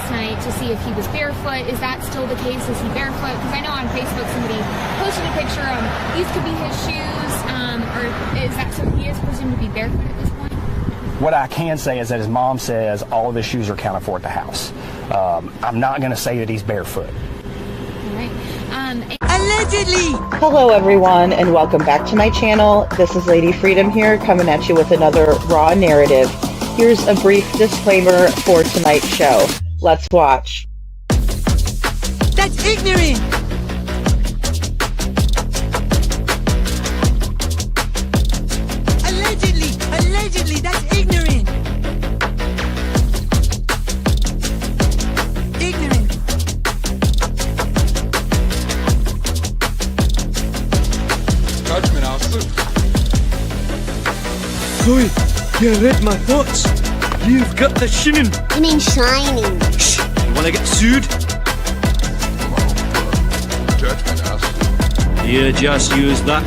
last night to see if he was barefoot. Is that still the case? Is he barefoot? Because I know on Facebook somebody posted a picture of these could be his shoes, or is that so he is presumed to be barefoot at this point? What I can say is that his mom says all of his shoes are accounted for at the house. I'm not going to say that he's barefoot. All right. Allegedly! Hello everyone and welcome back to my channel. This is Lady Freedom here coming at you with another raw narrative. Here's a brief disclaimer for tonight's show. Let's watch. That's ignorant! Allegedly, that's ignorant! Ignorant! Judgment, Arthur. Chloe, you read my thoughts. You've got the shinning. You mean shining? Shh! You wanna get sued? Judgment, Arthur. You just use that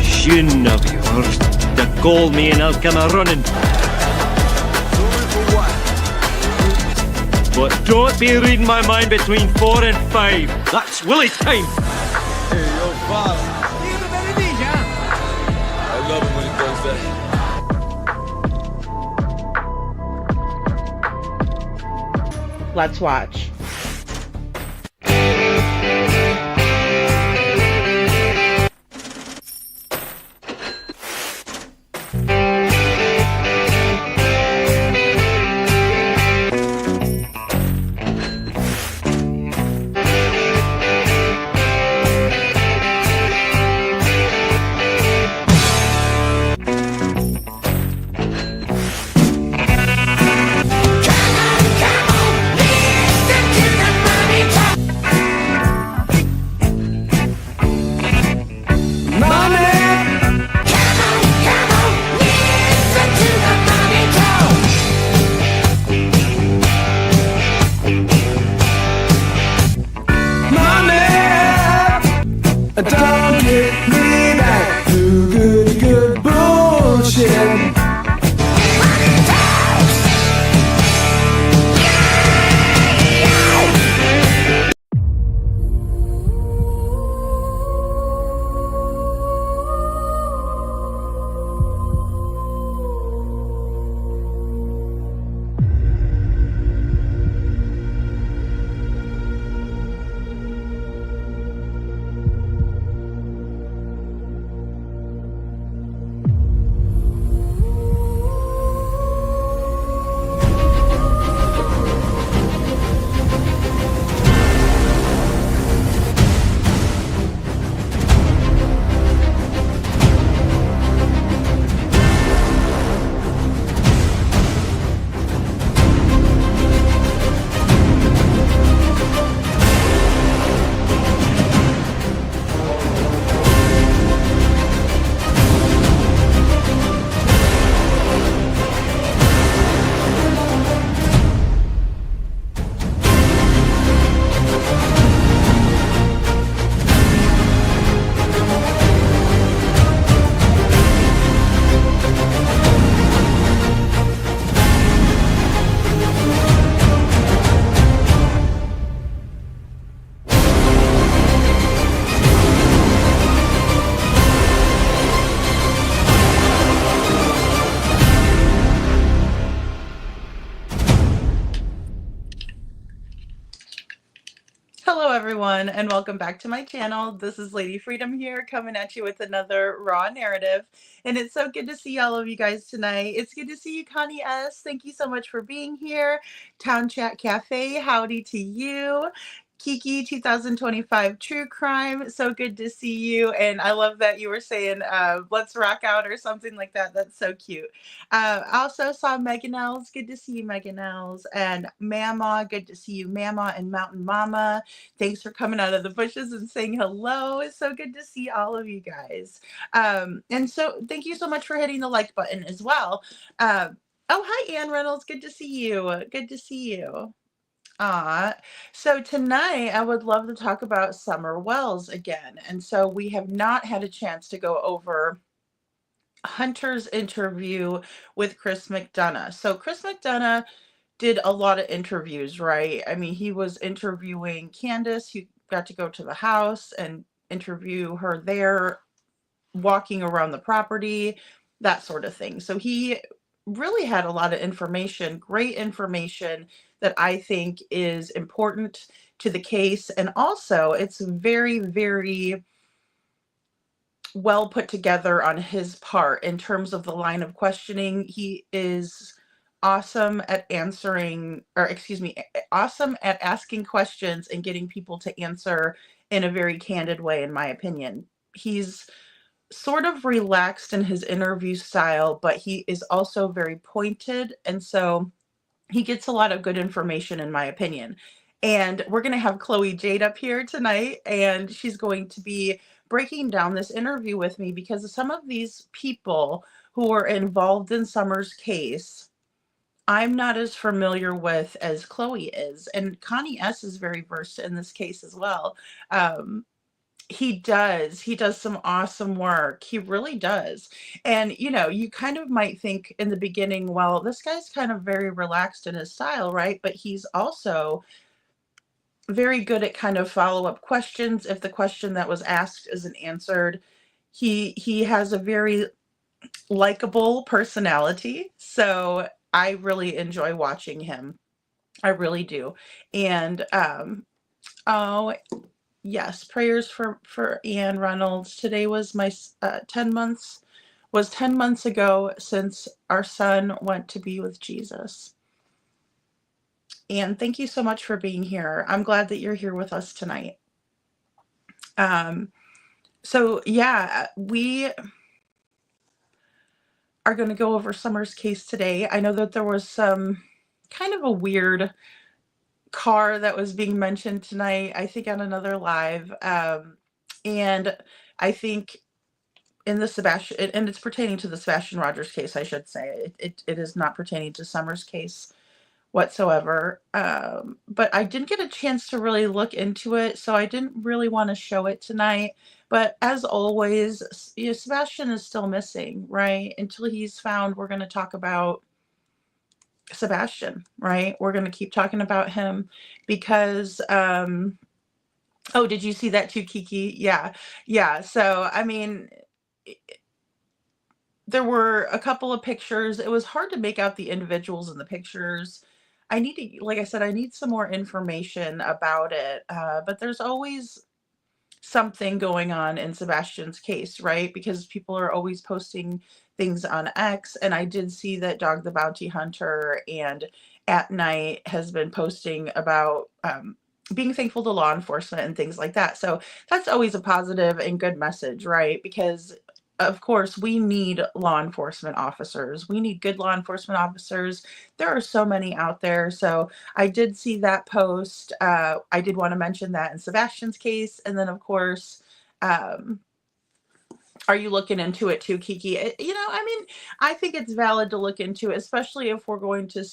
shin of yours to call me and I'll come a-running. But don't be reading my mind between 4 and 5. That's Willie time. Hey, yo, boss. I love it when he does that. Let's watch. Don't get me back to good bullshit. Hello everyone and welcome back to my channel. This is Lady Freedom here coming at you with another raw narrative, and it's so good to see all of you guys tonight. It's good to see you, Connie S. Thank you so much for being here. Town Chat Cafe, howdy to you. Kiki 2025 True Crime, so good to see you, and I love that you were saying let's rock out or something like that. That's so cute. I also saw Megan Els. Good to see you, Megan Els. And Mama, good to see you, Mama, and Mountain Mama. Thanks for coming out of the bushes and saying hello. It's so good to see all of you guys. And so thank you so much for hitting the like button as well. Oh, hi, Ann Reynolds. Good to see you. Good to see you. So tonight I would love to talk about Summer Wells again. And so we have not had a chance to go over Hunter's interview with Chris McDonough. So Chris McDonough did a lot of interviews, right? I mean, he was interviewing Candus. He got to go to the house and interview her there, walking around the property, that sort of thing. So he really had a lot of information, great information that I think is important to the case. And also, it's very, very well put together on his part in terms of the line of questioning. He is awesome at answering, or excuse me, awesome at asking questions and getting people to answer in a very candid way, in my opinion. He's sort of relaxed in his interview style, but he is also very pointed. And so he gets a lot of good information, in my opinion. And we're going to have Chloe Jade up here tonight, and she's going to be breaking down this interview with me because some of these people who are involved in Summer's case, I'm not as familiar with as Chloe is. And Connie S. is very versed in this case as well. He does some awesome work. He really does. And, you know, you kind of might think in the beginning, well, this guy's kind of very relaxed in his style, right? But he's also very good at kind of follow-up questions if the question that was asked isn't answered. He has a very likable personality, so I really enjoy watching him. I really do. And oh yes, prayers for Ann Reynolds. Today was my 10 months ago since our son went to be with Jesus. And thank you so much for being here. I'm glad that you're here with us tonight. So yeah, we are going to go over Summer's case today. I know that there was some kind of a weird car that was being mentioned tonight, I think on another live. And I think in the Sebastian, and it's pertaining to the Sebastian Rogers case, I should say. It is not pertaining to Summer's case whatsoever. But I didn't get a chance to really look into it, so I didn't really want to show it tonight. But as always, you know, Sebastian is still missing, right? Until he's found, we're going to talk about Sebastian, right? We're going to keep talking about him because, oh, did you see that too, Kiki? Yeah. So, I mean, there were a couple of pictures. It was hard to make out the individuals in the pictures. I need to, like I said, I need some more information about it. But there's always something going on in Sebastian's case, right? Because people are always posting things on X. And I did see that Dog the Bounty Hunter and At Night has been posting about being thankful to law enforcement and things like that. So that's always a positive and good message, right? Because of course, we need law enforcement officers. We need good law enforcement officers. There are so many out there. So I did see that post. I did want to mention that in Sebastian's case. And then, of course, are you looking into it too, Kiki? You know, I mean, I think it's valid to look into, especially if we're going to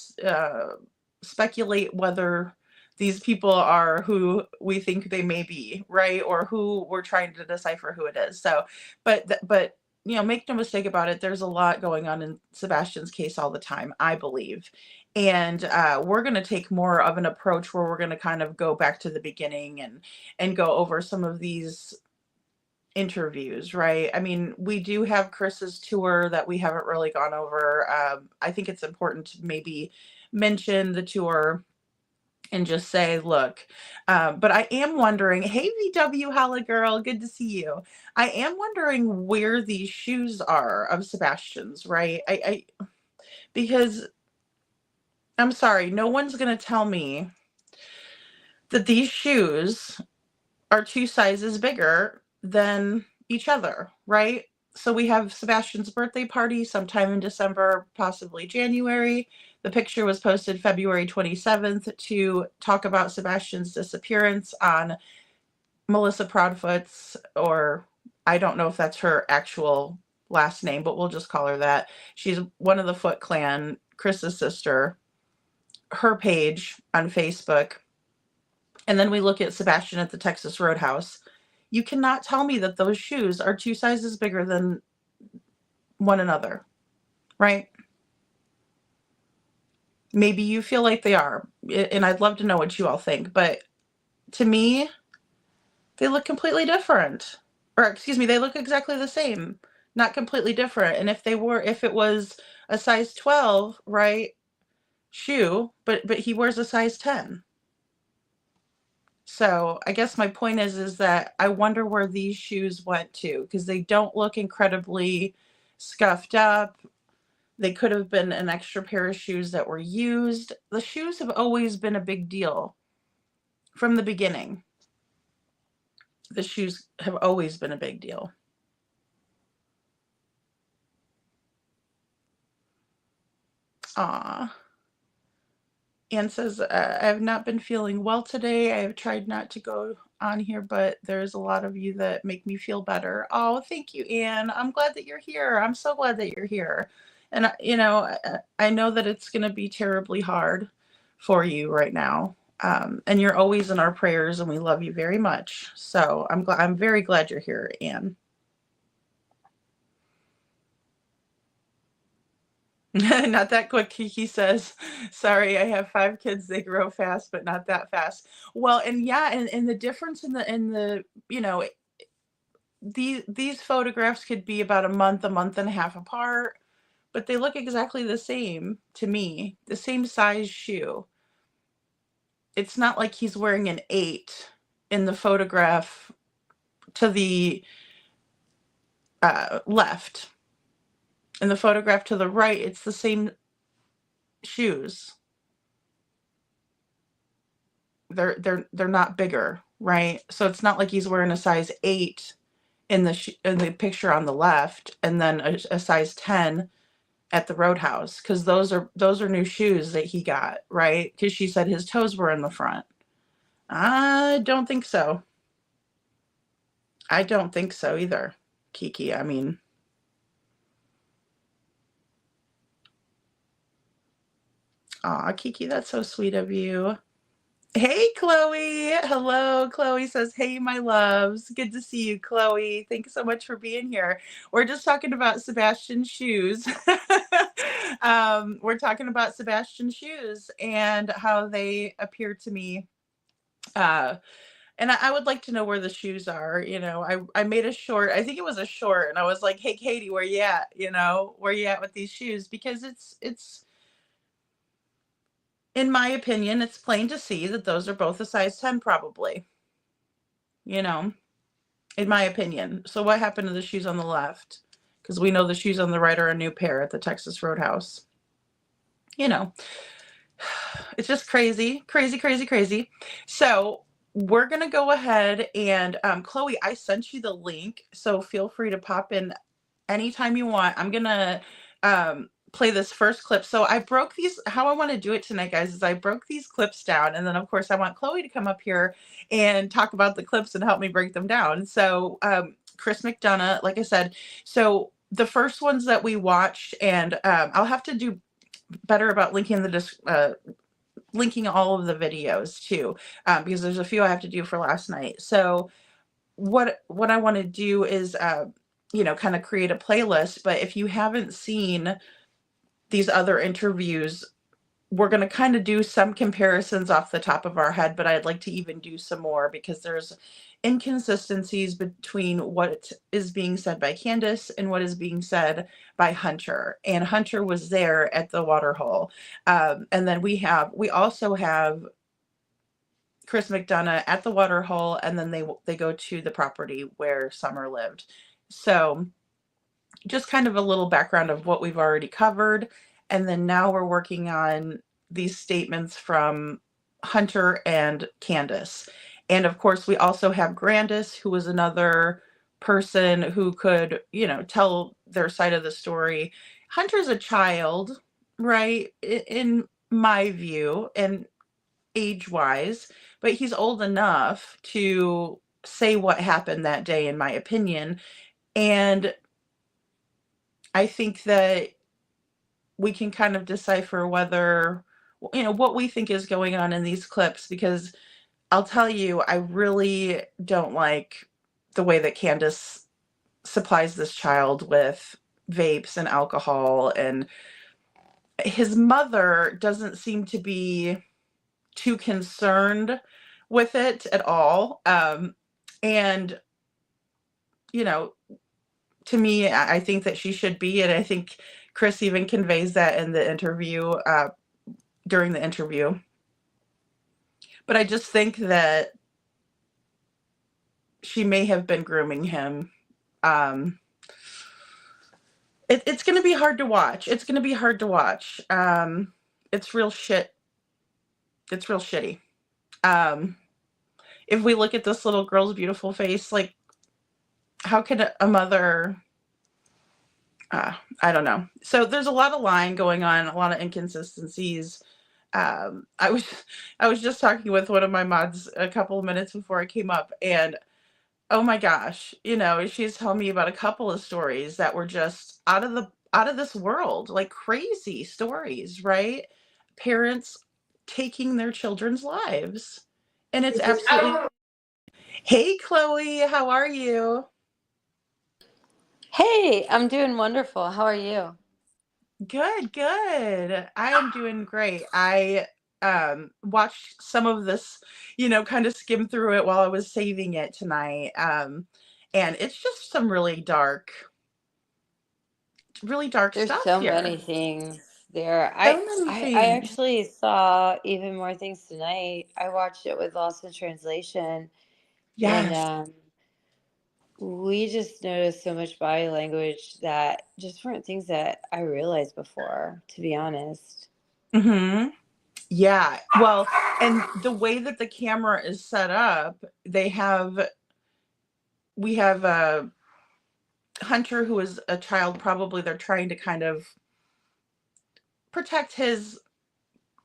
speculate whether these people are who we think they may be, right? Or who we're trying to decipher who it is. So, but you know, make no mistake about it. There's a lot going on in Sebastian's case all the time, I believe. And we're going to take more of an approach where we're going to kind of go back to the beginning and go over some of these interviews, right? I mean, we do have Chris's tour that we haven't really gone over. I think it's important to maybe mention the tour and just say, look, but I am wondering, hey, VW Holla Girl, good to see you. I am wondering where these shoes are of Sebastian's, right? Because I'm sorry, no one's going to tell me that these shoes are 2 sizes bigger than each other, right? So we have Sebastian's birthday party sometime in December, possibly January. The picture was posted February 27th to talk about Sebastian's disappearance on Melissa Proudfoot's, or I don't know if that's her actual last name, but we'll just call her that. She's one of the Foot Clan, Chris's sister, her page on Facebook. And then we look at Sebastian at the Texas Roadhouse. You cannot tell me that those shoes are 2 sizes bigger than one another, right? Maybe you feel like they are, and I'd love to know what you all think. But to me, they look completely different. Or excuse me, they look exactly the same, not completely different. And if it was a size 12, right, shoe, but he wears a size 10. So I guess my point is that I wonder where these shoes went to, because they don't look incredibly scuffed up. They could have been an extra pair of shoes that were used. The shoes have always been a big deal from the beginning. The shoes have always been a big deal. Aw. Anne says, I have not been feeling well today. I have tried not to go on here, but there's a lot of you that make me feel better. Oh, thank you, Anne. I'm glad that you're here. I'm so glad that you're here. And, I know that it's going to be terribly hard for you right now. And you're always in our prayers, and we love you very much. So I'm very glad you're here, Anne. Not that quick, Kiki says. Sorry, I have 5 kids. They grow fast, but not that fast. Well, and yeah, and the difference in the these photographs could be about a month and a half apart, but they look exactly the same to me. The same size shoe. It's not like he's wearing an 8 in the photograph to the left. In the photograph to the right, it's the same shoes. They're not bigger, right? So it's not like he's wearing a size 8 in the picture on the left, and then a size 10 at the Roadhouse, because those are new shoes that he got, right? Because she said his toes were in the front. I don't think so. I don't think so either, Kiki. I mean, aw, Kiki, that's so sweet of you. Hey, Chloe. Hello. Chloe says, hey, my loves. Good to see you, Chloe. Thanks so much for being here. We're just talking about Sebastian's shoes. We're talking about Sebastian's shoes and how they appear to me. And I would like to know where the shoes are. I made a short. I think it was a short. And I was like, hey, Katie, where you at? Where you at with these shoes? Because it's in my opinion, it's plain to see that those are both a size 10 probably, in my opinion. So what happened to the shoes on the left? Because we know the shoes on the right are a new pair at the Texas Roadhouse. It's just crazy, crazy, crazy, crazy. So we're going to go ahead and, Chloe, I sent you the link, so feel free to pop in anytime you want. I'm going to, play this first clip. So I broke these. How I want to do it tonight, guys, is I broke these clips down, and then of course I want Chloe to come up here and talk about the clips and help me break them down. So Chris McDonough, like I said, so the first ones that we watched, and I'll have to do better about linking linking all of the videos too, because there's a few I have to do for last night. So what I want to do is kind of create a playlist. But if you haven't seen these other interviews, we're going to kind of do some comparisons off the top of our head, but I'd like to even do some more, because there's inconsistencies between what is being said by Candus and what is being said by Hunter. And Hunter was there at the waterhole. And then we also have Chris McDonough at the waterhole, and then they go to the property where Summer lived. So just kind of a little background of what we've already covered. And then now we're working on these statements from Hunter and Candus. And of course, we also have Grandus, who was another person who could, tell their side of the story. Hunter's a child, right? In my view, and age-wise, but he's old enough to say what happened that day, in my opinion. And I think that we can kind of decipher whether, what we think is going on in these clips, because I'll tell you, I really don't like the way that Candus supplies this child with vapes and alcohol. And his mother doesn't seem to be too concerned with it at all. And, you know, to me, I think that she should be. And I think Chris even conveys that in the interview, during the interview. But I just think that she may have been grooming him. It's going to be hard to watch. It's going to be hard to watch. It's real shit. It's real shitty. If we look at this little girl's beautiful face, like, how could a mother, I don't know. So there's a lot of lying going on, a lot of inconsistencies. I was just talking with one of my mods a couple of minutes before I came up, and oh my gosh, she's telling me about a couple of stories that were just out of this world, like crazy stories, right? Parents taking their children's lives. And it's absolutely. Hey Chloe, how are you? Hey, I'm doing wonderful. How are you? Good, good. I am doing great. I watched some of this, kind of skim through it while I was saving it tonight. And it's just some really dark There's stuff so here. many things there. So many I things. actually saw even more things tonight. I watched it with Lost in Translation, Yes. and we just noticed so much body language that just weren't things that I realized before, to be honest. Mm-hmm. Yeah. Well, and the way that the camera is set up, we have a Hunter who is a child. Probably they're trying to kind of protect his,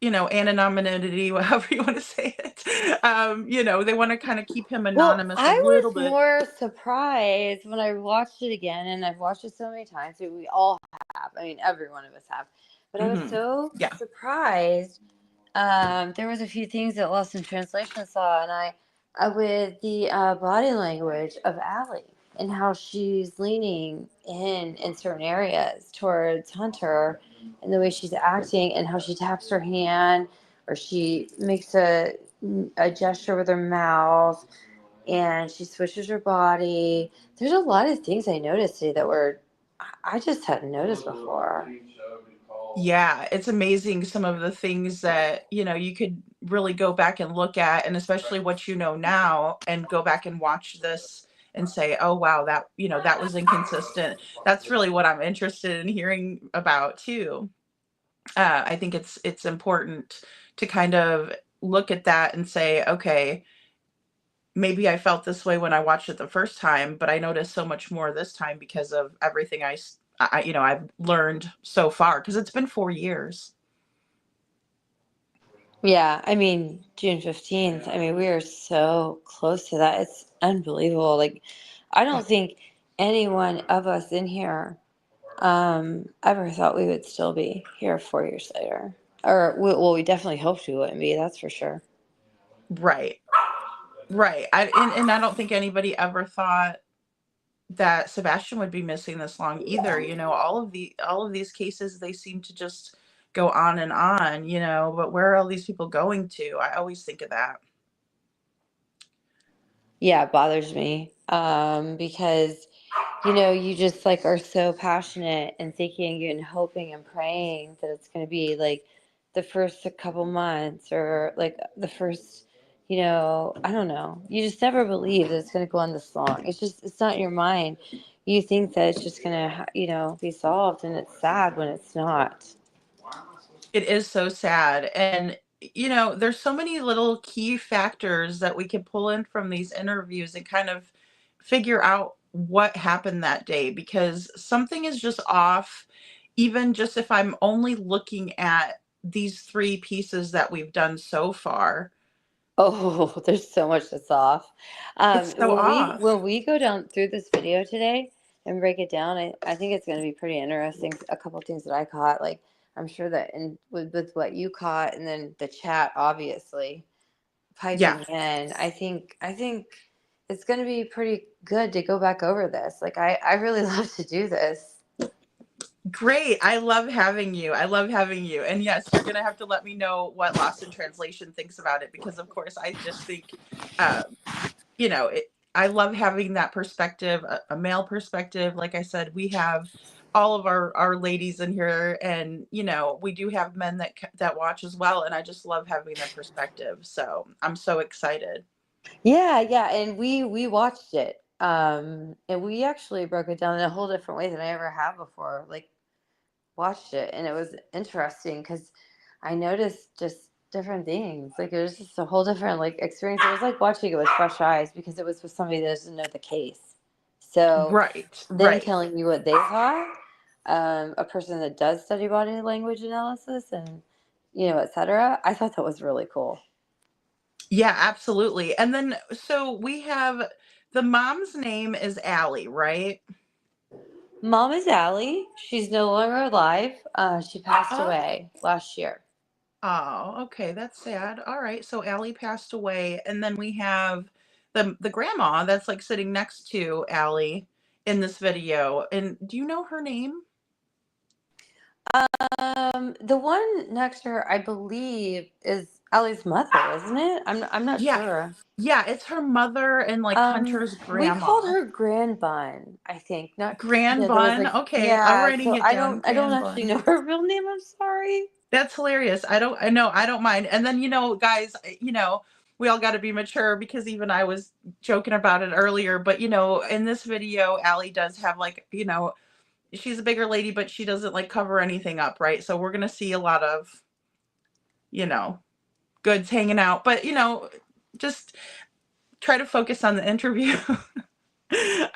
anonymity, however you want to say it. They want to kind of keep him Well, anonymous a I little was bit. more surprised when I watched it again, and I've watched it so many times. We all have. I mean, every one of us have. But I was so Yeah. surprised. There was a few things that Lost in Translation saw, and I with the body language of Allie and how she's leaning in certain areas towards Hunter, and the way she's acting, and how she taps her hand, or she makes a gesture with her mouth, and she switches her body. There's a lot of things I noticed today that I just hadn't noticed before. Yeah, it's amazing some of the things that, you could really go back and look at, and especially what you know now, and go back and watch this and say, oh, wow, that was inconsistent. That's really what I'm interested in hearing about too. I think it's important to kind of look at that and say, okay, maybe I felt this way when I watched it the first time, but I noticed so much more this time because of everything I've learned so far, because it's been 4 years. Yeah, I mean, June 15th. I mean, we are so close to that. It's unbelievable. Like, I don't think any one of us in here ever thought we would still be here 4 years later. Or, we definitely hoped we wouldn't be, that's for sure. Right. Right. And I don't think anybody ever thought that Sebastian would be missing this long either. All of these cases, they seem to just go on and on, but where are all these people going to? I always think of that. Yeah, it bothers me. Because, you just like are so passionate and thinking and hoping and praying that it's going to be like the first couple months, or like the first, I don't know. You just never believe that it's going to go on this long. It's not in your mind. You think that it's just going to, be solved, and it's sad when it's not. It is so sad. And, there's so many little key factors that we could pull in from these interviews and kind of figure out what happened that day, because something is just off, even just if I'm only looking at these 3 pieces that we've done so far. Oh, there's so much that's off. It's so off. When we go down through this video today and break it down, I think it's going to be pretty interesting. A couple things that I caught, like I'm sure that with what you caught, and then the chat obviously piping in. I think it's going to be pretty good to go back over this. Like I really love to do this. Great. I love having you. I love having you. And yes, you're gonna have to let me know what Lost in Translation thinks about it, because of course I just think, uh, I love having that perspective, a male perspective. Like I said, we have all of our ladies in here, and we do have men that watch as well. And I just love having their perspective. So I'm so excited. Yeah, yeah, and we watched it. And we actually broke it down in a whole different way than I ever have before. Like watched it, and it was interesting because I noticed just different things. Like it was just a whole different like experience. It was like watching it with fresh eyes because it was with somebody that doesn't know the case. So Right, them right. telling you what they saw, a person that does study body language analysis and etc. I thought that was really cool. Yeah, absolutely. And then so we have the mom's name is Allie, right? Mom is Allie. She's no longer alive. She passed Oh, away last year. oh, okay, that's sad. All right, so Allie passed away, and then we have the grandma that's like sitting next to Allie in this video. And do you know her name? The one next to her, I believe, is Allie's mother, isn't it? I'm not Yeah, sure. yeah, it's her mother and like Hunter's We called grandma. her Grand Bun, I think. Not, Grand there was Bun. like, Okay, I'm yeah. writing So it I down. don't Grand actually know Bun. her real name. I'm sorry. That's hilarious. I know, I don't mind. And then, guys, we all got to be mature, because even I was joking about it earlier. But, in this video, Allie does have like, she's a bigger lady, but she doesn't like cover anything up, right? So we're going to see a lot of, you know, goods hanging out. But, just try to focus on the interview.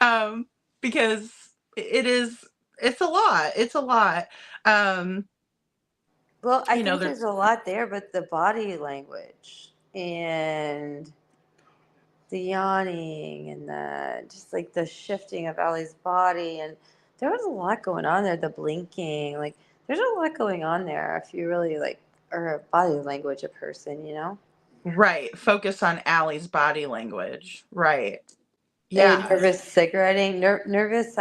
um, because it's a lot. It's a lot. Um, Well, I think there, there's a lot there, but the body language and the yawning and the just like the shifting of Allie's body, and there was a lot going on there. The blinking, like there's a lot going on there if you really like are a body language a person. right. Focus on Allie's body language. Right. And Yeah. nervous cigaretting, nervous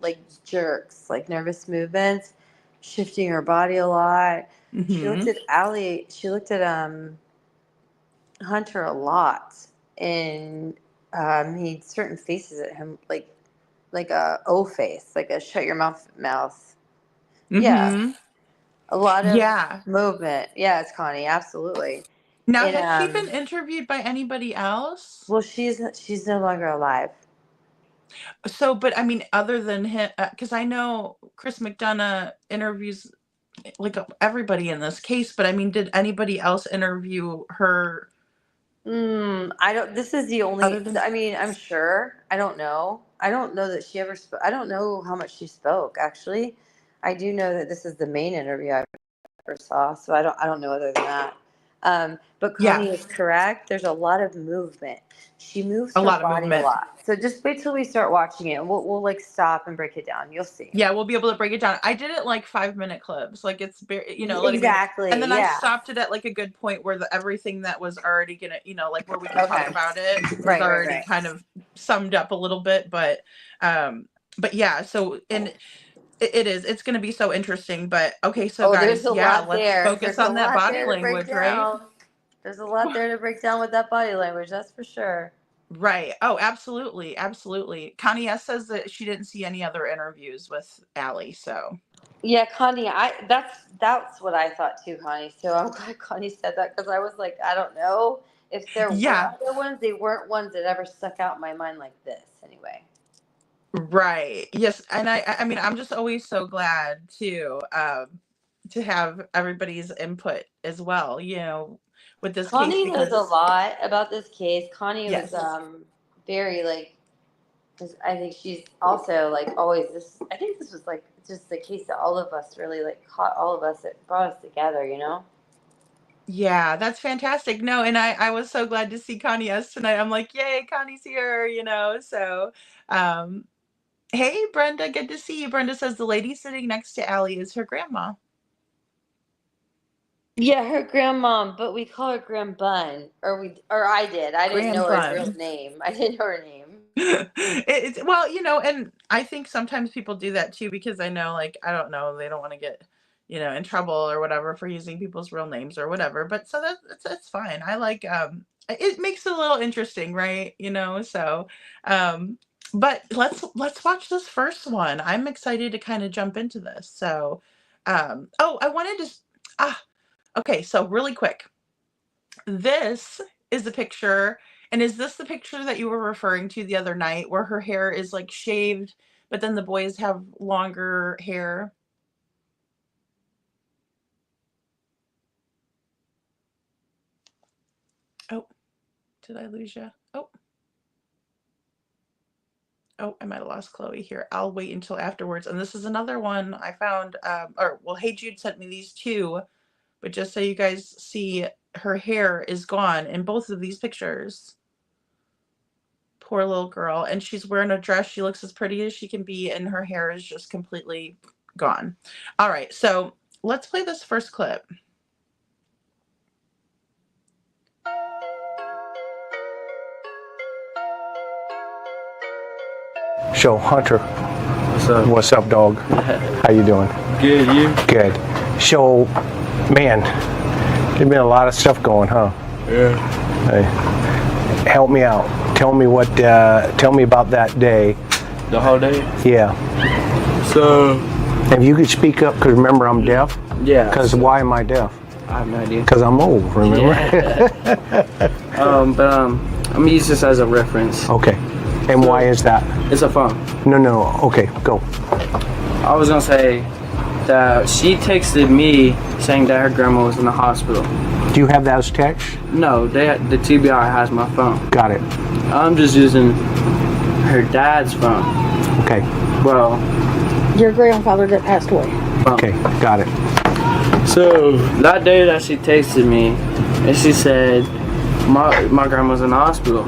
like jerks, like nervous movements, shifting her body a lot. She looked Hmm. at Allie. She looked at Hunter a lot, and made certain faces at him, like a O face, like a shut your mouth. Yeah, Hmm. a lot of Yeah. movement. Yeah, it's Connie, absolutely. Now, And has she been interviewed by anybody else? well, she's no longer alive. So, but I mean, other than him, because I know Chris McDonough interviews like everybody in this case, but I mean, did anybody else interview her I don't. This is the other only. than? I mean, I'm sure. I don't know. I don't know that she ever. I don't know how much she spoke. Actually, I do know that this is the main interview I ever saw. So I don't. I don't know other than that. But Yeah, Connie is correct. There's a lot of movement. She moves a her lot of body a movement. lot. So just wait till we start watching it, and we'll like stop and break it down. You'll see. Yeah, we'll be able to break it down. I did it like 5-minute clips, like it's very, letting me know. And Exactly. then I Yeah. stopped it at like a good point where everything that was already gonna, like where we could talk Okay. about it was Right. Right. already Right. kind of summed up a little bit. But yeah. So and it's gonna be so interesting. But okay, so Oh, there's guys, a yeah, lot let's there. focus There's a on that lot body there to break language, right? down. There's a lot there to break down with that body language. That's for sure. Right. Oh, absolutely, absolutely. Connie S says that she didn't see any other interviews with Allie. So Yeah, Connie, that's what I thought too, Connie. So I'm glad Connie said that because I was like, I don't know if there were yeah. other ones. They weren't ones that ever stuck out in my mind like this. Anyway. Right. Yes. And I mean, I'm just always so glad to have everybody's input as well, with this case, Connie knows a because lot about this case. Connie was yes. very like 'cause I think she's also like always this. I think this was like just the case that all of us really like caught all of us. It brought us together. Yeah, that's fantastic. No, and I was so glad to see Connie S tonight. I'm like, yay, Connie's here. So um hey Brenda, good to see you. Brenda says the lady sitting next to Allie is her grandma. Yeah, her grandmom, but we call her Grandbun, or I did. I didn't Grand know her real Bun. name. I didn't know her name. It's well, and I think sometimes people do that too because I know, like, I don't know, they don't want to get, in trouble or whatever for using people's real names or whatever. But so that's fine. I like it makes it a little interesting, right? So but let's watch this first one. I'm excited to kind of jump into this. So I wanted to okay, so really quick. This is a picture. And is this the picture that you were referring to the other night where her hair is like shaved, but then the boys have longer hair? Oh, did I lose you? Oh, I might have lost Chloe here. I'll wait until afterwards. And this is another one I found, Hey Jude sent me these two, but just so you guys see, her hair is gone in both of these pictures. Poor little girl. And she's wearing a dress. She looks as pretty as she can be, and her hair is just completely gone. All right, so let's play this first clip. So, Hunter, What's up? what's up, dog? How you doing? Good, you? Good. So, man, there's been a lot of stuff going, huh? Yeah. Hey, help me out. Tell me about that day. The whole day? Yeah. So, If you could speak up, because remember I'm deaf. yeah. Because why am I deaf? I have no idea. Because I'm old, remember? I'm gonna use this as a reference. Okay. And why is that? It's a phone. No. Okay, go. I was gonna say that she texted me saying that her grandma was in the hospital. Do you have those texts? No, the TBI has my phone. Got it. I'm just using her dad's phone. Okay. Well, Your grandfather that passed away. Okay, got it. so that day that she texted me, and she said my grandma's in the hospital.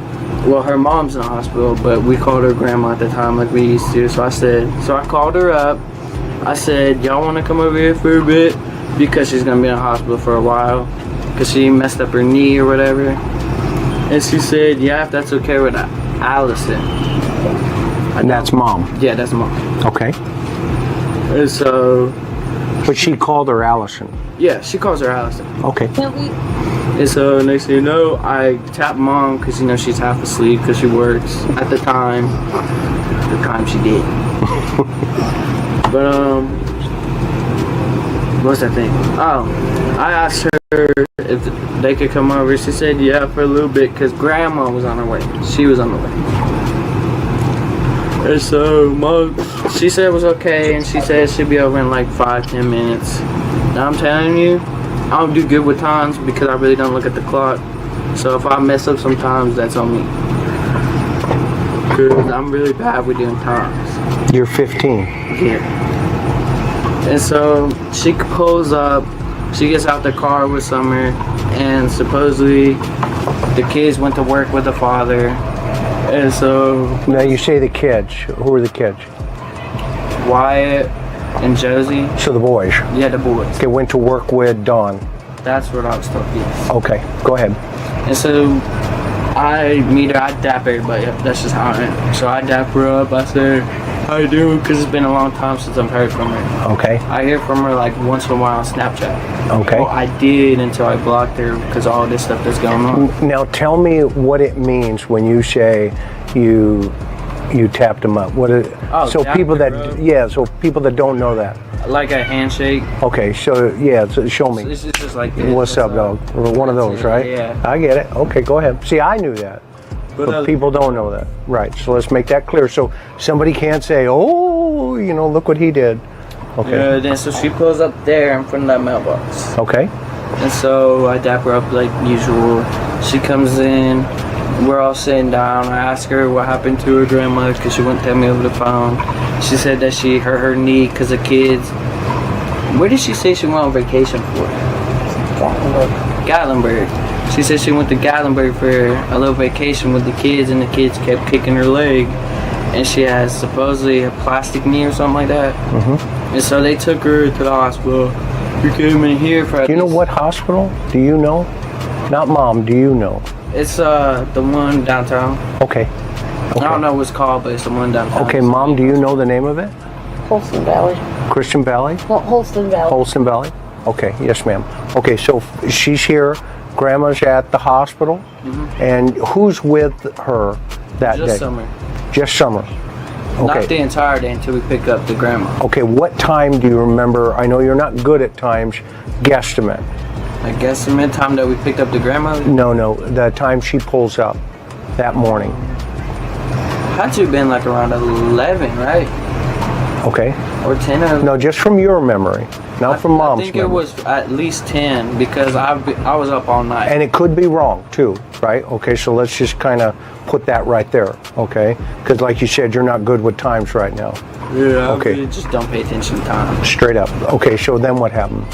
Well, her mom's in the hospital, but we called her grandma at the time like we used to. So I called her up. I said, y'all want to come over here for a bit? Because she's going to be in the hospital for a while. Because she messed up her knee or whatever. And she said, yeah, if that's okay with Allison. And that's mom. Yeah, that's mom. Okay. And so... But she called her Allison. Yeah, she calls her Allison. Okay. And so next thing you know, I tapped mom because she's half asleep because she works at the time she did. But what's that thing? Oh, I asked her if they could come over. She said yeah for a little bit because grandma was on her way. She was on the way. And so mom, she said it was okay, and she said she'd be over in like 5-10 minutes. Now I'm telling you, I don't do good with times because I really don't look at the clock. So if I mess up sometimes, that's on me. Because I'm really bad with doing times. You're 15. Yeah. And so she pulls up, she gets out the car with Summer, and supposedly the kids went to work with the father. And so... Now you say the kids. Who are the kids? Wyatt and Josie. So the boys. Yeah, the boys. They went to work with Dawn. That's what I was told, yes. Okay, go ahead. And so I meet her, I dap everybody up. That's just how I am. So I dap her up, I say, how you doing? Because it's been a long time since I've heard from her. Okay. I hear from her like once in a while on Snapchat. Okay. Well, I did until I blocked her because of all this stuff that's going on. Now tell me what it means when you say you tapped them up. What is, so people that so people that don't know that. Like a handshake. Okay, so yeah, so show me. It's just like this. What's up, dog? One of those, right? Yeah. I get it. Okay, go ahead. See, I knew that. But people don't know that. Right, so let's make that clear. So somebody can't say, oh, look what he did. Okay. Yeah, then so she pulls up there in front of that mailbox. Okay. And so I dap her up like usual. She comes in, we're all sitting down. I ask her what happened to her grandma because she wouldn't tell me over the phone. She said that she hurt her knee because of kids. Where did she say she went on vacation for? Gatlinburg. She said she went to Gatlinburg for a little vacation with the kids, and the kids kept kicking her leg. And she has supposedly a plastic knee or something like that. Mm-hmm. And so they took her to the hospital. We came in here for... Do you know what hospital? Do you know? Not mom, do you know? It's the one downtown. Okay. I don't know what's called, but it's the one downtown. Okay, Mom, do you know the name of it? Holston Valley. Christian Valley? Well, Holston Valley. Holston Valley? Okay, yes, ma'am. Okay, so she's here. Grandma's at the hospital. And who's with her that day? Just Summer. Just Summer. Not Okay. the entire day until we pick up the grandma. Okay, what time do you remember? I know you're not good at times. Guesstimate. I guess the time that we picked up the grandma No, the time she pulls up that morning. had to have been like around 11, right? Okay. Or 10 or... No, just from your memory, not from Mom's I think memory. it was at least 10 because I was up all night. And it could be wrong too, right? Okay, so let's just kind of put that right there, okay? Because like you said, you're not good with times right now. Yeah, Okay. really just don't pay attention to time. Straight up. Okay, so then what happened?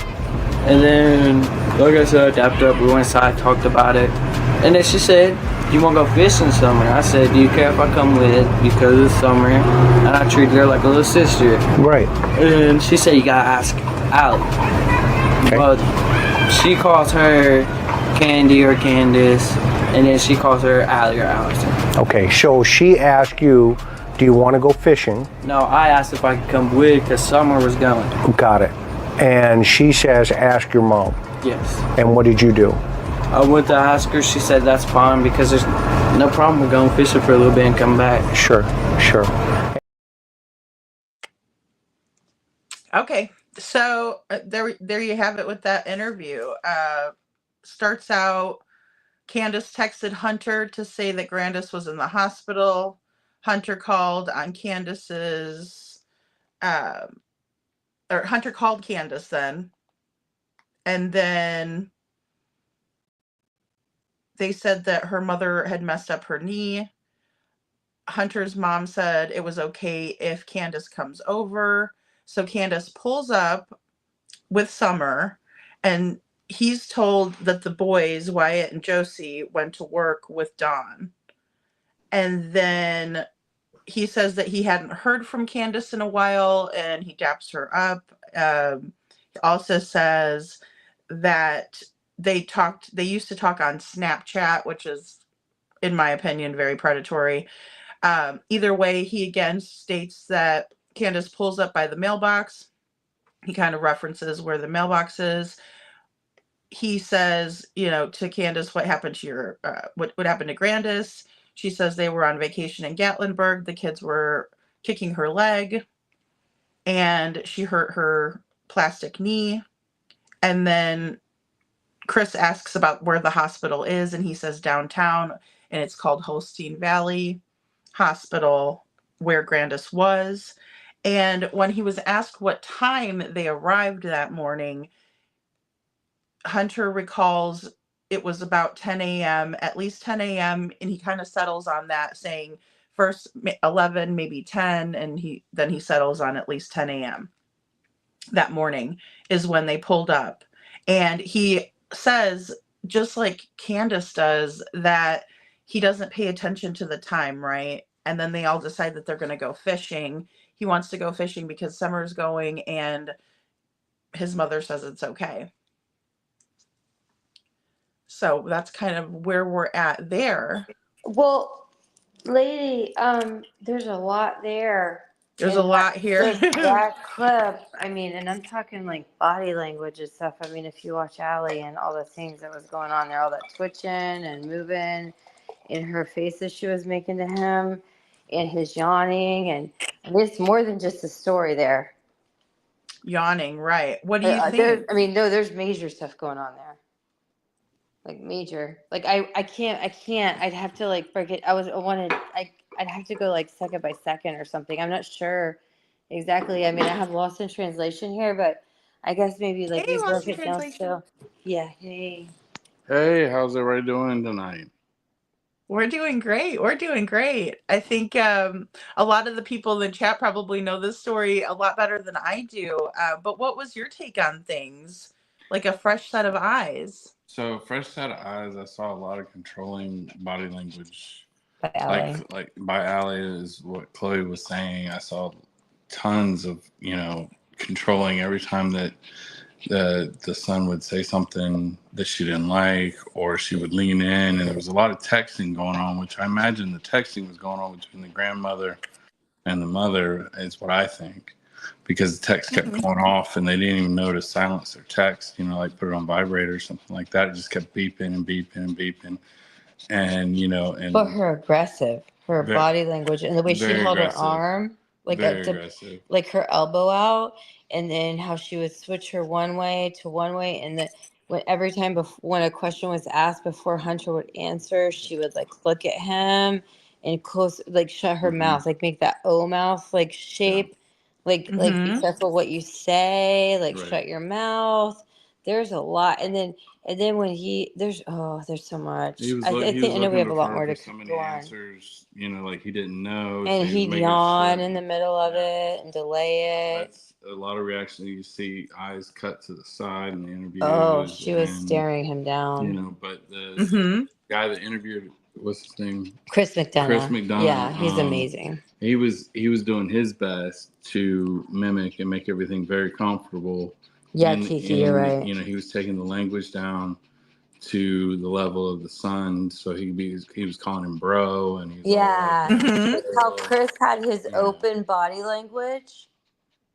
And then, like I said, dapped up, we went inside, talked about it. And then she said, you want to go fishing summer? I said, do you care if I come with? Because it's summer. And I treated her like a little sister. Right. And she said, you got to ask Allie. Okay. But she calls her Candy or Candus. And then she calls her Allie or Allison. Okay, so she asked you, do you want to go fishing? No, I asked if I could come with because Summer was going. Got it. And she says, ask your mom. Yes. And what did you do? I went to ask her. She said that's fine because there's no problem with going fishing for a little bit and come back. Sure. Okay, so there you have it with that interview. Starts out, Candus texted Hunter to say that Grandus was in the hospital. Hunter called on Candus's, or Hunter called Candus then. And then they said that her mother had messed up her knee. Hunter's mom said it was okay if Candus comes over. So Candus pulls up with Summer, and he's told that the boys, Wyatt and Josie, went to work with Dawn. And then he says that he hadn't heard from Candus in a while, and he daps her up. He also says that they used to talk on Snapchat, which is, in my opinion, very predatory. Either way, he again states that Candus pulls up by the mailbox. He kind of references where the mailbox is. He says, to Candus, what happened to your, what happened to Grandus? She says they were on vacation in Gatlinburg. The kids were kicking her leg, and she hurt her plastic knee. And then Chris asks about where the hospital is, and he says downtown, and it's called Holstein Valley Hospital, where Grandus was. And when he was asked what time they arrived that morning, Hunter recalls it was about 10 a.m., at least 10 a.m., and he kind of settles on that, saying first 11, maybe 10, and he settles on at least 10 a.m. that morning is when they pulled up. And he says, just like Candus does, that he doesn't pay attention to the time, right? And then they all decide that they're going to go fishing. He wants to go fishing because Summer's going, and his mother says it's okay. So that's kind of where we're at there. Well, lady, there's a lot there. There's a lot here. That clip, I mean, and I'm talking like body language and stuff. I mean, if you watch Allie and all the things that was going on there, all that twitching and moving in her face that she was making to him, and his yawning, and it's more than just a story there. Yawning, right? What do you think? There's major stuff going on there. Like major, like I can't. I'd have to like break it. I'd have to go like second by second or something. I'm not sure exactly. I mean, I have lost in translation here, but I guess maybe like we broke it down still. Yeah. Hey. Hey, how's everybody doing tonight? We're doing great. I think a lot of the people in the chat probably know this story a lot better than I do. But what was your take on things? Like a fresh set of eyes. So, fresh set of eyes, I saw a lot of controlling body language. By Allie. Like by Allie is what Chloe was saying. I saw tons of, controlling every time that the son would say something that she didn't like, or she would lean in, and there was a lot of texting going on, which I imagine the texting was going on between the grandmother and the mother, is what I think, because the text kept going off and they didn't even know to silence their text, like put it on vibrate or something like that. It just kept beeping and beeping and beeping. And But her aggressive, her body language, and the way she held her arm, like aggressive, like her elbow out, and then how she would switch her one way to one way, and then every time when a question was asked before Hunter would answer, she would like look at him and close, like shut her mouth, like make that O mouth like shape, like be careful what you say, like shut your mouth. There's a lot, and then when there's so much. I know we have a lot more to go on. Answers, like he didn't know, and he'd yawn in the middle of it and delay it. That's a lot of reaction. You see eyes cut to the side in the interview. Oh, she was staring him down. But the guy that interviewed, what's his name? Chris McDonough. Chris McDonough. Yeah, he's amazing. He was doing his best to mimic and make everything very comfortable. Yeah, Kiki, you're right. He was taking the language down to the level of the son, so he was calling him bro, and like how Chris had his open body language.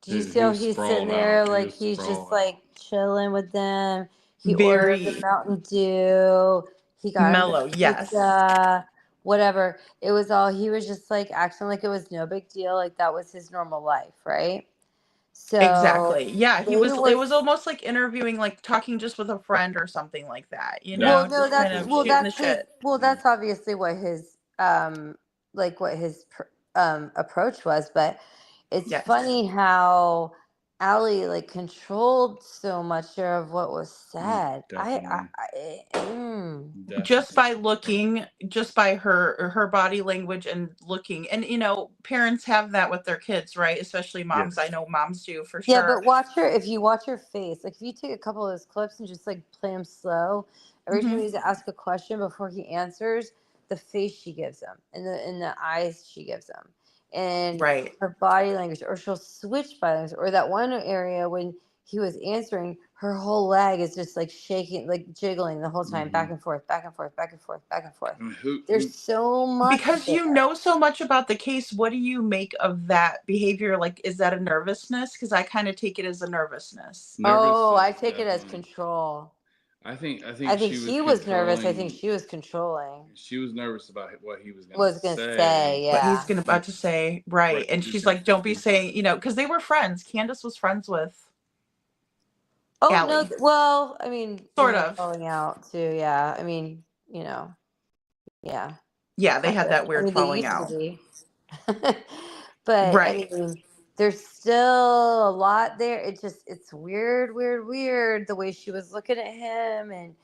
Do you see how he's sitting there like he's just like chilling with them? He ordered the Mountain Dew. He got mellow, pizza, whatever. It was all, he was just like acting like it was no big deal, like that was his normal life, right? So exactly. Yeah, it was almost like interviewing, like talking just with a friend or something like that, Well, no, that's obviously what his approach was, but it's funny how Allie like controlled so much of what was said. Just by looking, just by her body language and looking, and parents have that with their kids, right? Especially moms. I know moms do for sure. Yeah, but if you watch her face, like if you take a couple of those clips and just like play them slow, every time he's asked a question before he answers, the face she gives him and the eyes she gives him. And her body language, or she'll switch body language, or that one area when he was answering, her whole leg is just like shaking, like jiggling the whole time, back and forth, back and forth, back and forth, back and forth. There's so much. Because you know so much about the case, what do you make of that behavior? Like, is that a nervousness? Because I kind of take it as a nervousness. I take it as control. I think he was nervous. I think she was controlling. She was nervous about what he was going to say. Yeah, what he's about to say, right? And she's like, "Don't be saying," because they were friends. Candus was friends with. Allie. No, well, I mean, sort of falling out too. Yeah, I mean, yeah. Yeah, they had that weird falling out. But I mean, there's still a lot there. It's weird the way she was looking at him, and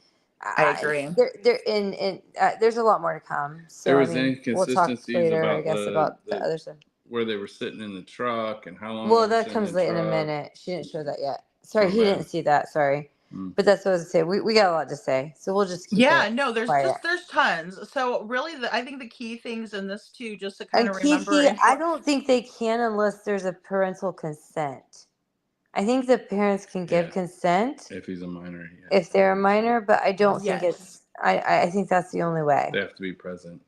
I agree. There's a lot more to come. So there was inconsistencies we'll talk later, I guess, about the other stuff. Where they were sitting in the truck and how long. Well, that comes late in a minute. She didn't show that yet. Sorry, he didn't see that. Sorry. But that's what I was going to say. We got a lot to say, so we'll just keep there's tons. So really, I think the key things in this too, just to kind of remember. I don't think they can unless there's a parental consent. I think the parents can give consent if he's a minor. If they're a minor, but I don't think it's. I think that's the only way. They have to be present.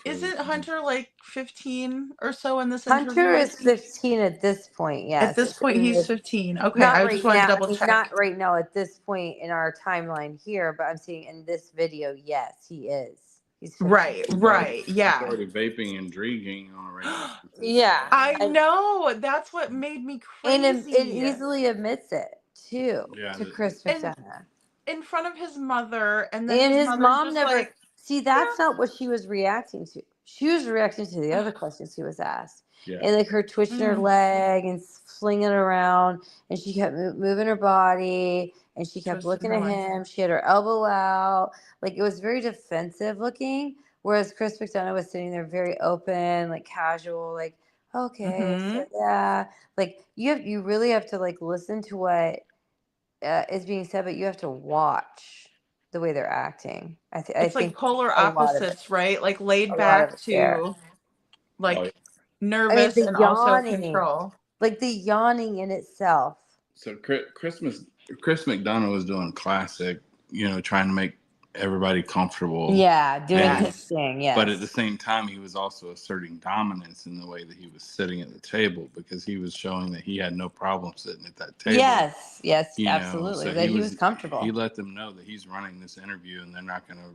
Isn't Hunter like 15 or so in this interview? Hunter is 15 at this point, yes. At this point, he's 15. Okay, I just want to double check. Not right now at this point in our timeline here, but I'm seeing in this video, yes, he is. He's 15. Right, yeah. He's already vaping and drinking on a regular. Yeah. I know. That's what made me crazy. And it easily admits it, too, to Chris McDonough. In front of his mother, and then his mom never... See, that's not what she was reacting to. She was reacting to the other questions he was asked. Yeah. And like her twitching her leg and flinging it around. And she kept moving her body. And she kept looking at him. She had her elbow out. Like it was very defensive looking. Whereas Chris McDonough was sitting there very open, like casual, like, okay, so yeah. Like you really have to like listen to what is being said, but you have to watch the way they're acting. I think like polar opposites, right? Like laid back to like nervous and yawning, also control. Like the yawning in itself. So Chris Chris McDonough was doing classic, trying to make everybody comfortable. Yeah, doing And, his thing, yes. but at the same time, he was also asserting dominance in the way that he was sitting at the table, because he was showing that he had no problem sitting at that table. Yes, absolutely. So that he was comfortable. He let them know that he's running this interview and they're not going to,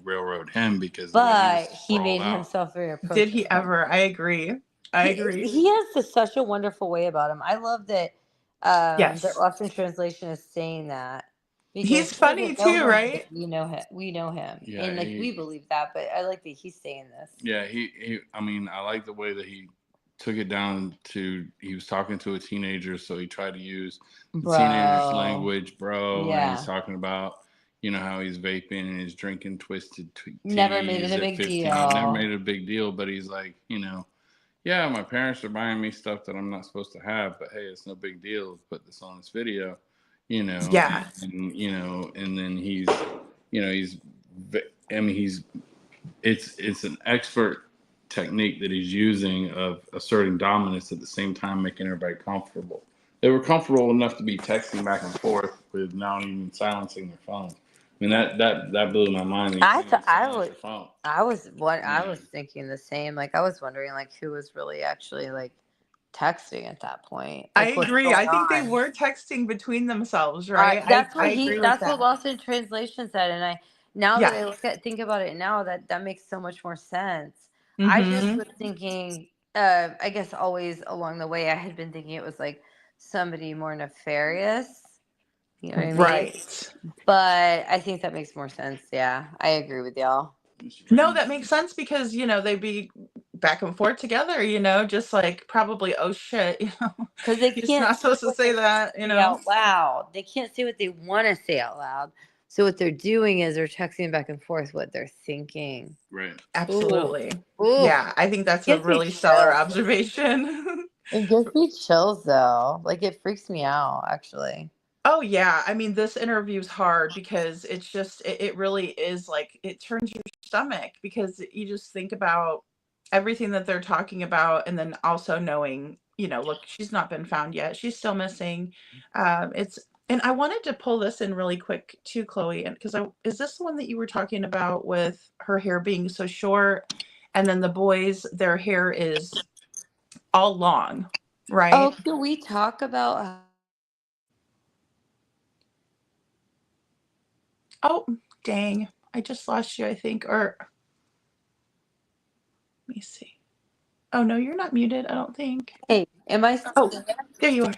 railroad him because. But he made himself very approachable. Did he ever? I agree. He has such a wonderful way about him. I love that. Yes. The Lost in Translation is saying that. He's funny too, right? We know him, Yeah, and we believe that. But I like that he's saying this. Yeah, I like the way that he took it down to, he was talking to a teenager, so he tried to use the teenager's language, bro. Yeah. And he's talking about, how he's vaping and he's drinking twisted teas. Never made it a big deal. Never made it a big deal, but he's like, yeah, my parents are buying me stuff that I'm not supposed to have, but hey, it's no big deal. Put this on this video, Yeah. And then it's an expert technique that he's using of asserting dominance at the same time making everybody comfortable. They were comfortable enough to be texting back and forth with not even silencing their phone. I mean, that blew my mind. I was thinking the same. Like, I was wondering, like, who was really actually like texting at that point. I Like, agree. I think they were texting between themselves, right? That's what what Lost in Translation said, and I think about it now, that makes so much more sense. Mm-hmm. I just was thinking, I guess always along the way, I had been thinking it was like somebody more nefarious. You know what I mean? Right. But I think that makes more sense. Yeah, I agree with y'all. No, that makes sense because, they'd be back and forth together, just like probably, oh shit, because they can't. You're not supposed to say that, out loud. They can't say what they want to say out loud. So what they're doing is they're texting back and forth what they're thinking. Right. Absolutely. Ooh. Yeah, I think that's a really stellar observation. It gives me chills though. Like, it freaks me out actually. Oh yeah, I mean, this interview's hard because it's just it really is like it turns your stomach because you just think about everything that they're talking about, and then also knowing, look, she's not been found yet. She's still missing. And I wanted to pull this in really quick too, Chloe, and because is this the one that you were talking about with her hair being so short, and then the boys, their hair is all long, right? Oh, can we talk about? Oh, dang. I just lost you, I think. Or let me see. Oh, no, you're not muted, I don't think. Hey, am I? Oh, there you are.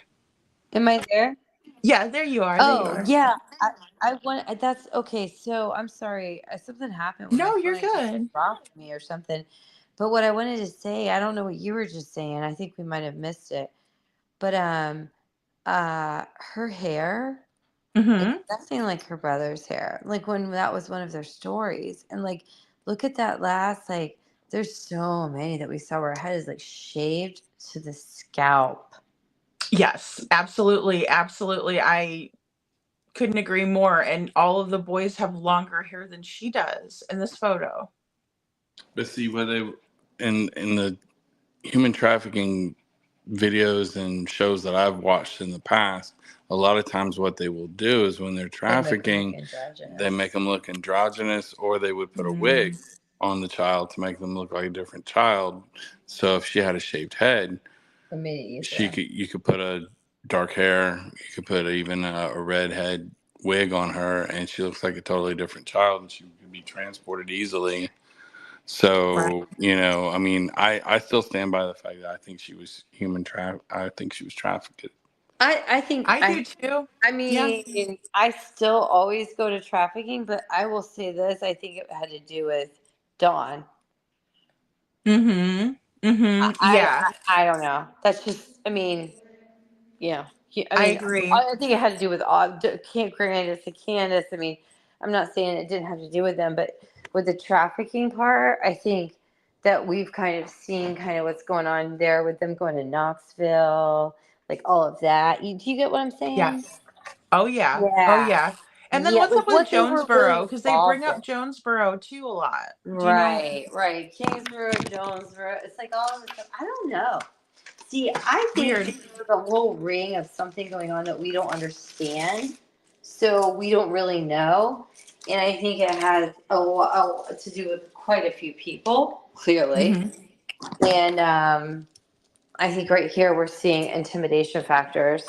Am I there? Yeah, there you are. Yeah. I want. That's okay. So I'm sorry. Something happened. No, you're good. Dropped me or something. But what I wanted to say, I don't know what you were just saying. I think we might have missed it. But her hair. Mm-hmm. It's nothing like her brother's hair. Like, when that was one of their stories, and like, look at that last. Like, there's so many that we saw where her head is like shaved to the scalp. Yes, absolutely, absolutely. I couldn't agree more. And all of the boys have longer hair than she does in this photo. But see, where they in the human trafficking videos and shows that I've watched in the past, a lot of times what they will do is when they're trafficking, they make them look androgynous, or they would put a wig on the child to make them look like a different child. So if she had a shaved head, you could put a dark hair, you could put even a red head wig on her, and she looks like a totally different child, and she could be transported easily. So, I mean, I still stand by the fact that I think she was I think she was trafficked. I think I do too. I mean, I still always go to trafficking, but I will say this: I think it had to do with Dawn. Mm-hmm. Mm-hmm. I don't know. That's just. I mean, yeah. I agree. I think it had to do with Grandus and Candus. I mean, I'm not saying it didn't have to do with them, but with the trafficking part, I think that we've kind of seen what's going on there with them going to Knoxville, like all of that. Do you get what I'm saying? Yes. Oh yeah. Oh yeah. And then what's up with Jonesboro? Because they bring up Jonesboro too a lot. Right. Kingsboro, Jonesboro. It's like all of this stuff. I don't know. See, I think Weird. there's a whole ring of something going on that we don't understand, so we don't really know. And I think it has a lot to do with quite a few people, clearly. Mm-hmm. And I think right here we're seeing intimidation factors.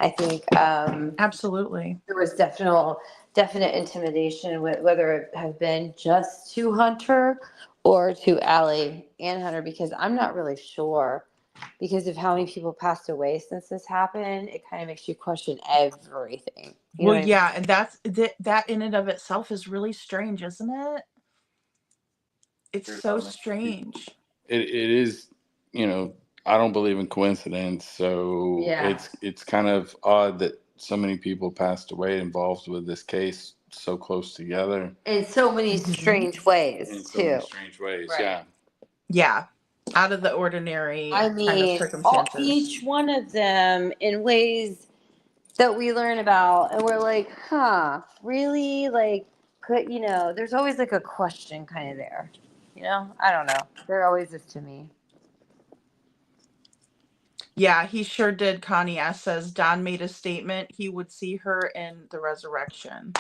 I think Absolutely. there was definite intimidation, whether it have been just to Hunter or to Allie and Hunter, because I'm not really sure. Because of how many people passed away since this happened, it kind of makes you question everything. You know Well, what I mean? yeah, and that in and of itself is really strange, isn't it? It's so strange. It is, I don't believe in coincidence, so Yeah. it's kind of odd that so many people passed away involved with this case so close together. In so many strange ways, In so too. many strange ways, Right. yeah. Yeah, out of the ordinary I kind of mean, circumstances. each one of them in ways that we learn about, and we're like, huh, really? Like, could, there's always like a question kind of there. I don't know. There always is to me. Yeah, he sure did. Connie S. says Don made a statement he would see her in the resurrection.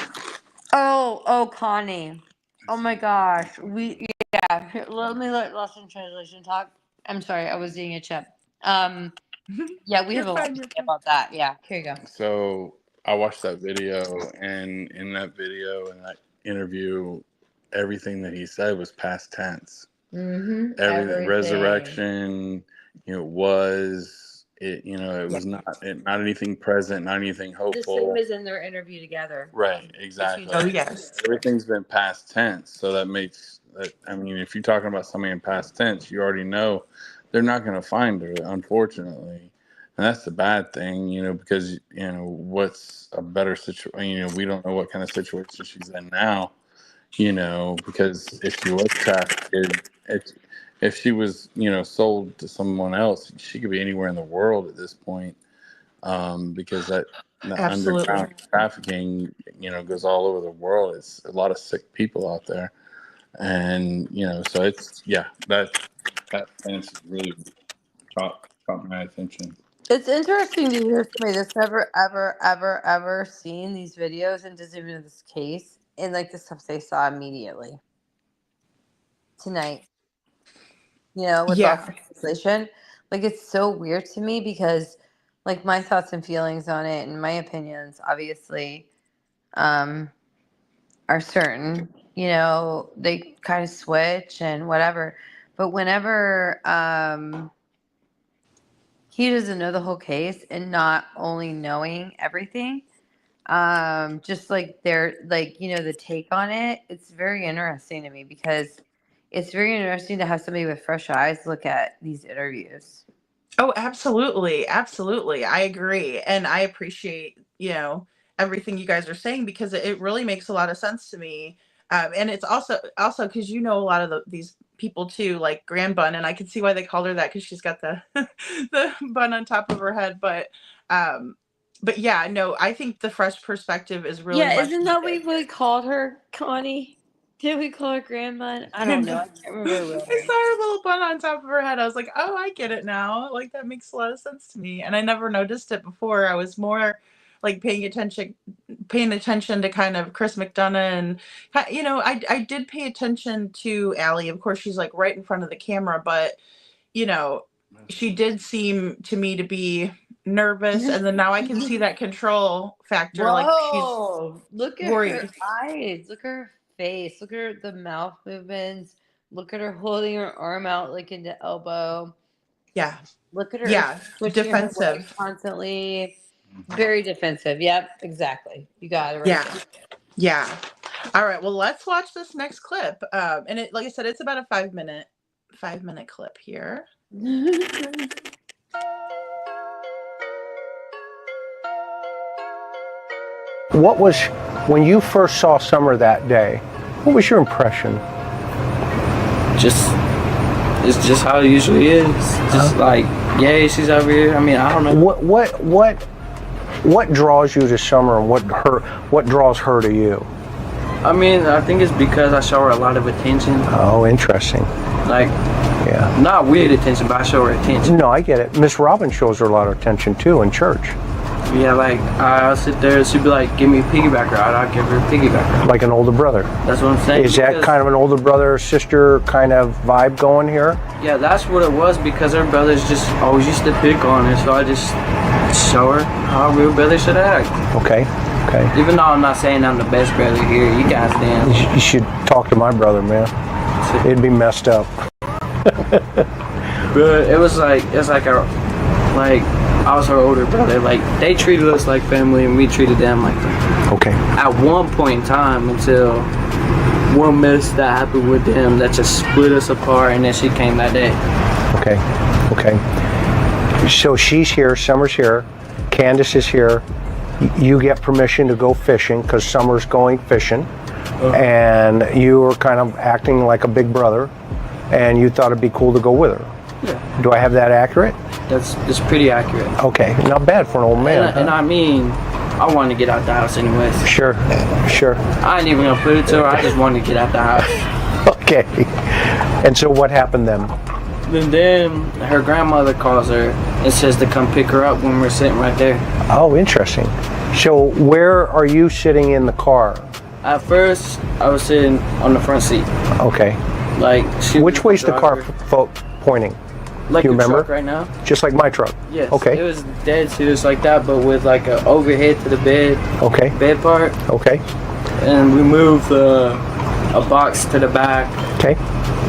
Oh, Connie. Oh my gosh. Here, let me let Lost in Translation talk. I'm sorry, I was eating a chip. Yeah, we have a lot to say about that. Yeah, here you go. So I watched that video, and in that video and that interview, everything that he said was past tense. Mm-hmm. Everything, resurrection, it was not anything present, not anything The hopeful. same as in their interview together. Right, exactly. Oh, yes. Everything's been past tense, so that makes that. I mean, if you're talking about somebody in past tense, you already know they're not going to find her, unfortunately, and that's the bad thing, because what's a better situation? We don't know what kind of situation she's in now, because if she was trafficked, if she was sold to someone else, she could be anywhere in the world at this point, because that underground trafficking goes all over the world. It's a lot of sick people out there, and so it's that fence really caught my attention. It's interesting to hear somebody that's never, ever, ever, ever seen these videos and doesn't even know this case, and like the stuff they saw immediately tonight. With Lost in Translation. Like, it's so weird to me because, like, my thoughts and feelings on it and my opinions, obviously, are certain. They kind of switch and whatever. But whenever he doesn't know the whole case, and not only knowing everything, just like the take on it, it's very interesting to me because it's very interesting to have somebody with fresh eyes look at these interviews. Oh, absolutely. Absolutely. I agree. And I appreciate, everything you guys are saying, because it really makes a lot of sense to me. And it's also because a lot of these people too, like Grand Bun, and I can see why they called her that, because she's got the the bun on top of her head. But yeah, no, I think the fresh perspective is really Isn't that what we called her, Connie? Did we call her Grand Bun? I don't know. I can't remember. I saw her little bun on top of her head. I was like, oh, I get it now. Like, that makes a lot of sense to me. And I never noticed it before. I was more like paying attention to kind of Chris McDonough, and I did pay attention to Allie. Of course, she's like right in front of the camera, but she did seem to me to be nervous, and then now I can see that control factor. Whoa, like, she's look at worried. her eyes, look at her face, look at the mouth movements, look at her holding her arm out like into elbow. Yeah. Look at her defensive constantly. Very defensive. Yep, exactly. You got it right. Yeah. All right, well, let's watch this next clip. And it, like I said, it's about a 5-minute clip here. What was, when you first saw Summer that day, what was your impression? It's just how it usually is. Just like, yay, she's over here. I mean, I don't know. What draws you to Summer, and what draws her to you? I mean, I think it's because I show her a lot of attention. Oh, interesting. Like, Yeah. not weird attention, but I show her attention. No, I get it. Miss Robin shows her a lot of attention too in church. Yeah, like, I'll sit there, she'd be like, give me a piggyback ride, I'll give her a piggyback ride. Like an older brother. That's what I'm saying. Is that kind of an older brother, sister kind of vibe going here? Yeah, that's what it was, because her brothers just always used to pick on her, so I just show her how a real brother should act. Okay, okay. Even though I'm not saying I'm the best brother here, you guys damn. You should talk to my brother, man. It'd be messed up. But it was like I was her older brother. Like, they treated us like family and we treated them like family. Okay. At one point in time, until one mess that happened with them that just split us apart, and then she came that day. Okay, okay. So she's here, Summer's here, Candus is here. You get permission to go fishing because Summer's going fishing. And you were kind of acting like a big brother, and you thought it'd be cool to go with her. Yeah. Do I have that accurate? That's pretty accurate. Okay, not bad for an old man. And I mean, I wanted to get out the house anyways. Sure, sure. I ain't even gonna put it to her, I just wanted to get out the house. Okay. And so what happened then? And then her grandmother calls her and says to come pick her up when we're sitting right there. Oh, interesting. So where are you sitting in the car? At first, I was sitting on the front seat. Okay. Like, which way's the car pointing? Like Do you your remember? truck right now? Just like my truck? Yes. Okay. It was dead serious like that, but with like an overhead to the bed. Okay. Bed part. Okay. And we moved a box to the back. Okay.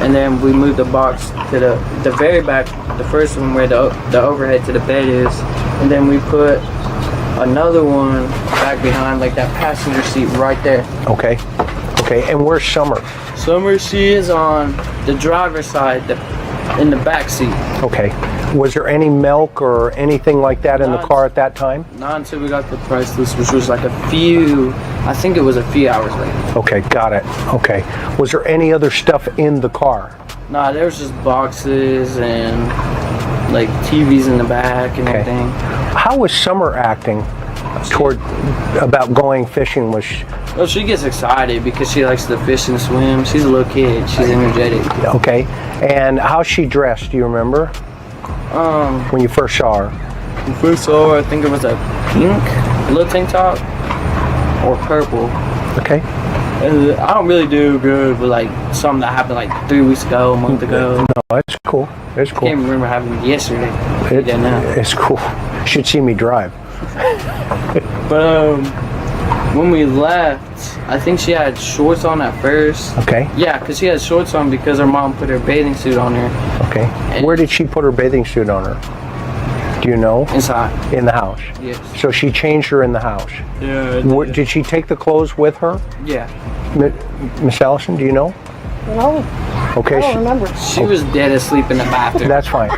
And then we moved the box to the very back, the first one where the overhead to the bed is. And then we put another one back behind, like that passenger seat right there. Okay. Okay. And where's Summer? Summer, she is on the driver's side, in the back seat. Okay. Was there any milk or anything like that in the car at that time? Not until we got the price list, which was like I think it was a few hours later. Okay, got it. Okay. Was there any other stuff in the car? Nah, there was just boxes and like TVs in the back and everything. How was Summer acting about going fishing? Well, she gets excited because she likes to fish and swim. She's a little kid. She's energetic. Okay. And how's she dressed? Do you remember? When you first saw her? When you first saw her, I think it was a pink little tank top or purple. Okay. And I don't really do good with like something that happened like 3 weeks ago, a month ago. No, that's cool. That's cool. I can't remember having it yesterday. It's cool. You should see me drive. But when we left, I think she had shorts on at first. Okay. Yeah, because she had shorts on because her mom put her bathing suit on her. Okay. And where did she put her bathing suit on her? Do you know? Inside. In the house? Yes. So she changed her in the house? Yeah. Did she take the clothes with her? Yeah. Miss Allison, do you know? No. Okay. I don't remember. She was dead asleep in the bathroom. That's fine.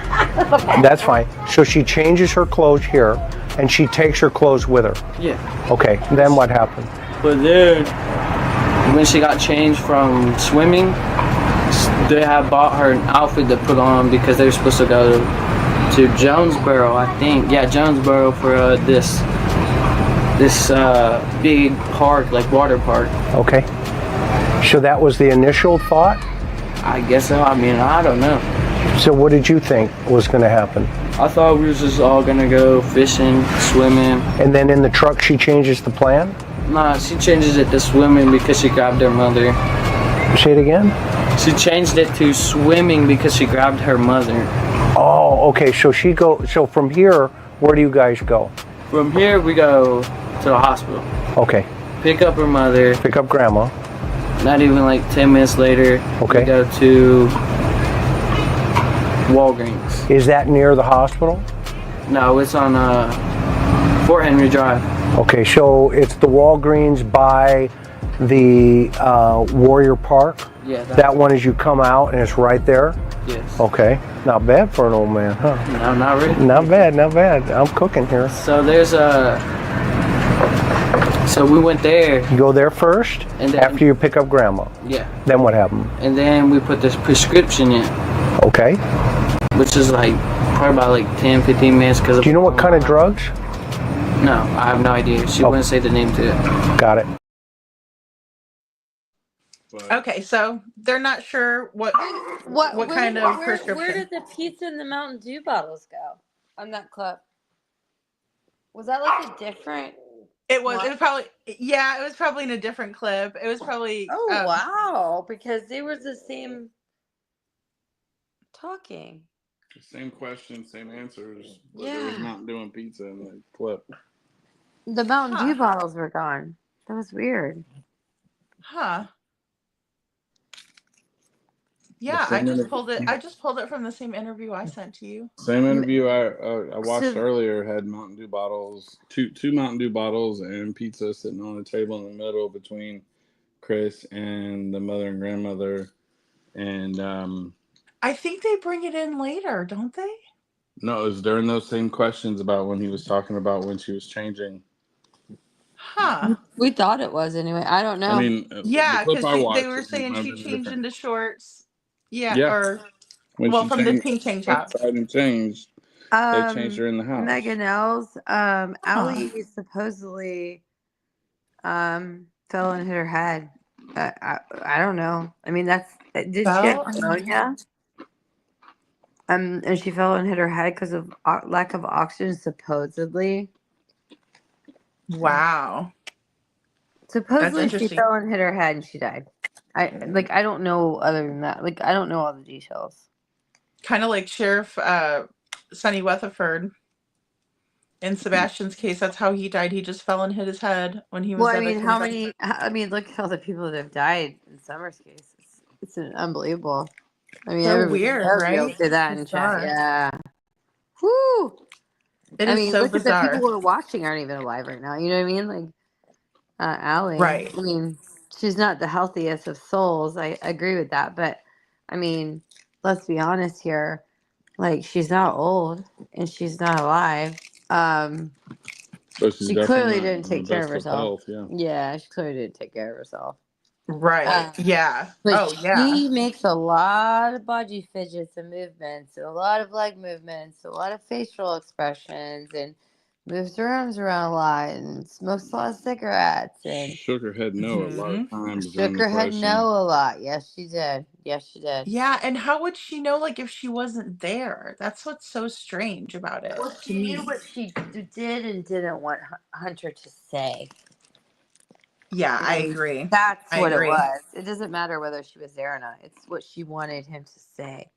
That's fine. So she changes her clothes here, and she takes her clothes with her. Yeah. Okay. Then what happened? But then, when she got changed from swimming, they had bought her an outfit to put on because they were supposed to go to Jonesboro, I think. Yeah, Jonesboro for this big park, like water park. Okay. So that was the initial thought? I guess so. I mean, I don't know. So what did you think was going to happen? I thought we was just all gonna go fishing, swimming. And then in the truck she changes the plan? Nah, she changes it to swimming because she grabbed her mother. Say it again? She changed it to swimming because she grabbed her mother. Oh, okay. So so from here, where do you guys go? From here we go to the hospital. Okay. Pick up her mother. Pick up grandma. Not even like 10 minutes later, okay, we go to Walgreens. Is that near the hospital? No, it's on Fort Henry Drive. Okay, so it's the Walgreens by the Warrior Park? Yeah. That one as you come out and it's right there? Yes. Okay. Not bad for an old man, huh? No, not really. Not bad, not bad. I'm cooking here. So there's so we went there. You go there first, and then, after you pick up grandma? Yeah. Then what happened? And then we put this prescription in. Okay. Which is like probably about like 10, 15 minutes. Do you know what kind of drugs? No, I have no idea. She wouldn't say the name to it. Got it. But Okay, so they're not sure what kind of Where prescription. did the pizza and the Mountain Dew bottles go on that clip? Was that like a different? It was probably it was probably in a different clip. It was probably Oh wow, because they were the same talking. same question, same answers, but Yeah. there was Mountain Dew and pizza in the clip. The Mountain Dew bottles were gone. That was weird. Huh. The Yeah, same I just pulled it from the same interview I sent to you. Same interview I watched earlier had Mountain Dew bottles, two Mountain Dew bottles, and pizza sitting on the table in the middle between Chris and the mother and grandmother, and I think they bring it in later, don't they? no, it was during those same questions about when he was talking about when she was changing. Huh. We thought it was anyway. I don't know. I mean, Yeah, the clip because I watched, they were it saying might have she been changed different. into shorts. Yeah, Yeah, or when well, she from the changed, pink tank went top. outside and changed, they changed her in the house. Megan Els, Allie supposedly fell and hit her head. I don't know. I mean, did she have pneumonia? And she fell and hit her head because of lack of oxygen, supposedly. Wow. Supposedly she interesting. fell and hit her head and she died. I don't know other than that. Like, I don't know all the details. Kind of like Sheriff Sonny Weatherford. In Sebastian's case, that's how he died. He just fell and hit his head when he was Well, I at mean, a look at all the people that have died in Summer's case. It's unbelievable. I mean, So everybody weird, will right? say that in chat. Bizarre. Yeah. Whoo! It I is mean, so look at the people bizarre. who are watching aren't even alive right now. You know what I mean? Like, Allie. Right. I mean, she's not the healthiest of souls. I agree with that. But, I mean, let's be honest here. Like, she's not old and she's not alive. But she's She definitely clearly not didn't in the take care of best of herself. health. Yeah. Yeah, she clearly didn't take care of herself. Right. Yeah. But Oh, yeah. she makes a lot of body fidgets and movements, and a lot of leg movements, a lot of facial expressions, and moves her arms around a lot, and smokes a lot of cigarettes, and Shook her head no a lot of times during shook the her head question. no a lot. Yes, she did. Yes, she did. Yeah, and how would she know, like, if she wasn't there? That's what's so strange about it Well, to she me. knew what she did and didn't want Hunter to say. Yeah, I And agree. that's I what agree. it was. It doesn't matter whether she was there or not. It's what she wanted him to say.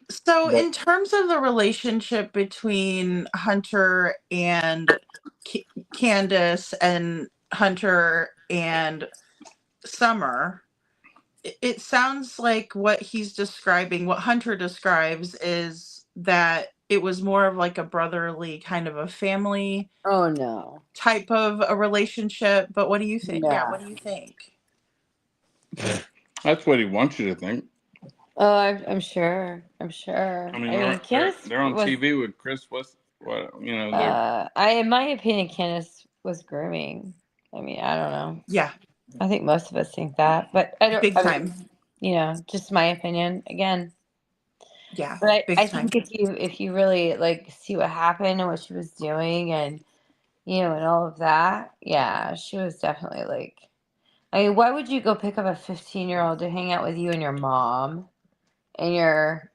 So, in terms of the relationship between Hunter and Candus and Hunter and Summer, it sounds like what he's describing, what Hunter describes, is that it was more of like a brotherly kind of a family Oh no. type of a relationship. But what do you think? Yeah, No. what do you think? That's what he wants you to think. Oh, I'm sure. I'm sure. I mean, they're on TV with Chris. In my opinion, Candace was grooming. I mean, I don't know. Yeah. I think most of us think that, but I don't. Big I time. mean, just my opinion again. Yeah. But Big I time. think if you really like see what happened and what she was doing and and all of that, yeah, she was definitely like. I mean, why would you go pick up a 15-year-old to hang out with you and your mom and your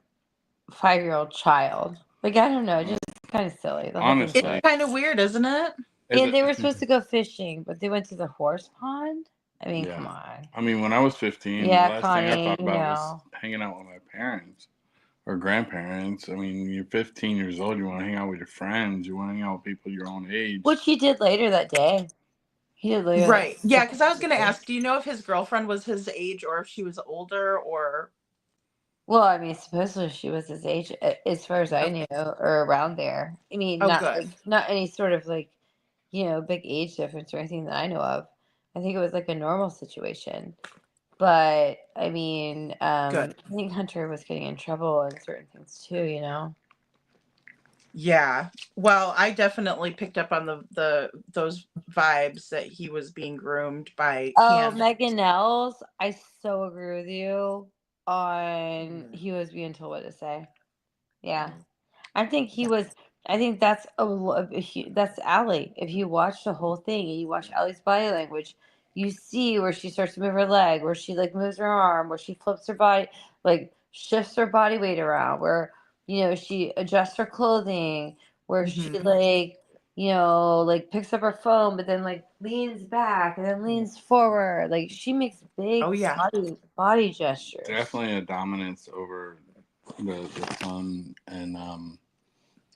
5-year-old child? Like, I don't know, just kind of silly. The whole thing's Honestly. silly. It's kind of weird, isn't it? And they were supposed to go fishing, but they went to the horse pond. I mean, come on. I mean, when I was 15, Yeah, the last Connie, thing I thought about was hanging out with my parents or grandparents. I mean, you're 15 years old. You want to hang out with your friends. You want to hang out with people your own age. Which he did later that day. He did later. Right. Yeah, because I was going to ask, do you know if his girlfriend was his age or if she was older or... Well, I mean, supposedly she was his age, as far as I knew, or around there. I mean, good. Not any sort of like, big age difference or anything that I know of. I think it was like a normal situation. But I mean, I think Hunter was getting in trouble in certain things too. Yeah. Well, I definitely picked up on those vibes that he was being groomed by Candus. Megan Els, I so agree with you on he was being told what to say. Yeah. I think that's Allie. If you watch the whole thing and you watch Allie's body language, you see where she starts to move her leg, where she like moves her arm, where she flips her body, like shifts her body weight around, where she adjusts her clothing, where she like like picks up her phone, but then like leans back and then leans forward. Like she makes big body gestures. Definitely a dominance over the son, and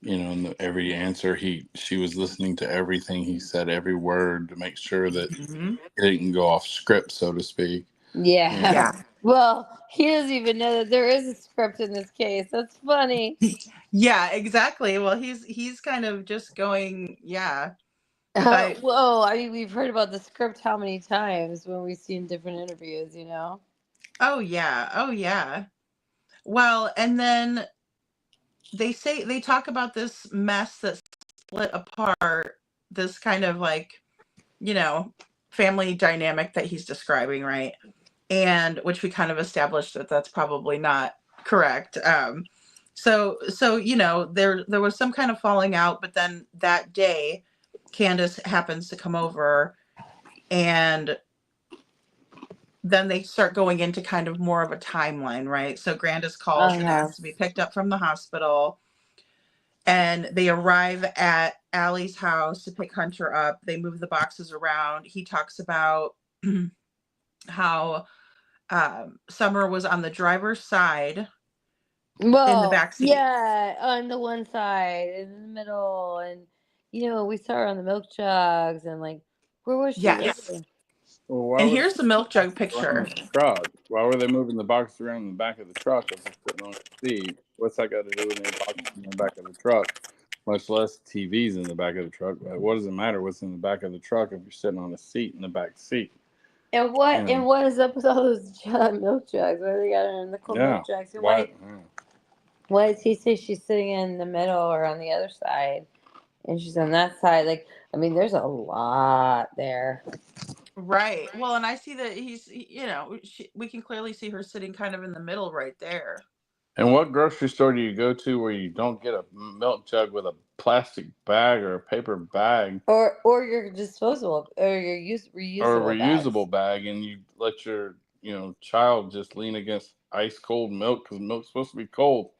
in every answer she was listening to everything he said, every word, to make sure that it didn't go off script, so to speak. Yeah. Well, he doesn't even know that there is a script in this case. That's funny. Yeah, exactly. Well, he's kind of just going, Whoa, I mean, we've heard about the script how many times when we've seen different interviews, Oh yeah. Well, and then they talk about this mess that split apart this kind of like, family dynamic that he's describing, right? And which we kind of established that that's probably not correct. So there was some kind of falling out, but then that day Candus happens to come over, and then they start going into kind of more of a timeline, right? So Grandus calls and asks to be picked up from the hospital, and they arrive at Allie's house to pick Hunter up. They move the boxes around. He talks about how Summer was on the driver's side in the back seat. Yeah, on the one side, in the middle, and we saw her on the milk jugs, and like, where was she? Yes. Well, and here's the milk jug picture. Truck. Why were they moving the box around in the back of the truck if they're sitting on the seat? What's that got to do with any boxes in the back of the truck? Much less TVs in the back of the truck. But what does it matter what's in the back of the truck if you're sitting on a seat in the back seat? And what is up with all those milk jugs? Why they got her in the cold milk jugs? And why does he say she's sitting in the middle or on the other side, and she's on that side? Like, I mean, there's a lot there. Right. Well, and I see that we can clearly see her sitting kind of in the middle right there. And what grocery store do you go to where you don't get a milk jug with a plastic bag or a paper bag, or your disposable or your reusable bag, and you let your child just lean against ice cold milk because milk's supposed to be cold?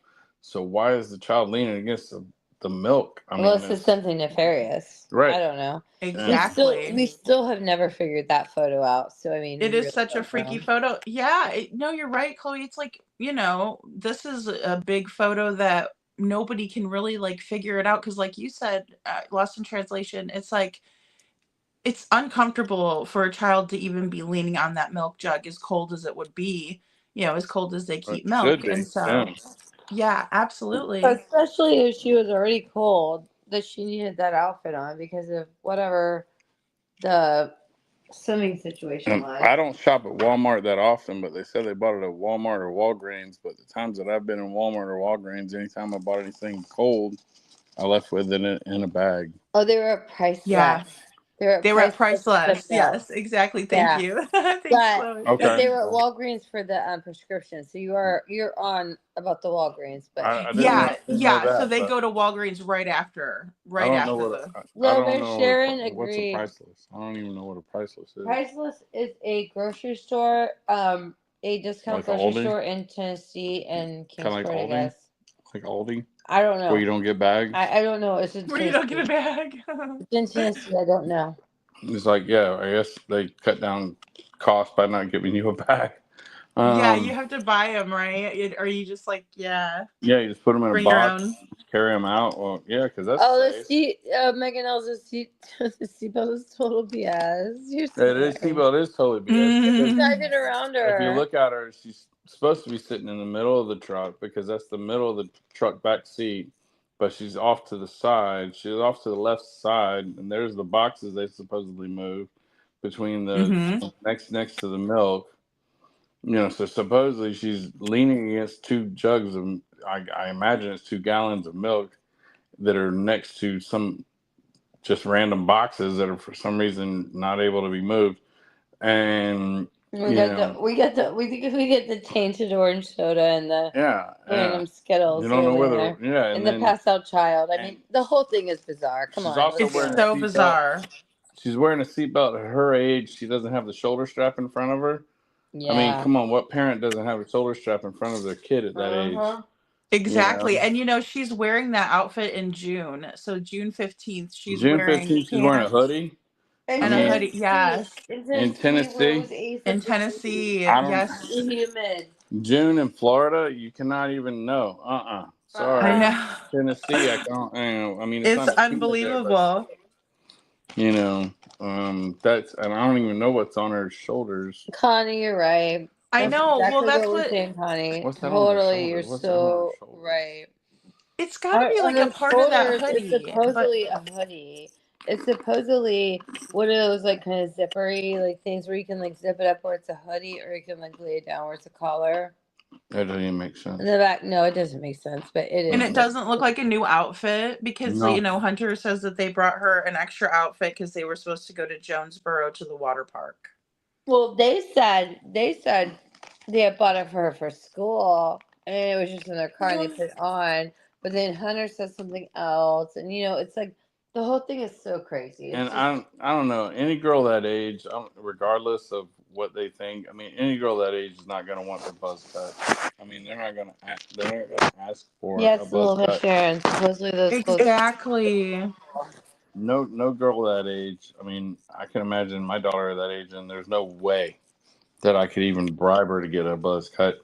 So why is the child leaning against the milk? This is something nefarious, right? I don't know. Exactly. We still have never figured that photo out. So I mean, it is such a freaky photo. Yeah. No, you're right, Chloe. It's like this is a big photo that nobody can really like figure it out because, like you said, lost in translation. It's like it's uncomfortable for a child to even be leaning on that milk jug, as cold as it would be. As cold as they keep milk, and so. Yeah, absolutely. Especially if she was already cold, that she needed that outfit on because of whatever the swimming situation was. I don't shop at Walmart that often, but they said they bought it at Walmart or Walgreens. But the times that I've been in Walmart or Walgreens, anytime I bought anything cold, I left with it in a bag. Oh, they were at price less. They were at price less. Yes, exactly. Thank you. Thanks, Chloe. Okay. But they were at Walgreens for the prescription. So you're on about the Walgreens, but so they go to Walgreens right after. Sharon agreed. What's a priceless? I don't even know what a priceless is. Priceless is a grocery store, a discount grocery store in Tennessee and Kingsport, I guess. Like Aldi? I don't know. Where you don't get bags? I don't know. It's where you don't get a bag. It's in Tennessee. I don't know. It's like, I guess they cut down cost by not giving you a bag. You have to buy them, right? Or you just like, you just put them in a box, carry them out. Well, because that's the seat, Megan L's the seatbelt is total BS. Seatbelt is totally BS. She's not even around her. If you look at her, she's supposed to be sitting in the middle of the truck because that's the middle of the truck back seat, but she's off to the side. She's off to the left side, and there's the boxes they supposedly moved between the next to the milk. So supposedly she's leaning against two jugs of, I imagine it's 2 gallons of milk that are next to some just random boxes that are for some reason not able to be moved. And we get the tainted orange soda and the random Skittles. You don't know whether and the passed out child. I mean, the whole thing is bizarre. Come on, it's so bizarre. She's wearing a seatbelt at her age. She doesn't have the shoulder strap in front of her. Yeah. I mean, come on, what parent doesn't have a shoulder strap in front of their kid at that age? Exactly. You know? And you know, she's wearing that outfit in June. So June 15th, she's June wearing 15th, she's wearing a pants hoodie. In I and a mean, hoodie. Tennessee. Yes. In in Tennessee, where it Tennessee, was 86 In degrees. Tennessee. I don't. Yes. Humid. June in Florida, you cannot even know. Sorry. I know. Tennessee, I can't. I mean, it's It's not humid there, but unbelievable. you know, that's, and I don't even know what's on her shoulders. Connie, you're right. I That's know. Well, exactly that's what we're what saying, Connie. What's that on her Totally, you're shoulders? What's that on her so shoulders? right. it's got to be On like a the part of that shoulders, it's hoodie. But supposedly a hoodie. It's supposedly one of those like kind of zippery like things where you can like zip it up where it's a hoodie, or you can like lay it down where it's a collar. That doesn't even make sense. In the back, no, it doesn't make sense, but it and is. it doesn't look like a new outfit because No. you know, Hunter says that they brought her an extra outfit because they were supposed to go to Jonesboro to the water park. Well, they said they had bought it for her for school, and it was just in their car and they put it on. But then Hunter said something else, and you know, it's like the whole thing is so crazy. It's And just, I don't know, any girl that age, regardless of what they think. I mean, any girl that age is not going to want their buzz cut. I mean, they're not going to ask for yeah, a it's a buzz little bit cut. Sharon. Supposedly those clothes. Exactly. No girl that age. I mean, I can imagine my daughter at that age, and there's no way that I could even bribe her to get a buzz cut.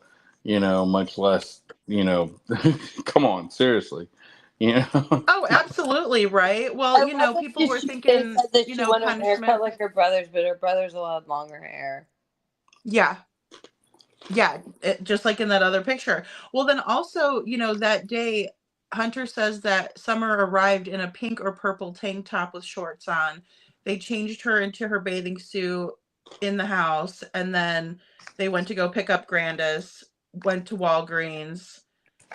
You know, much less. You know, come on, seriously. You know. Oh, absolutely, right? Well, I you know, love people that were they thinking, said that you she know, wanted her haircut punishment. like her brothers, but her brothers allowed longer hair. Yeah. Yeah, just like in that other picture. Well, then also, you know, that day, Hunter says that Summer arrived in a pink or purple tank top with shorts on. They changed her into her bathing suit in the house, and then they went to go pick up Grandis, went to Walgreens,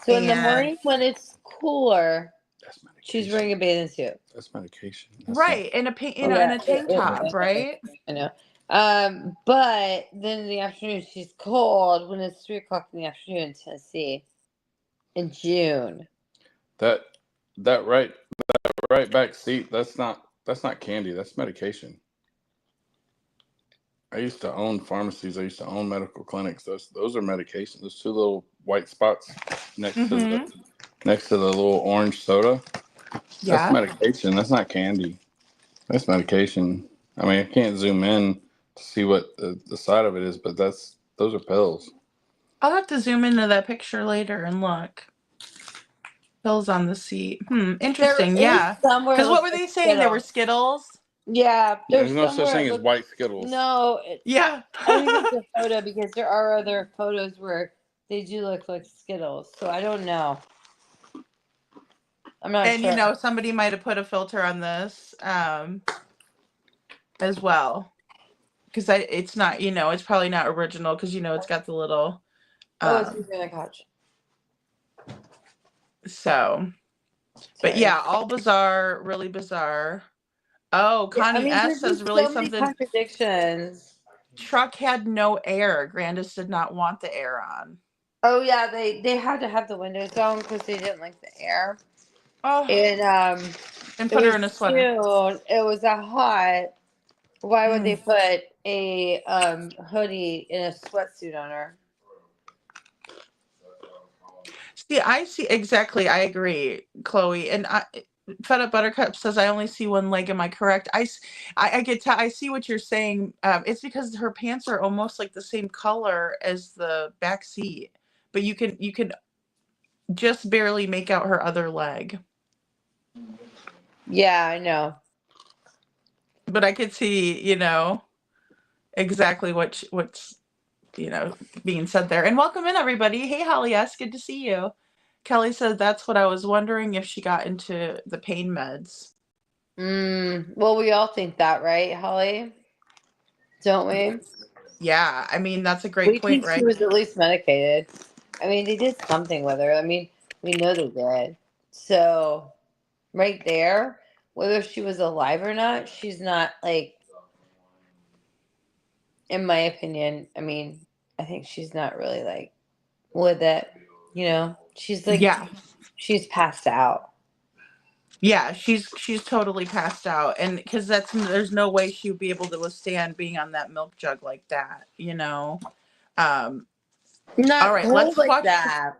So in the and morning when it's cooler, That's medication. she's wearing a bathing suit. That's medication. That's right in a pink, you know, in Yeah, a tank top, right? I know. But then in the afternoon she's cold when it's 3 o'clock in the afternoon in Tennessee in June. that right back seat. That's not candy. That's medication. I used to own pharmacies. I used to own medical clinics. Those are medication. Those two little white spots next to Mm-hmm. the little orange soda. That's Yeah. medication. That's not candy. That's medication. I mean, I can't zoom in to see what the side of it is, but those are pills. I'll have to zoom into that picture later and look. Pills on the seat. Interesting. There is Yeah. somewhere Because it what looks were like they saying? There were Skittles? Yeah, There's there's no such somewhere thing it as looks. white Skittles. No, Yeah. I think it's a photo because there are other photos where they do look like Skittles. So I don't know. I'm not And sure. you know, somebody might have put a filter on this as well. Because it's not, you know, it's probably not original because, you know, it's got the little. It's in the couch. So, but Sorry. yeah, all bizarre, really bizarre. Oh, Yeah, I Connie mean, S there's says just really so many something. contradictions. Truck had no air. Grandis did not want the air on. Oh yeah, they had to have the windows down because they didn't like the air. Oh, And and it put her was in a sweater. June. It was that hot. Why would they Mm. put a hoodie in a sweatsuit on her? See, I see exactly. I agree, Chloe. And Fed Up Buttercup says, I only see one leg. Am I correct? I get to, I see what you're saying. It's because her pants are almost like the same color as the back seat, but you can just barely make out her other leg. Yeah, I know. But I could see, you know, exactly what's you know being said there. And welcome in, everybody. Hey, Holly S. Good to see you. Kelly said that's what I was wondering if she got into the pain meds. Well, we all think that, right, Holly? Don't we? Yeah, I mean, that's a We great point, think she right? was at least medicated. I mean, they did something with her. I mean, we know they did. So, right there, whether she was alive or not, she's not like, in my opinion, I mean, I think she's not really like with it. You know, she's like, Yeah. she's passed out. Yeah, she's totally passed out, and because there's no way she would be able to withstand being on that milk jug like that, you know. Um, all Not right, cold let's like watch. that.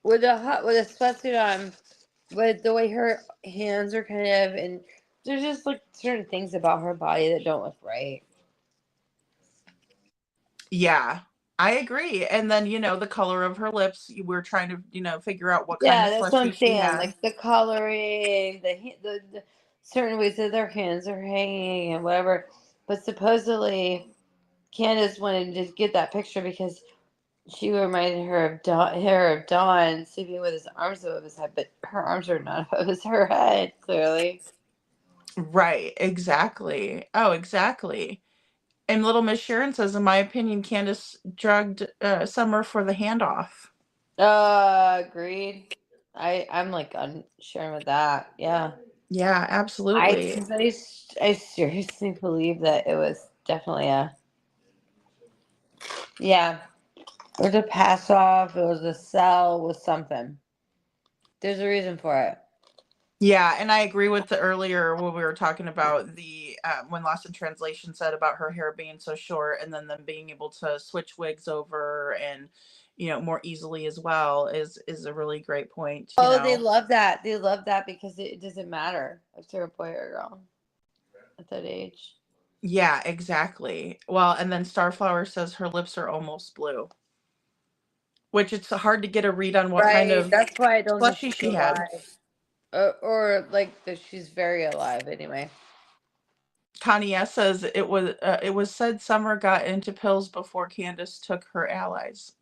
With a sweatsuit on, with the way her hands are kind of, and there's just like certain things about her body that don't look right. Yeah, I agree. And then the color of her lips. We're trying to figure out what kind Yeah, of that's what I'm sweatshirt she saying. had. Like the coloring, the certain ways that their hands are hanging and whatever. But supposedly, Candace wanted to get that picture because she reminded her of Don sleeping with his arms above his head, but her arms are not above her head, clearly. Right, exactly. Oh, exactly. And Little Miss Sharon says, in my opinion, Candace drugged Summer for the handoff. Agreed. I'm like sharing with that. Yeah. Yeah, absolutely. I seriously believe that it was definitely yeah. It was a pass off. It was a sell. With something. There's a reason for it. Yeah, and I agree with the earlier when we were talking about the when Lost in Translation said about her hair being so short, and then them being able to switch wigs over and more easily as well is a really great point. Oh, they love that. They love that because it doesn't matter if they're a boy or a girl at that age. Yeah, exactly. Well, and then Starflower says her lips are almost blue, which it's hard to get a read on what kind Right. of That's why I don't think plushie she's she had. alive. Or like that she's very alive anyway. Connie S says it was said Summer got into pills before Candace took her allies.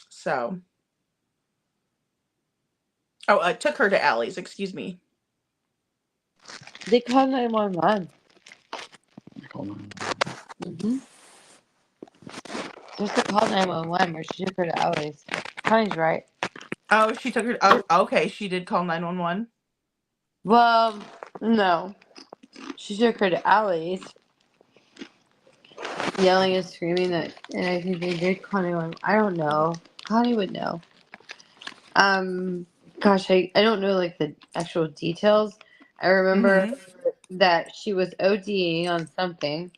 So, took her to Allie's, excuse me. They called 911. Just to call 911 where she took her to Allie's. Connie's right. Oh, she took her. Oh, okay, she did call 911. Well, no. She took her to Allie's, yelling and screaming that, and I think they did call 911. I don't know. Connie would know. Gosh, I don't know like the actual details. I remember that she was ODing on something.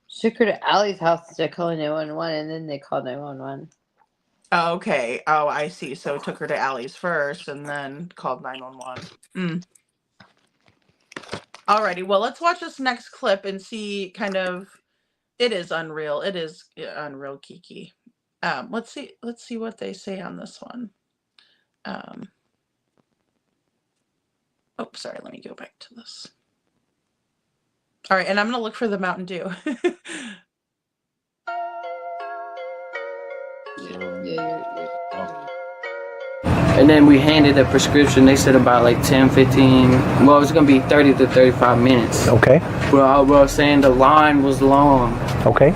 She took her to Allie's house to call 911, and then they called 911. Oh, okay. Oh, I see. So took her to Allie's first and then called 911. Alrighty, well, let's watch this next clip and see kind of. It is unreal. It is unreal, Kiki. Let's see what they say on this one. Oh, sorry. Let me go back to this. All right, and I'm gonna look for the Mountain Dew. And then we handed a prescription. They said about like 10, 15. Well, it was going to be 30 to 35 minutes. Okay. Well, I was saying the line was long. Okay.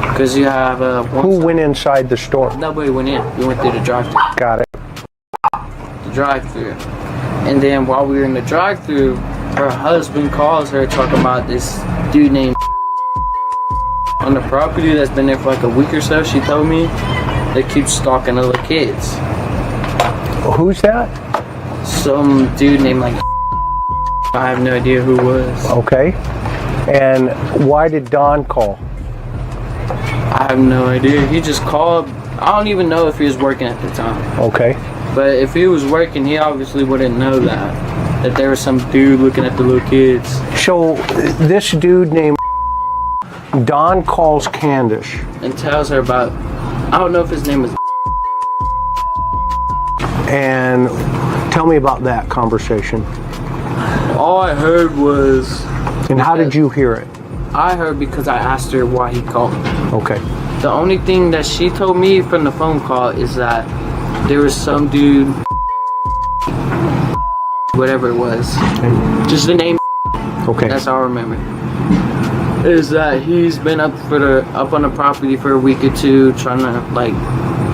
Because you have who went inside the store? Nobody went in. We went through the drive-thru. Got it. The drive-thru. And then while we were in the drive-thru, her husband calls her talking about this dude named on the property that's been there for like a week or so. She told me they keep stalking the little kids. Who's that? Some dude named like I have no idea who it was. Okay. And why did Don call? I have no idea. He just called. I don't even know if he was working at the time. Okay. But if he was working, he obviously wouldn't know that there was some dude looking at the little kids. So this dude named Don calls Candace and tells her about, I don't know if his name was. And tell me about that conversation. All I heard was. And how did you hear it? I heard because I asked her why he called me. Okay. The only thing that she told me from the phone call is that there was some dude, whatever it was, just the name. Okay. That's all I remember. Is that he's been up on the property for a week or two, trying to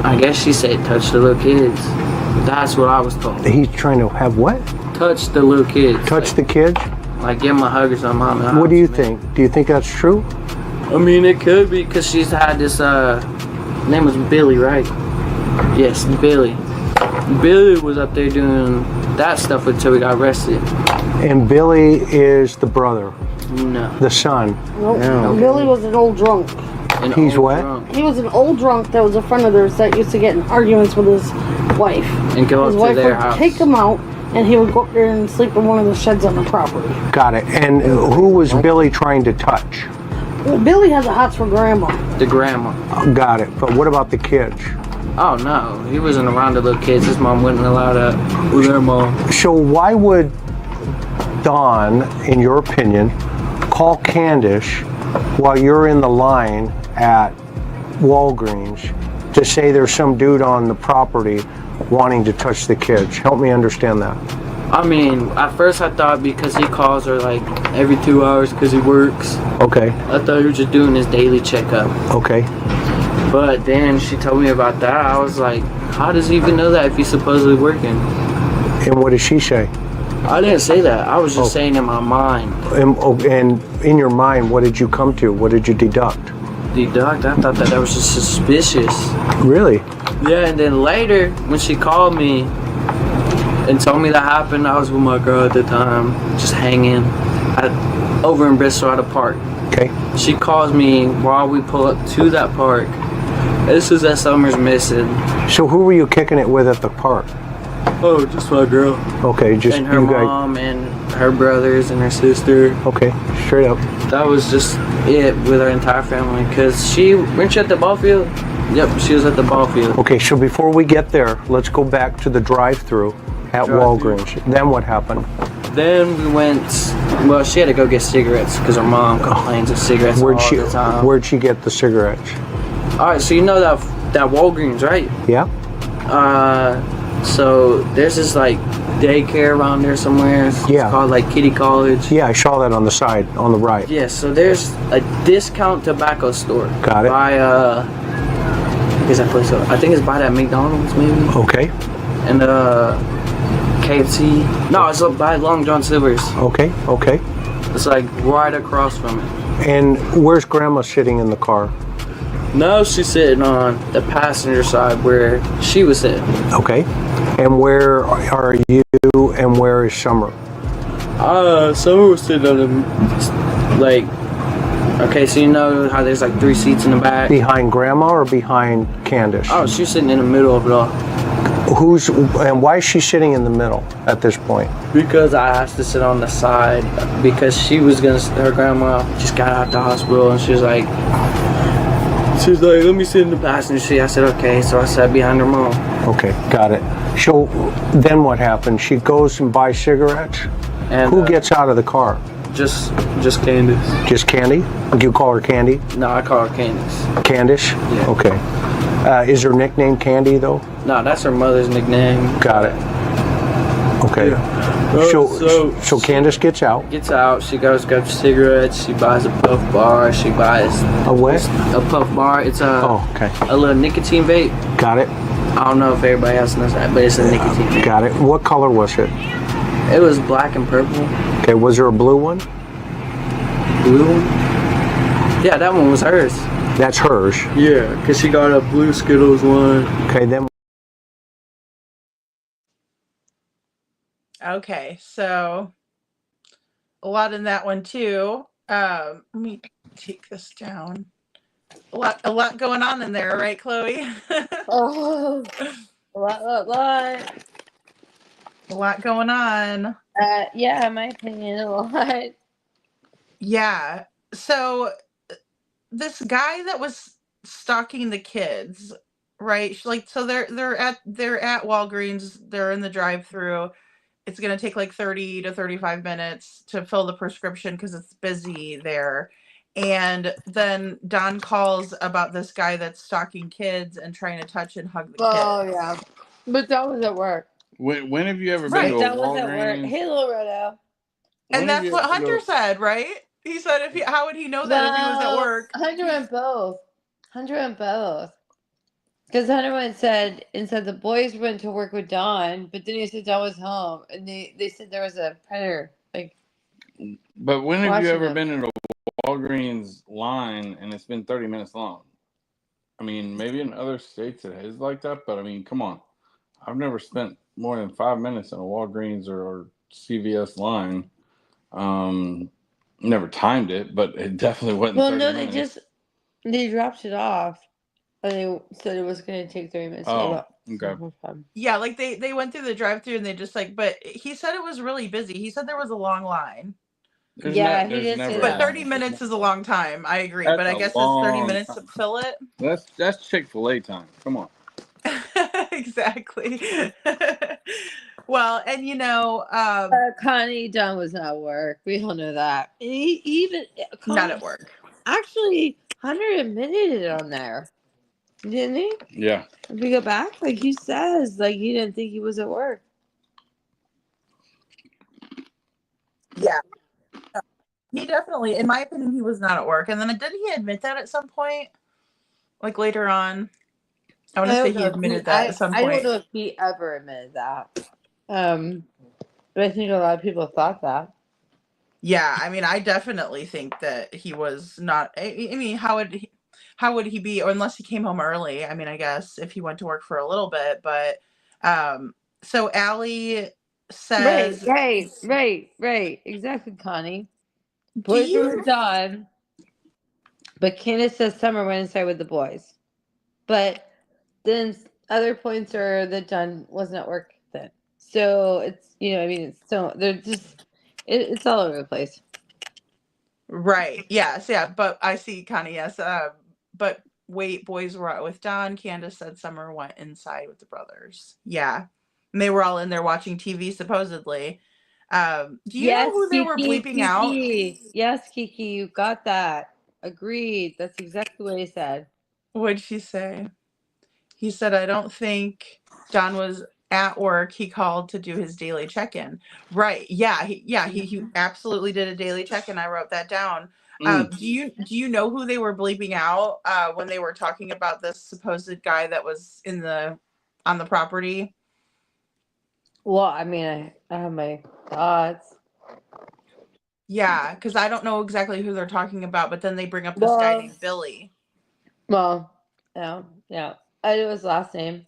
I guess she said touch the little kids. That's what I was told. He's trying to have what? Touch the little kids. Touch the kids? Like give them a hug or something. What do you think? Do you think that's true? I mean, it could be because she's had this His name was Billy, right? Yes, Billy. Billy was up there doing that stuff until we got arrested. And Billy is the brother, No. the son. Nope. No. Billy was an old drunk. He's what? Drunk. He was an old drunk that was a friend of theirs that used to get in arguments with his wife. And go His up to wife their would house. take him out, and he would go up there and sleep in one of the sheds on the property. Got it. And who was Billy trying to touch? Well, Billy has a hots for grandma. The grandma. Got it. But what about the kids? Oh no, he wasn't around the little kids. His mom wouldn't allow that with their mom. So why would Don, in your opinion, call Candus while you're in the line at Walgreens to say there's some dude on the property wanting to touch the kids? Help me understand that. I mean, at first I thought because he calls her like every 2 hours because he works. Okay. I thought he was just doing his daily checkup. Okay. But then she told me about that. I was like, how does he even know that if he's supposedly working? And what did she say? I didn't say that. I was just saying in my mind. And in your mind, what did you come to? What did you deduct? Deduct? I thought that was just suspicious. Really? Yeah, and then later, when she called me and told me that happened, I was with my girl at the time, just hanging over in Bristol at a park. Okay. She calls me while we pull up to that park. This is that Summer's missing. So who were you kicking it with at the park? Oh, just my girl. Okay, just and her you guys. mom and her brothers and her sister. Okay, straight up. That was just it with our entire family. Cause weren't you at the ball field? Yep, she was at the ball field. Okay, so before we get there, let's go back to the drive-through at Walgreens. Then what happened? Then we went. Well, she had to go get cigarettes because her mom complains of cigarettes all the time. Where'd she get the cigarettes? All right, so you know that Walgreens, right? Yeah. So there's this like daycare around there somewhere. It's called like Kitty College. Yeah, I saw that on the side, on the right. Yeah, so there's a discount tobacco store. Got it. By is that place? I think it's by that McDonald's maybe. Okay. And KFC. No, it's up by Long John Silver's. Okay. Okay. It's like right across from it. And where's Grandma sitting in the car? No, she's sitting on the passenger side where she was sitting. Okay. And where are you and where is Summer? Summer was sitting on the, like, okay, so you know how there's like 3 seats in the back? Behind Grandma or behind Candus? Oh, she's sitting in the middle of it all. And why is she sitting in the middle at this point? Because I asked to sit on the side because her grandma just got out the hospital and she was like, let me sit in the passenger seat. I said, okay, so I sat behind her mom. Okay, got it. So then what happened? She goes and buys cigarettes? And who gets out of the car? Just Candus. Just Candy? Do you call her Candy? No, I call her Candus. Candus? Yeah. Okay. Is her nickname Candy though? No, that's her mother's nickname. Got it. Okay. Yeah. So Candus gets out. Gets out. She goes grab cigarettes. She buys a puff bar. She buys a what? A puff bar. It's a a little nicotine vape. Got it. I don't know if everybody else knows that, but it's a nicotine vape. Got it. What color was it? It was black and purple. Okay. Was there a blue one? Blue one? Yeah, that one was hers. That's hers. Yeah, because she got a blue Skittles one. Okay, then. Okay, so a lot in that one too. Let me take this down. A lot going on in there, right, Chloe? Oh, a lot. A lot going on. Yeah, in my opinion, a lot. Yeah. So this guy that was stalking the kids, right? Like, so they're at Walgreens. They're in the drive-through. It's going to take like 30 to 35 minutes to fill the prescription because it's busy there. And then Don calls about this guy that's stalking kids and trying to touch and hug the kids. Oh, yeah. But that was at work. When have you ever been to a That was Walgreens? at work. Hey, little Rodo. And that's what Hunter said, right? He said, how would he know that if he was at work? Hunter and both. Because Hunter went and said the boys went to work with Don, but then he said Don was home, and they said there was a predator. But when have you ever been in a Walgreens line and it's been 30 minutes long? I mean, maybe in other states it is like that, but I mean, come on. I've never spent more than 5 minutes in a Walgreens or CVS line. Um, Never timed it, but it definitely wasn't Well, 30 no, minutes. they dropped it off, and they said it was going to take 30 minutes. Oh, okay. Yeah, like they went through the drive-through and they just like, but he said it was really busy. He said there was a long line. There's Yeah, he there's did say never a But that. 30 long. minutes is a long time. I agree. That's But I a guess it's 30 long minutes to time. fill it. That's Chick-fil-A time. Come on. Exactly. Well, and Connie Dunn was not at work. We all know that. Even not at work. Actually, Hunter admitted it on there, didn't he? Yeah. If we go back, like he says, like he didn't think he was at work. Yeah. He definitely, in my opinion, he was not at work. And then didn't he admit that at some point? Like later on? I want to say he admitted that at some I don't point. know if he ever admitted that. But I think a lot of people thought that. Yeah, I mean, I definitely think that he was not. I mean, how would he be, or unless he came home early? I mean, I guess if he went to work for a little bit, but so Allie says, Right. Exactly, Connie. do Boys were you? done, but Candace says Summer went inside with the boys. But then other points are that John wasn't at work then. So it's I mean it's so they're just it's all over the place. Right. Yes. Yeah. But I see Connie. Yes. But wait, boys were out with Don. Candace said Summer went inside with the brothers. Yeah. And they were all in there watching TV, supposedly. Do you know who they were bleeping out? Yes, Kiki, you got that. Agreed. That's exactly what he said. What'd she say? He said, I don't think Don was at work. He called to do his daily check-in. Right. Yeah. He absolutely did a daily check-in. I wrote that down. Do you know who they were bleeping out when they were talking about this supposed guy that was on the property? Well, I mean, I have my thoughts. Yeah, because I don't know exactly who they're talking about, but then they bring up this guy named Billy. Well, yeah. I knew his last name.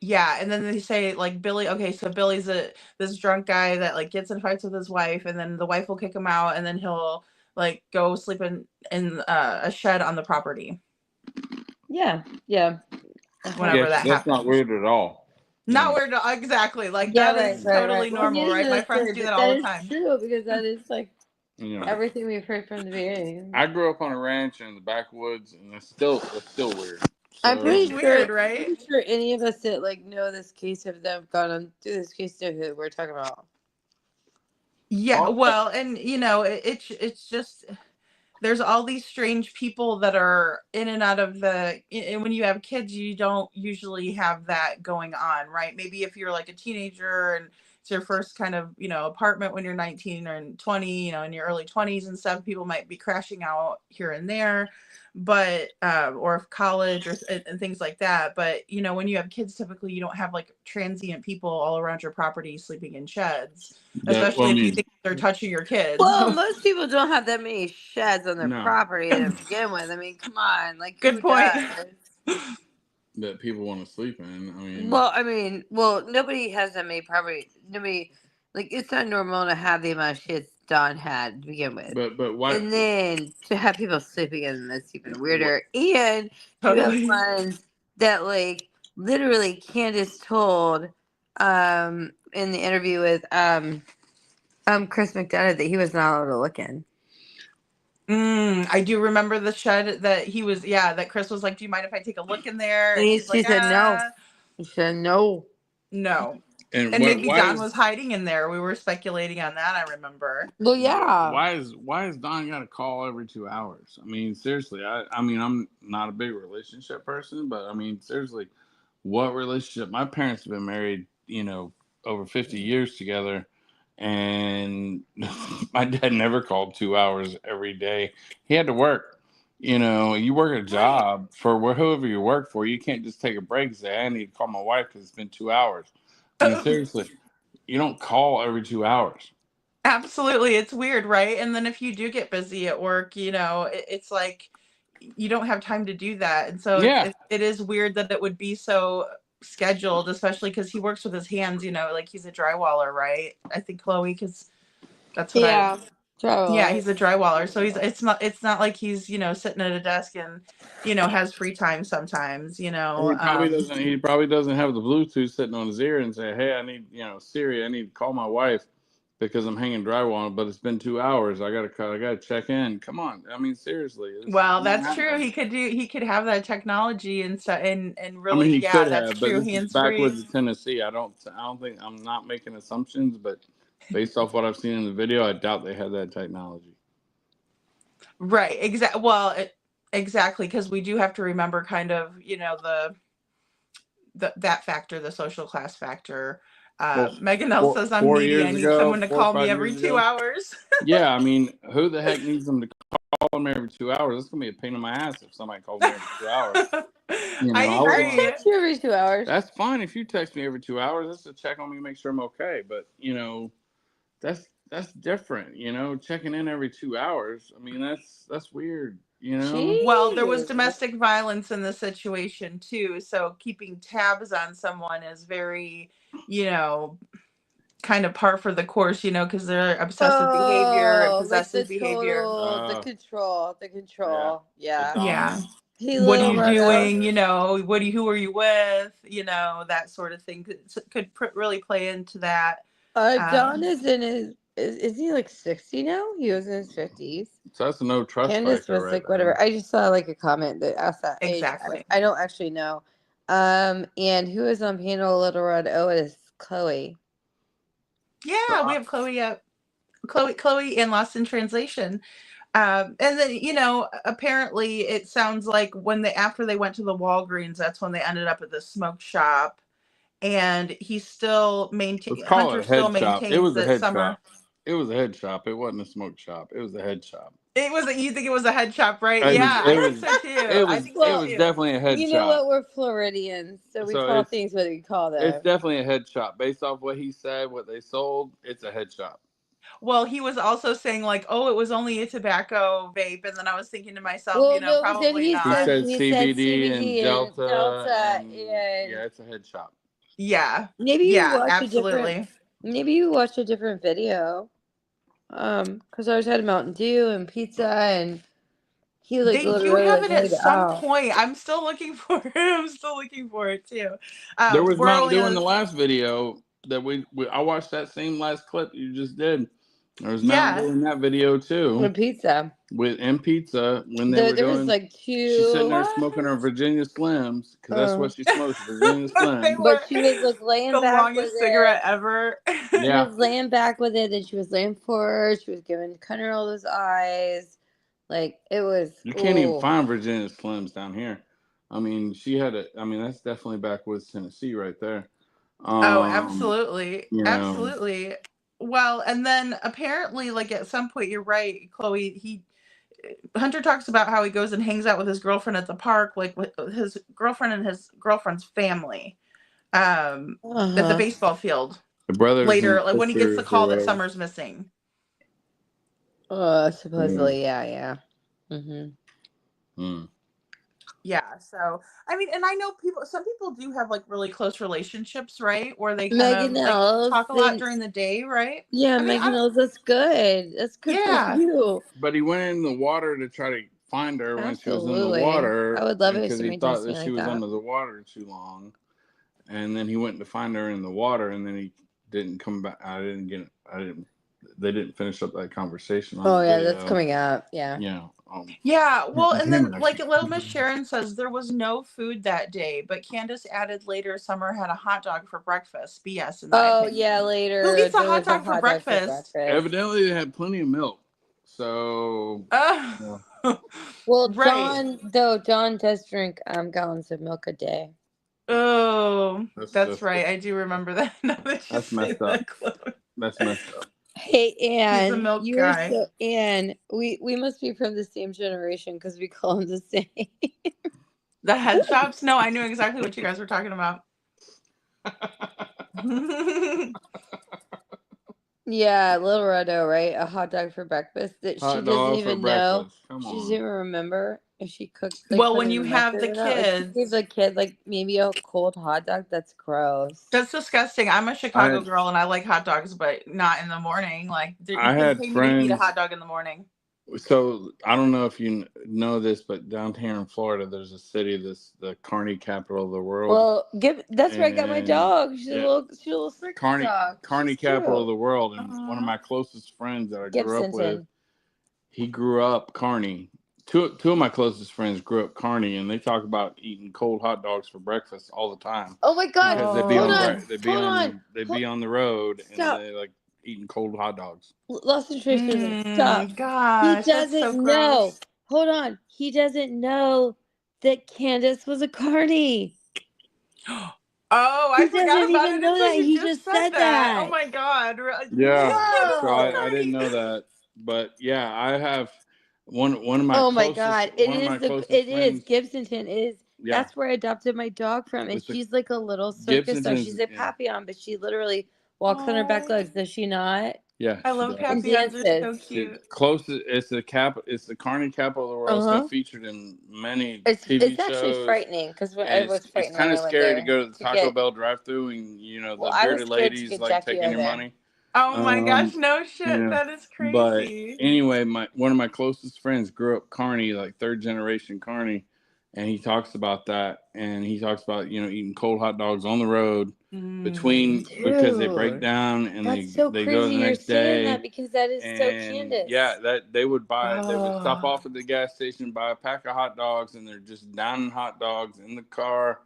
Yeah, and then they say like Billy. Okay, so Billy's this drunk guy that like gets in fights with his wife, and then the wife will kick him out, and then he'll like go sleep in a shed on the property. Yeah. Whenever that happens. That's not weird at all. Not weird, exactly. Like that is totally normal, right? My friends do that all the time. That is true because that is like everything we've heard from the beginning. I grew up on a ranch in the backwoods, and it's still weird. So, I'm pretty weird, right? I'm pretty sure any of us that like know this case have them gone on through this case know who we're talking about. Yeah, well, and it's just there's all these strange people that are in and out of and when you have kids, you don't usually have that going on, right? Maybe if you're like a teenager and it's your first kind of, apartment when you're 19 or 20, in your early 20s and stuff, people might be crashing out here and there, but, or college and things like that. But, when you have kids, typically you don't have like transient people all around your property sleeping in sheds, especially if you think they're touching your kids. Well, most people don't have that many sheds on their property to begin with. I mean, come on, like good point. That people want to sleep in. I mean, nobody has that many property. Nobody, like, it's not normal to have the amount of shit Don had to begin with. But why? And then to have people sleeping in, that's even weirder. And you have ones that, like, literally Candace told in the interview with Chris McDonough that he was not allowed to look in. I do remember the shed that he was, that Chris was like, do you mind if I take a look in there? And she said no. He said no. No. And maybe Don was hiding in there. We were speculating on that, I remember. Well, yeah. Why is Don got to call every 2 hours? I mean, seriously, I mean, I'm not a big relationship person, but I mean, seriously, what relationship? My parents have been married, over 50 years together. And my dad never called 2 hours every day. He had to work. You work a job for whoever you work for. You can't just take a break and say, I need to call my wife because it's been 2 hours. I mean, seriously, you don't call every 2 hours. Absolutely. It's weird, right? And then if you do get busy at work, it's like, you don't have time to do that. And so Yeah. it is weird that it would be so scheduled, especially because he works with his hands, you know, like he's a drywaller, right? I think Chloe, because that's what Yeah. yeah, he's a drywaller. So it's not like he's, you know, sitting at a desk and, you know, has free time sometimes, you know. He probably doesn't have the Bluetooth sitting on his ear and say, hey, I need, you know, Siri, I need to call my wife because I'm hanging drywall, but it's been 2 hours. I gotta check in. Come on. I mean, seriously. Well, that's true. He could have that technology and stuff and I mean, really, he yeah, could that's have, but true. this is Hands free. backwoods of Tennessee. I don't think, I'm not making assumptions, but based off what I've seen in the video, I doubt they had that technology. Right. Exactly. Well, exactly, because we do have to remember kind of, you know, that factor, the social class factor. Megan L says I'm 4 needy. years I need ago, someone to 4 or call me 5 every years 2 ago. hours. Yeah, I mean, who the heck needs them to call them every 2 hours? It's gonna be a pain in my ass if somebody calls me every 2 hours. You know, I I agree. text you every 2 hours. That's fine if you text me every 2 hours. That's to check on me, make sure I'm okay. But you know, that's different. You know, checking in every 2 hours. I mean, that's weird. You know. Well, there was Jeez. domestic violence in the situation too, so keeping tabs on someone is very, you know, kind of par for the course, you know, because they're obsessive behavior and Oh, like possessive behavior. the control. Yeah. Yeah. Hey, What are little you Rado. doing? You know, who are you with? You know, that sort of thing could really play into that. John is in his. Is he like 60 now? He was in his 50s. So that's a no trust Candace factor, was right like, there. whatever. I just saw like a comment that asked that age. Exactly. I don't actually know. And who is on panel Little Red? Oh, it is Chloe. Yeah, we have Chloe in Lost in Translation. And then, you know, apparently it sounds like after they went to the Walgreens, that's when they ended up at the smoke shop. And he still Hunter still maintains it was a that head Summer. shop. It was a head shop. It wasn't a smoke shop. It was a head shop. You think it was a head shop, right? I think so too. It was definitely a head shop. You know what? We're Floridians, so we call things what we call them. It's definitely a head shop. Based off what he said, what they sold, it's a head shop. Well, he was also saying like, oh, it was only a tobacco vape. And then I was thinking to myself, well, you know, no, probably not. He said CBD and Delta. Yeah, it's a head shop. Yeah. Maybe you watch absolutely. Maybe you watched a different video. Because I was had Mountain Dew and pizza, and he like they do have it at some point. I'm still looking for it. I'm still looking for it too. There was Mountain Dew in the last video that I watched that same last clip you just did. There was Mountain Dew in that video too. With pizza. Pizza when they were there doing. Was like two. She's sitting there smoking her Virginia Slims because that's what she smokes, Virginia Slims. But she was like laying the back longest with cigarette it. ever. She was laying back with it, and she was laying forward. She was giving Connor all those eyes. Like it was. You can't even find Virginia Slims down here. I mean, that's definitely backwoods Tennessee right there. Oh, absolutely. Absolutely. Well, and then apparently, like at some point, you're right, Chloe. Hunter talks about how he goes and hangs out with his girlfriend at the park, like with his girlfriend and his girlfriend's family, at the baseball field. The brothers later, like when he gets the call that Summer's missing. Supposedly, yeah. Yeah, so I mean, and I know some people do have like really close relationships, right? Where they kind of talk a lot during the day, right? Yeah, Megan Ells, that's good. That's good for you. But he went in the water to try to find her when she was in the water. I would love it because he thought that she was under the water too long, and then he went to find her in the water, and then he didn't come back. They didn't finish up that conversation. Oh yeah, that's coming up. Yeah. Yeah, well, and then like Little Miss Sharon says there was no food that day, but Candace added later Summer had a hot dog for breakfast. BS. Yeah, later. Who eats a hot dog for breakfast? Evidently, they had plenty of milk. So. Well, John does drink gallons of milk a day. Oh, that's right. I do remember that. That's messed up. That's messed up. Hey, Ann, he's a milk guy. Ann, we must be from the same generation because we call them the same. The head shops? No, I knew exactly what you guys were talking about. Yeah, Little Rado, right? A hot dog for breakfast that she doesn't even know. She doesn't even remember. if she cooked, like Well, put when in you the have mustard the or not. Like she kids, gave the kid like maybe a cold hot dog. That's gross. that's disgusting. I'm a I Chicago had girl and I like hot dogs, but not in the morning. Like, you I couldn't had pay me to eat a hot friends. dog in the morning. So I don't know if you know this, but down here in Florida, there's a city that's the carnie capital of the world, Well, that's where I got my and dog. She's yeah, a little circus carnie dog. carnie She's capital of cute. the world. And one of Aw. my closest friends that I grew up with, Gibsonton. he grew up carnie. Two of my closest friends grew up carnie, and they talk about eating cold hot dogs for breakfast all the time Oh my God! because Hold on! they'd be on the road and Stop! they like eating cold hot dogs. Lost in translation. Stop! He Gosh, that's doesn't so know. gross. Hold on. He doesn't know that Candace was a carny. Oh, I He forgot doesn't about even it know until that. you He just just said said that. Oh that. my God. Yeah, Candace so was a Whoa! I didn't carny. know that, but yeah, I have one of my Oh my closest God! It is closest friends. Gibsonton is. Yeah, That's where I adopted my dog from, and it's a she's like a little circus dog. Gibsonton's. She's a Yeah, papillon, but she literally walks on her back Oh, legs. Does she not? yeah, I she love does. And Papillons. They're dances. so cute. Closest. It's the carnie capital of the world. Uh It's been huh. featured in many It's TV actually shows, frightening because and I was it's frightened when kind of I went scary to there go to the to Taco get. Bell drive-through and Well, the I was bearded scared to ladies get like Jackie taking out of your there money. Oh my gosh, Um, no shit. yeah, That is but crazy. anyway, one of my closest friends grew up carnie, like third generation carnie, and he talks about that, and he talks about eating cold hot dogs on the road between because they break Dude, down and that's so they go crazy the you're next saying that day. because that is so And yeah, Candace. that they would stop Oh, off at the gas station, buy a pack of hot dogs, and they're just downing hot dogs in the car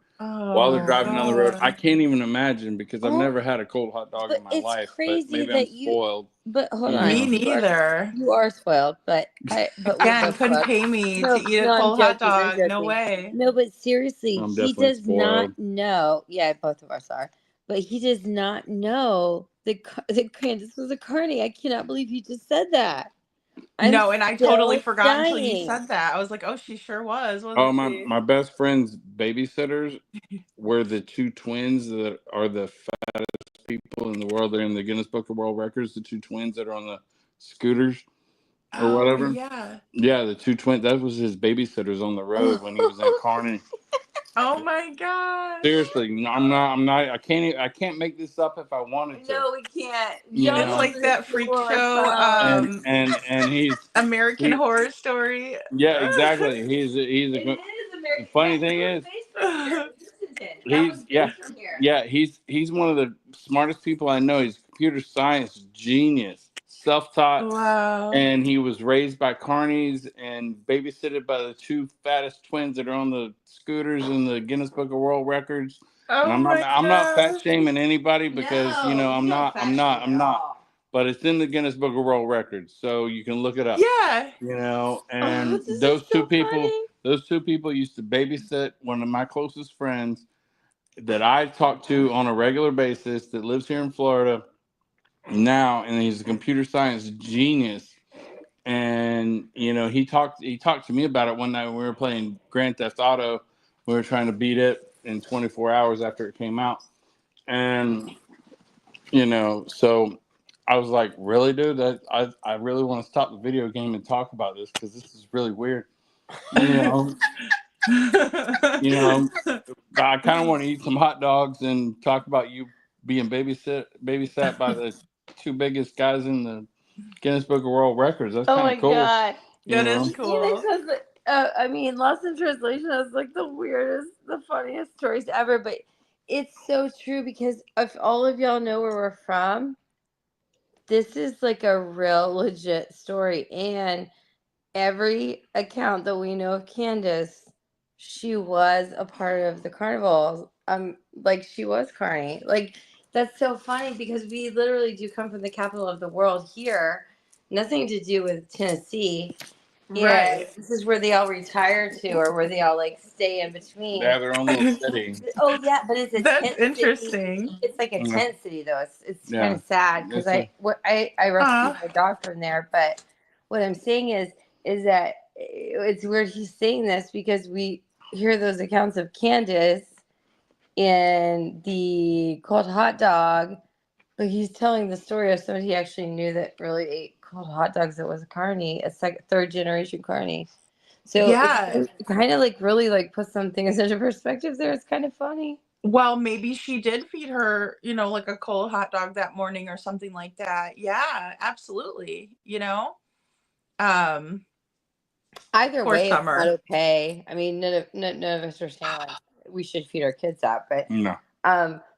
while they're oh driving down the road. I God. can't even imagine because I've Oh, never had a cold hot dog in but my it's life, but crazy maybe I'm that you. spoiled, But hold you on, Me know. neither. you are spoiled. But we're Again, both couldn't spoiled. pay me to No, eat a no, I'm cold hot joking. I'm dog. No joking. way. No, but seriously, I'm he definitely does not spoiled. know. Yeah, both of us are. But he does not know that Candace was a carny. I cannot believe he just said that. I'm No, and I totally still forgot until you dying. said that. I was like, oh, she sure was, Oh, wasn't she? my best friend's babysitters were the two twins that are the fattest people in the world. They're in the Guinness Book of World Records. The two twins that are on the scooters or Oh, whatever. yeah. Yeah, the two twins. That was his babysitters on the road when he was in Carney. Oh my gosh. Seriously, no, I'm not. I'm not. I can't make this up if I wanted to. No, we can't. You Y'all It's don't know. like that even know freak where we're show, from. And American he Horror Story. yeah, exactly. It is The American. funny That thing was is based from here. Listen, that was yeah, based from here. yeah. He's one of the smartest people I know. He's a computer science genius, self-taught. Wow. And he was raised by carnies and babysitted by the two fattest twins that are on the scooters in the Guinness Book of World Records. And Oh my I'm not fat gosh. shaming anybody because No, you don't fat shame I'm at not. all. But it's in the Guinness Book of World Records, so you can look it up. Yeah. Oh, And this is so funny. those two people used to babysit one of my closest friends that I talk to on a regular basis that lives here in Florida now, and he's a computer science genius. And he talked to me about it one night when we were playing Grand Theft Auto. We were trying to beat it in 24 hours after it came out, and so I was like, really, dude? I really want to stop the video game and talk about this because this is really weird. You know, you know, I kind of want to eat some hot dogs and talk about you being babysat by the two biggest guys in the Guinness Book of World Records. That's Oh kind my of cool. God. You That know, is Phoenix cool. has I mean, Lost in Translation has like the weirdest, the funniest stories ever, but it's so true because if all of y'all know where we're from, this is like a real legit story. And every account that we know of Candace, she was a part of the carnival. Like she was Carney. Like that's so funny because we literally do come from the capital of the world here. Nothing to do with Tennessee. And Right. this is where they all retire to, or where they all like stay in they between. have their own little city. Oh yeah, but it's a That's tent city. interesting. It's like a Yeah, tent city though. It's kind yeah. of sad because It's a I rescued Aw. my dog from there. But what I'm saying is that it's weird he's saying this because we hear those accounts of Candace and the cold hot dog, but he's telling the story of somebody he actually knew that really ate cold hot dogs. That was a carny, third generation carny. So Yeah. it kind of like really like puts some things into perspective there. It's kind of funny. Well, maybe she did feed her, you know, like a cold hot dog that morning or something like that. Yeah, absolutely. You know? Either Poor way, it's not Summer. okay. I mean, none of us are saying like we should feed our kids that, but No.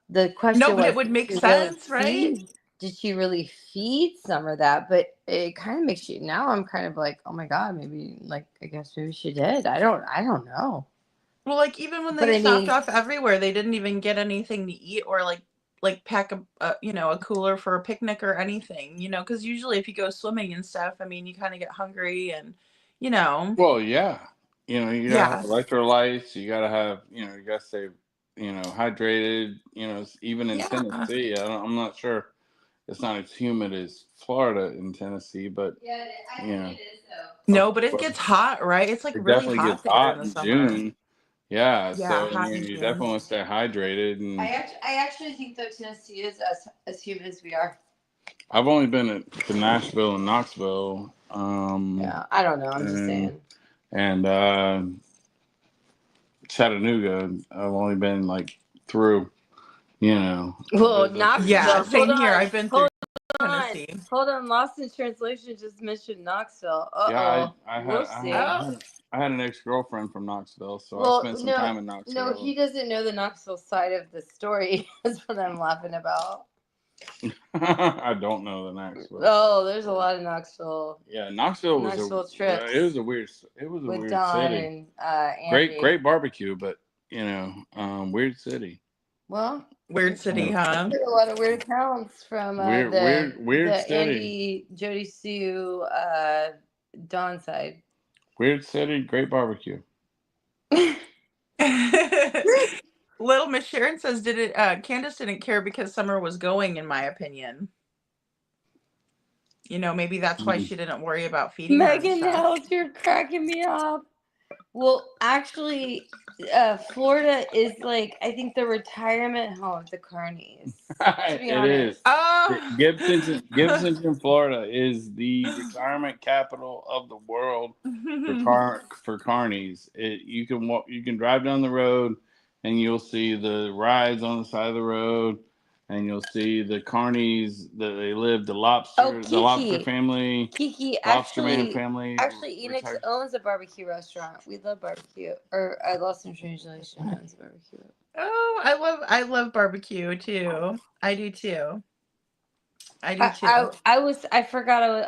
the question No, but was, it would make sense, right? did she really feed Summer that? But it kind of makes you now. I'm kind of like, oh my god, maybe like I guess maybe she did. I don't know. Well, like even when But they I stopped mean, off everywhere, they didn't even get anything to eat or like pack a you know, a cooler for a picnic or anything, you know, because usually if you go swimming and stuff, I mean, you kind of get hungry and, you know, Well, yeah. You know, you gotta have yeah, electrolytes. You gotta have, you know, you gotta stay, you know, hydrated. You know, even in yeah. Tennessee, I'm not sure. It's not as humid as Florida in Tennessee, but yeah, I you think know, it is though. No, but it gets hot, right? It's like it really definitely hot gets there in hot the in summer. June. Yeah, Yeah, so hot in you June. definitely want to stay hydrated. And I actually think though Tennessee is as humid as we are. I've only been to Nashville and Knoxville. Yeah, I don't know. I'm just saying. And Chattanooga. I've only been like through, you know. Well, visit. Knoxville. Yeah, Hold same here. on. I've been through on. Tennessee. Hold on. Lost in translation just mentioned Knoxville. Yeah, Whoopsie. I had an ex-girlfriend from Knoxville, so I Well, spent some no, time in Knoxville. no, he doesn't know the Knoxville side of the story. That's what I'm laughing about. I don't know the Knoxville. Oh, there's a lot of Knoxville. Yeah, Knoxville was trips. It was a weird with Don city. And Andy. Great barbecue, but you know, weird city. Well, Weird city, huh? a lot of weird accounts from Weird the city. Andy, Jody Sue, Don side. Weird city, great barbecue. Little Miss Sharon says, Candus didn't care because Summer was going, in my opinion. You know, maybe that's why she didn't worry about feeding her and Megan stuff. Hells, you're cracking me up. Well, actually, Florida is like, I think the retirement home of the carnies. It is. Oh. Gibsonton, Florida is the retirement capital of the world for carnies. You can drive down the road and you'll see the rides on the side of the road, and you'll see the carnies that they live, the lobster family, Kiki, lobster man family. Actually, Enix owns a barbecue restaurant. We love barbecue. Or I lost in translation. Owns a barbecue. Oh, I love barbecue too. I do too. I forgot I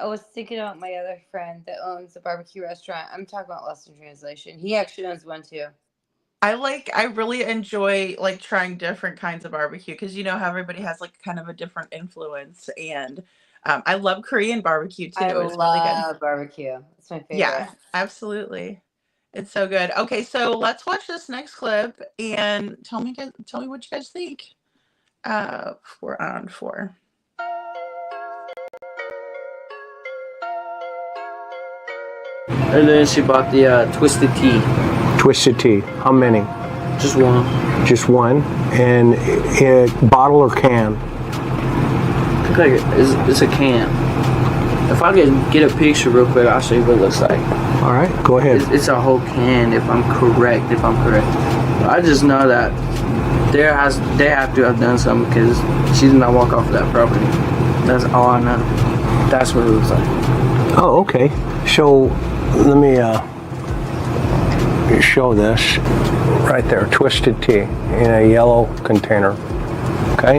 was thinking about my other friend that owns a barbecue restaurant. I'm talking about Lost in Translation. He actually owns one too. I really enjoy like trying different kinds of barbecue because you know how everybody has like kind of a different influence, and I love Korean barbecue too. It's really good. Barbecue. It's my favorite. Yeah, absolutely. It's so good. Okay, so let's watch this next clip and tell me what you guys think. 4 on 4. And then she bought the twisted tea. Twisted tea. How many? Just one. Just one. And bottle or can? I think like it's a can. If I could get a picture real quick, I'll show you what it looks like. All right, go ahead. It's a whole can, if I'm correct. I just know that they have to have done something because she did not walk off of that property. That's all I know. That's what it looks like. Oh, okay. So let me show this right there. Twisted tea in a yellow container. Okay.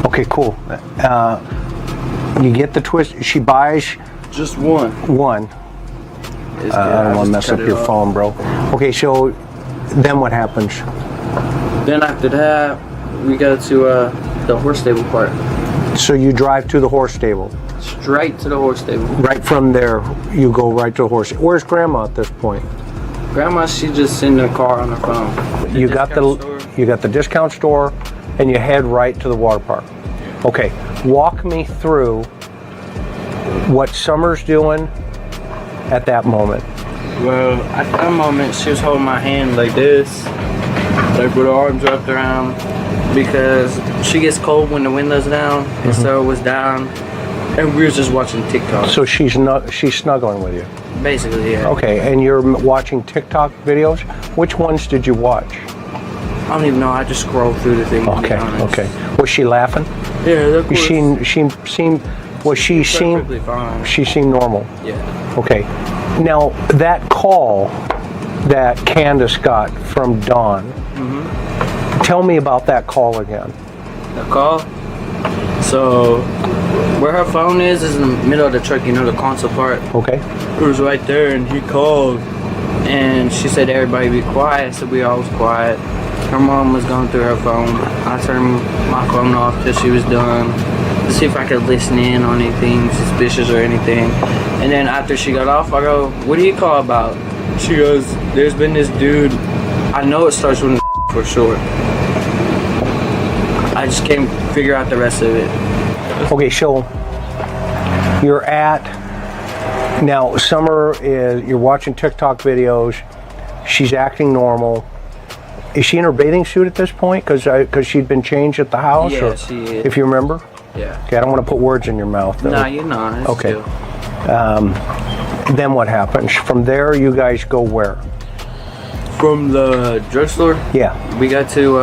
Okay, cool. You get the twist. She buys just one. I don't want to mess up your phone, bro. Okay, so then what happens? Then after that, we go to the horse stable part. So you drive to the horse stable? Straight to the horse stable. Right from there, you go right to the horse. Where's Grandma at this point? Grandma, she's just in the car on her phone. You got the discount store, and you head right to the water park. Okay, walk me through what Summer's doing at that moment. Well, at that moment, she was holding my hand like this, like with her arms wrapped around, because she gets cold when the window's down, and so it was down, and we were just watching TikTok. So she's snuggling with you? Basically, yeah. Okay, and you're watching TikTok videos? Which ones did you watch? I don't even know. I just scroll through the thing. Okay, okay. Was she laughing? Yeah, of course. She seemed. Was she seemed? Perfectly fine. She seemed normal. Yeah. Okay. Now that call that Candus got from Dawn. Tell me about that call again. The call. So where her phone is in the middle of the truck. You know, the console part. Okay. It was right there, and he called, and she said everybody be quiet. So we all was quiet. Her mom was going through her phone. I turned my phone off till she was done to see if I could listen in on anything suspicious or anything. And then after she got off, I go, "What do you call about?" She goes, "There's been this dude. I know it starts with a for sure. I just can't figure out the rest of it." Okay, so you're at now. Summer is. You're watching TikTok videos. She's acting normal. Is she in her bathing suit at this point? Because she'd been changed at the house? Yeah, or, she is. if you remember? Yeah. Okay, I don't want to put words in your mouth, though. No, you're not. It's okay. Chill. Then what happens? From there, you guys go where? From the drugstore? Yeah. We got to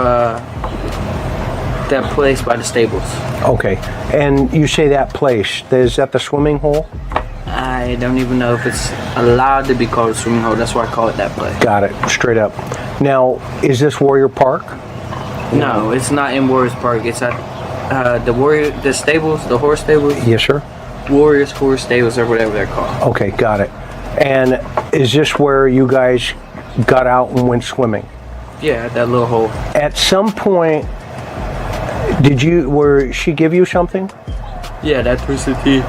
that place by the stables. Okay. And you say that place. Is that the swimming hole? I don't even know if it's allowed to be called a swimming hole. That's why I call it that place. Got it. Straight up. Now, is this Warrior Park? No, it's not in Warriors Park. It's at the stables, the horse stables. Yes, sir. Warriors Horse Stables or whatever they're called. Okay, got it. And is this where you guys got out and went swimming? Yeah, that little hole. At some point, where she give you something? Yeah, that twisted tea.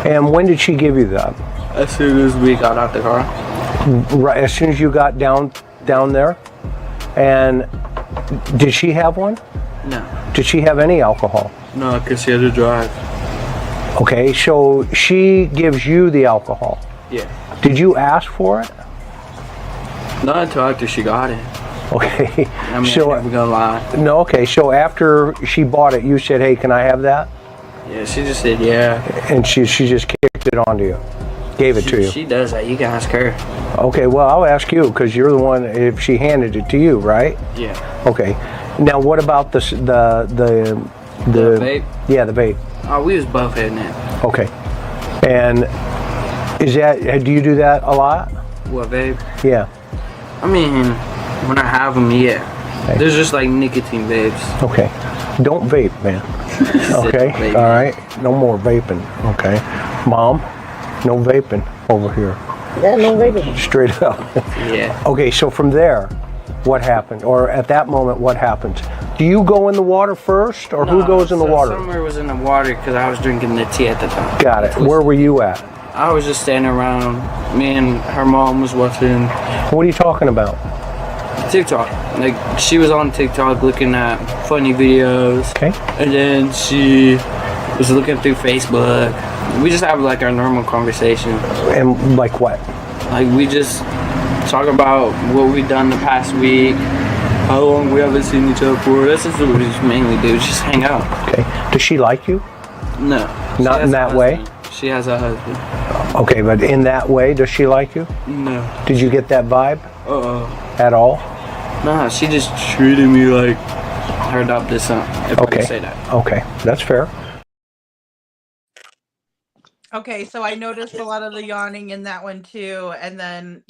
And when did she give you that? As soon as we got out the car. Right, as soon as you got down there? And did she have one? No. Did she have any alcohol? No, because she had to drive. Okay, so she gives you the alcohol. Yeah. Did you ask for it? Not until after she got it. Okay. I mean, so, I'm gonna lie. No, okay, so after she bought it, you said, "Hey, can I have that?" Yeah, she just said yeah. And she just kicked it onto you, gave it to you. She does that. You can ask her. Okay, well, I'll ask you because you're the one. If she handed it to you, right? Yeah. Okay. Now, what about the vape? Yeah, the vape. Oh, we was both hitting it. Okay. And do you do that a lot? What, vape? Yeah. I mean, when I have them, yeah. Okay. There's just like nicotine vapes. Okay. Don't vape, man. Okay. All right. No more vaping. Okay. Mom, no vaping over here. Yeah, no vaping. Straight up. Yeah. Okay, so from there, what happened? Or at that moment, what happens? Do you go in the water first, or who goes in the water? Summer was in the water because I was drinking the tea at the time. Got it. Where were you at? I was just standing around. Me and her mom was watching. What are you talking about? TikTok. Like, she was on TikTok looking at funny videos. Okay. And then she was looking through Facebook. We just have like our normal conversation. And like what? Like, we just talk about what we've done the past week, how long we haven't seen each other for. That's just what we just mainly do, just hang out. Okay. Does she like you? No. Not in that way? She has a husband. Okay, but in that way, does she like you? No. Did you get that vibe? At all? Nah, she just treated me like her adopted son, if I can say that. Okay, that's fair. Okay, so I noticed a lot of the yawning in that one too. And then,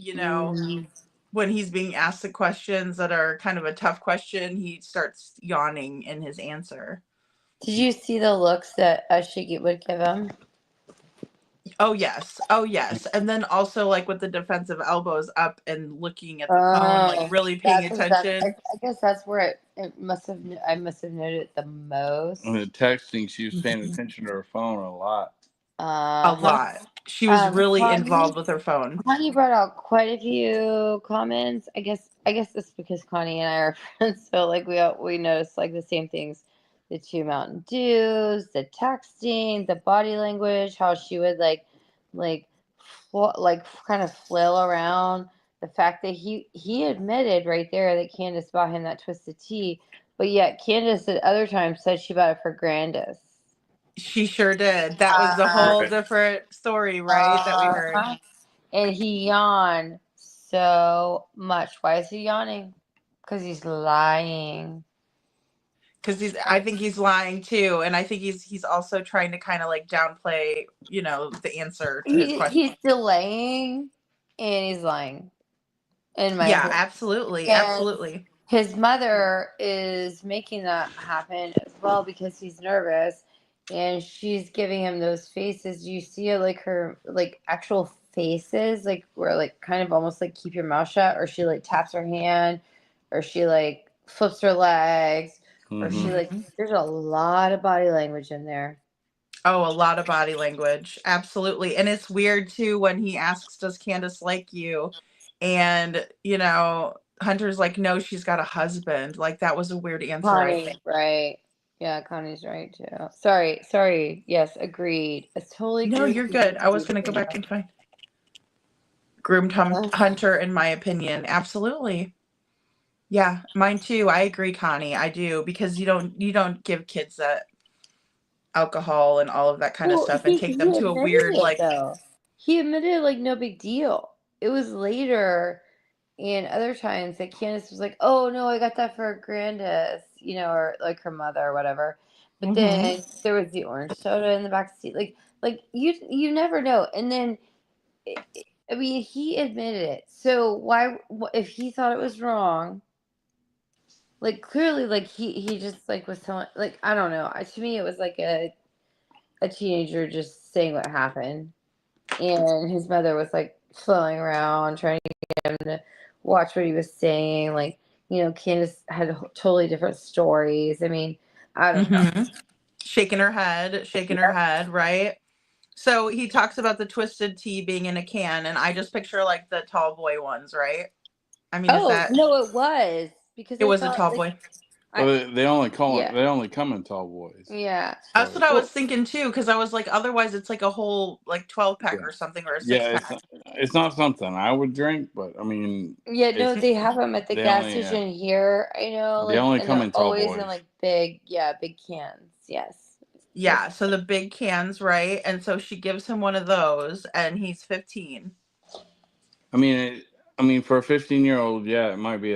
when he's being asked the questions that are kind of a tough question, he starts yawning in his answer. Did you see the looks that Shiggy would give him? Oh yes. And then also like with the defensive elbows up and looking at the phone, like really paying attention. I guess that's where I must have noted it the most. And the texting, she was paying attention to her phone a lot. A lot. She was really involved with her phone. Connie brought out quite a few comments. I guess it's because Connie and I are friends, so like we noticed like the same things. The 2 Mountain Dews, the texting, the body language, how she would like kind of flail around. The fact that he admitted right there that Candus bought him that twisted tea, but yet Candus at other times said she bought it for Grandus. She sure did. That was a whole different story, right? That we heard. And he yawned so much. Why is he yawning? Because he's lying. Because I think he's lying too, and I think he's also trying to kind of like downplay, the answer to his question. He's delaying and he's lying. In my Yeah, opinion. absolutely, And absolutely. his mother is making that happen as well because he's nervous, and she's giving him those faces. You see like her like actual faces, like where like kind of almost like keep your mouth shut, or she like taps her hand, or she like flips her legs, or she like there's a lot of body language in there. Oh, a lot of body language. Absolutely. And it's weird too when he asks, does Candus like you? And, Hunter's like, no, she's got a husband. Like, that was a weird answer, I Connie, think. right. Yeah, Connie's right too. Sorry. Yes, agreed. I totally agree. No, you're good. I was going to go back and find groomed Hunter, in my opinion. Absolutely. Yeah, mine too. I agree, Connie. I do, because you don't give kids that alcohol and all of that kind of stuff and take them to a weird though. He admitted like no big deal. It was later and other times that Candace was like, "Oh no, I got that for Grandus," or like her mother or whatever. But then there was the orange soda in the back seat. Like you never know. And then I mean, he admitted it. So why if he thought it was wrong? Like clearly, like he just like was telling, like I don't know. To me, it was like a teenager just saying what happened, and his mother was like flailing around trying to get him to watch what he was saying. Like Candace had totally different stories. I mean, I don't know. Shaking her head, right? So he talks about the twisted tea being in a can, and I just picture like the tall boy ones, right? I mean, is that? No, it was because it was a tall boy. Well, they only come in tall boys. Yeah, that's what I was thinking too. Because I was like, otherwise, it's like a whole like 12-pack or something, or a 6-pack. It's not something I would drink, but I mean, yeah. No, they have them at the gas station here. I know. They only come in tall always boys. in like big cans. Yes. Yeah, so the big cans, right? And so she gives him one of those, and he's 15. I mean, for a 15-year-old, yeah, it might be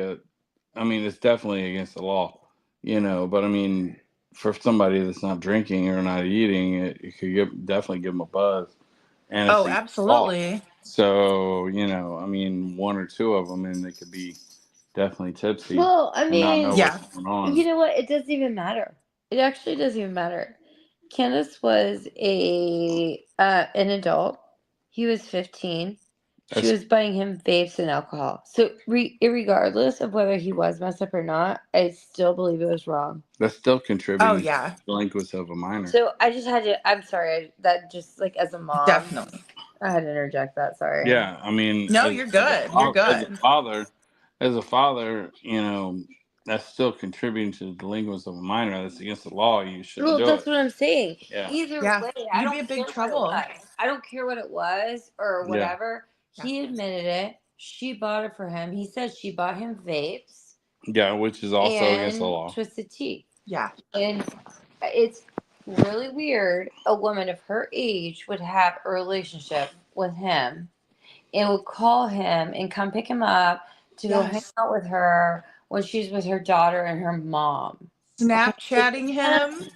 it's definitely against the law, But I mean, for somebody that's not drinking or not eating, it could definitely give them a buzz. And oh, absolutely. So one or two of them, and they could be definitely tipsy. Well, I mean, not know what's going on. You know what? It doesn't even matter. It actually doesn't even matter. Candace was an adult. He was 15. She was buying him vapes and alcohol. So regardless of whether he was messed up or not, I still believe it was wrong. That's still contributing to delinquency of a minor. So I just had to, I'm sorry, that just like as a mom. Definitely. I had to interject that, sorry. Yeah, I mean. No, you're good. You're good. As a father, that's still contributing to the delinquency of a minor. That's against the law. You shouldn't do it. Well, that's what I'm saying. Yeah. Either way, I don't be in big care trouble. what it was. I don't care what it was or whatever. Yeah. He admitted it. She bought it for him. He said she bought him vapes. Yeah, which is also against the law. Twisted tea. Yeah. And it's really weird. A woman of her age would have a relationship with him and would call him and come pick him up to go hang out with her when she's with her daughter and her mom. Snapchatting him.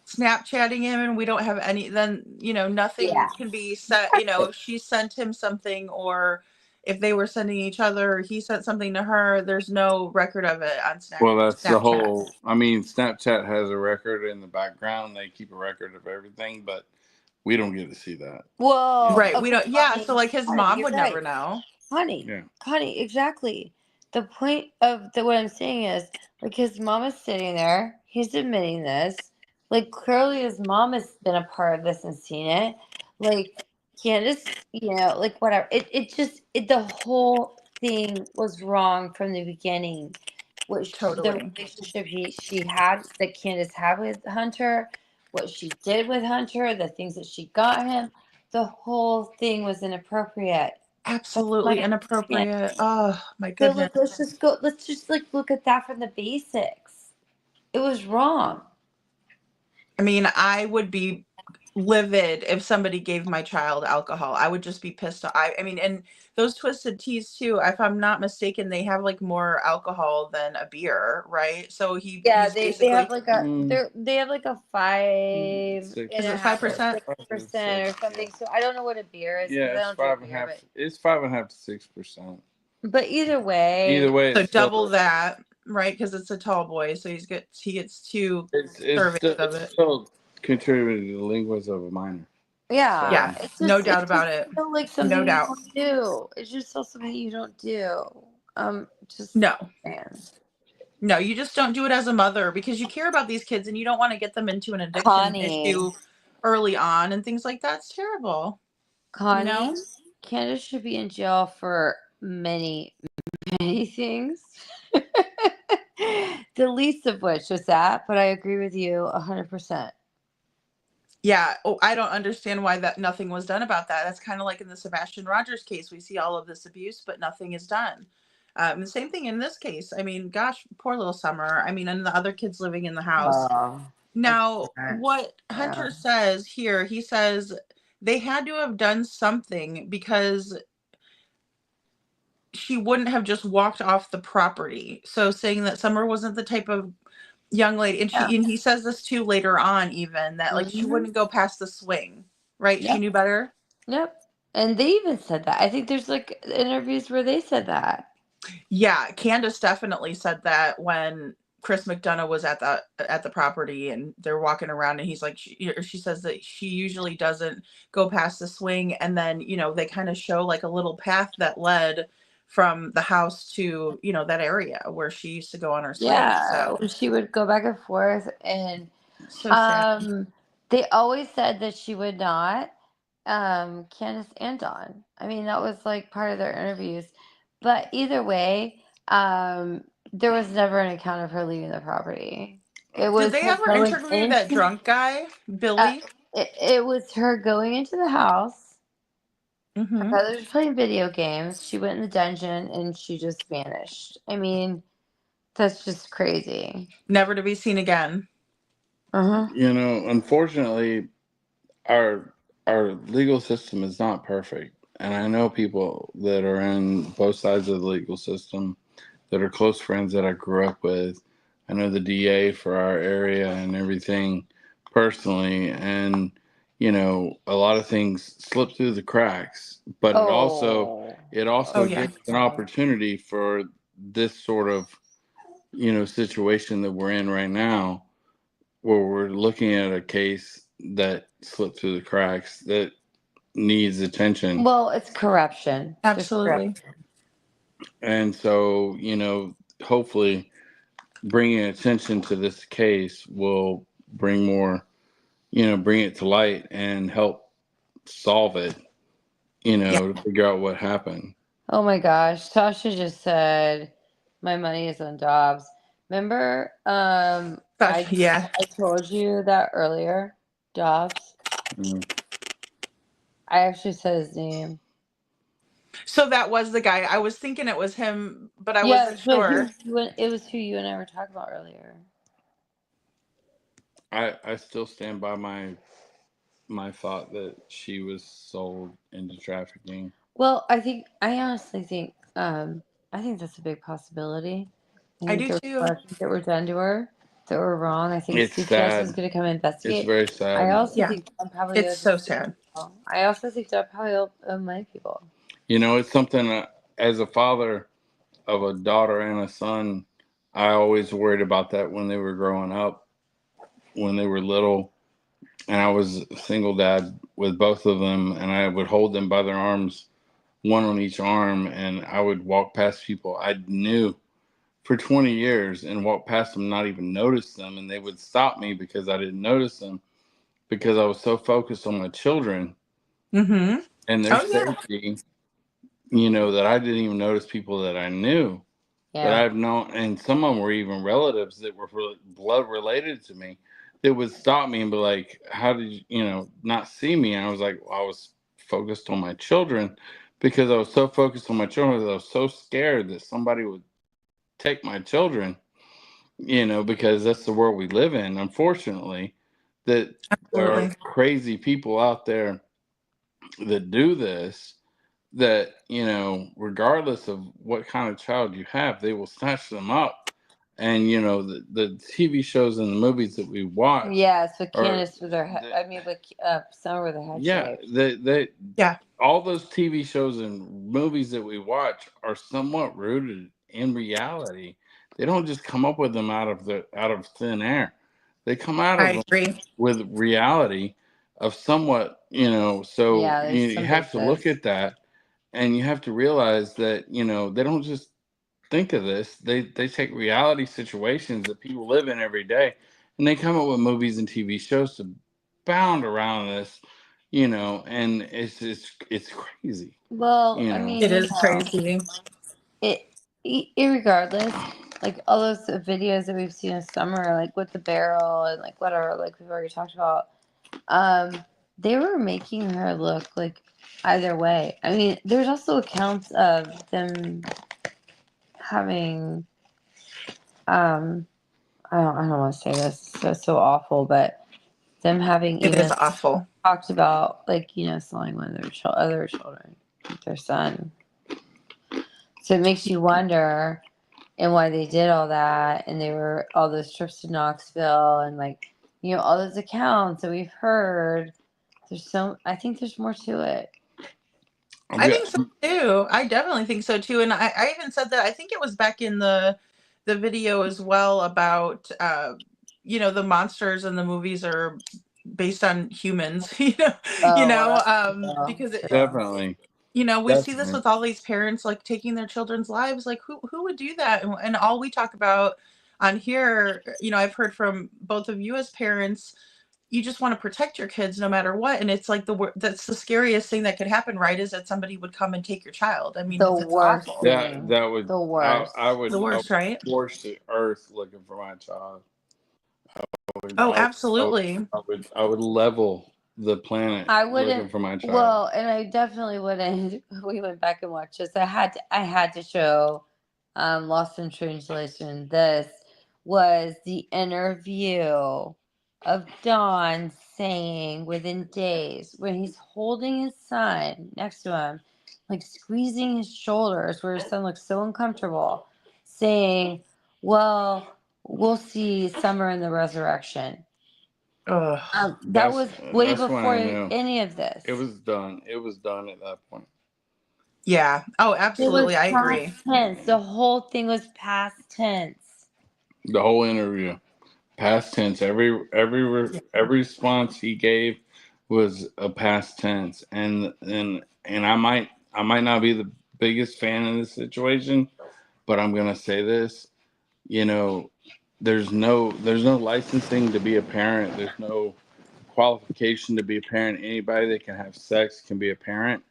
Snapchatting him, and we don't have any, then, nothing can be set, if she sent him something, or if they were sending each other, or he sent something to her, there's no record of it on Snapchat. Well, that's the whole, Snapchat has a record in the background. They keep a record of everything, but we don't get to see that. Well, right. We don't, so like his mom would never know. Connie, exactly. The point of what I'm saying is, like, his mom is sitting there, he's admitting this. Like, clearly his mom has been a part of this and seen it. Like, Candace, like, whatever. The whole thing was wrong from the beginning. The relationship she had, that Candace had with Hunter, what she did with Hunter, the things that she got him, the whole thing was inappropriate. Absolutely inappropriate. Oh, my goodness. So let's just look at that from the basics. It was wrong. I mean, I would be livid if somebody gave my child alcohol. I would just be pissed off. I mean, and those twisted teas too, if I'm not mistaken, they have like more alcohol than a beer, right? So he's they have basically like a they have like a 5 is it 5%? 6% or something. So I don't know what a beer is because Yeah, I it's don't drink five and a beer. half. It's 5.5 to 6%. But either way, So it's double still, that, right? Because it's a tall boy, so he gets 2 it's servings of it. still contributing to the linguas of a minor. Yeah, it's just, no doubt about it. Still like No something you doubt. don't do. It's just still something you don't do. Just No. man. No, you just don't do it as a mother because you care about these kids and you don't want to get them into an addiction Connie. issue early on and things like that. It's terrible. Connie, You know? Candace should be in jail for many, many things. The least of which was that, but I agree with you 100%. Yeah. Oh, I don't understand why that nothing was done about that. That's kind of like in the Sebastian Rogers case. We see all of this abuse, but nothing is done. The same thing in this case. I mean, gosh, poor little Summer. I mean, and the other kids living in the house. Now, what Hunter says here, he says they had to have done something because she wouldn't have just walked off the property. So saying that Summer wasn't the type of young lady, and he says this too later on, even that like she wouldn't go past the swing, right? She knew better. Yep. And they even said that. I think there's like interviews where they said that. Yeah, Candus definitely said that when Chris McDonough was at the property and they're walking around and he's like, she says that she usually doesn't go past the swing, and then they kind of show like a little path that led from the house to that area where she used to go on her swing. Yeah, she would go back and forth, and so sad. They always said that she would not. Candace and Dawn. I mean, that was like part of their interviews. But either way, there was never an account of her leaving the property. It was Did they her ever going interview that drunk guy, Billy? It was her going into the house. Her brother was playing video games. She went in the dungeon and she just vanished. I mean, that's just crazy. Never to be seen again. Unfortunately, our legal system is not perfect. And I know people that are in both sides of the legal system that are close friends that I grew up with. I know the DA for our area and everything personally. And, a lot of things slip through the cracks. But it also gives an opportunity for this sort of, situation that we're in right now, where we're looking at a case that slipped through the cracks that needs attention. Well, it's corruption. Absolutely. And so, hopefully bringing attention to this case will bring more, bring it to light and help solve it, to figure out what happened. Oh my gosh. Tasha just said, my money is on Dobbs. Remember, I told you that earlier, Dobbs. I actually said his name. So that was the guy. I was thinking it was him, but I wasn't sure. It was who you and I were talking about earlier. I still stand by my thought that she was sold into trafficking. Well, I honestly think that's a big possibility. I do too. That were done to her that were wrong. I think CPS is going to come investigate. It's very sad. I also think Don probably it's so sad. I also think Don probably owed money people. It's something as a father of a daughter and a son, I always worried about that when they were growing up, when they were little. And I was a single dad with both of them, and I would hold them by their arms, one on each arm, and I would walk past people I knew for 20 years and walk past them, not even notice them. And they would stop me because I didn't notice them because I was so focused on my children and their safety, that I didn't even notice people that I knew that I've known. And some of them were even relatives that were blood related to me that would stop me and be like, how did you, not see me? And I was like, well, I was focused on my children because I was so focused on my children that I was so scared that somebody would take my children, because that's the world we live in, unfortunately. that there are Absolutely. crazy people out there that do this, that, you know, regardless of what kind of child you have, they will snatch them up. And, you know, the TV shows and the movies that we watch. Yes, with are, Candace with her head. I mean, with Summer with her head yeah, shaved. all those TV shows and movies that we watch are somewhat rooted in reality. They don't just come up with them out of thin air. They come out of them with reality of somewhat, you know. So Yeah, there's you some have to look basis. at that, and you have to realize that, you know, they don't just think of this. They take reality situations that people live in every day, and they come up with movies and TV shows to bound around this, you know. And it's crazy. Well, You I know, mean, It you is know, crazy. irregardless, like all those videos that we've seen in Summer, like with the barrel and like whatever, like we've already talked about, they were making her look like either way. I mean, there's also accounts of them having, I don't want to say this, so awful, but them having It is even awful. talked about, like, you know, selling one of their other children, like their son. So it makes you wonder, and why they did all that, and they were all those trips to Knoxville, and like, you know, all those accounts that we've heard. I think there's more to it. I think so too. I definitely think so too. And I even said that, I think it was back in the video as well, about you know, the monsters in the movies are based on humans, Oh, well, because it, definitely. you know, we see this with all these parents like taking their children's lives. Like who would do that? And all we talk about on here, you know, I've heard from both of you as parents, you just want to protect your kids no matter what. And it's like that's the scariest thing that could happen, right? Is that somebody would come and take your child. I mean, the it's worst awful. thing. That would The worst. I would The worst, right? scorch the earth looking for my child. Oh, absolutely. I would level the planet I looking wouldn't. for my child. Well, and I definitely wouldn't. We went back and watched this. I had to show Lost in Translation. This was the interview of Don saying within days, when he's holding his son next to him, like squeezing his shoulders where his son looks so uncomfortable, saying, well, we'll see Summer in the resurrection. That was way before any of this. It was done. It was done at that point. Yeah. Oh, absolutely. I agree. Past tense. The whole thing was past tense. The whole interview, past tense. Every response he gave was a past tense. And I might not be the biggest fan of this situation, but I'm gonna say this. You know, there's no licensing to be a parent. There's no qualification to be a parent. Anybody that can have sex can be a parent,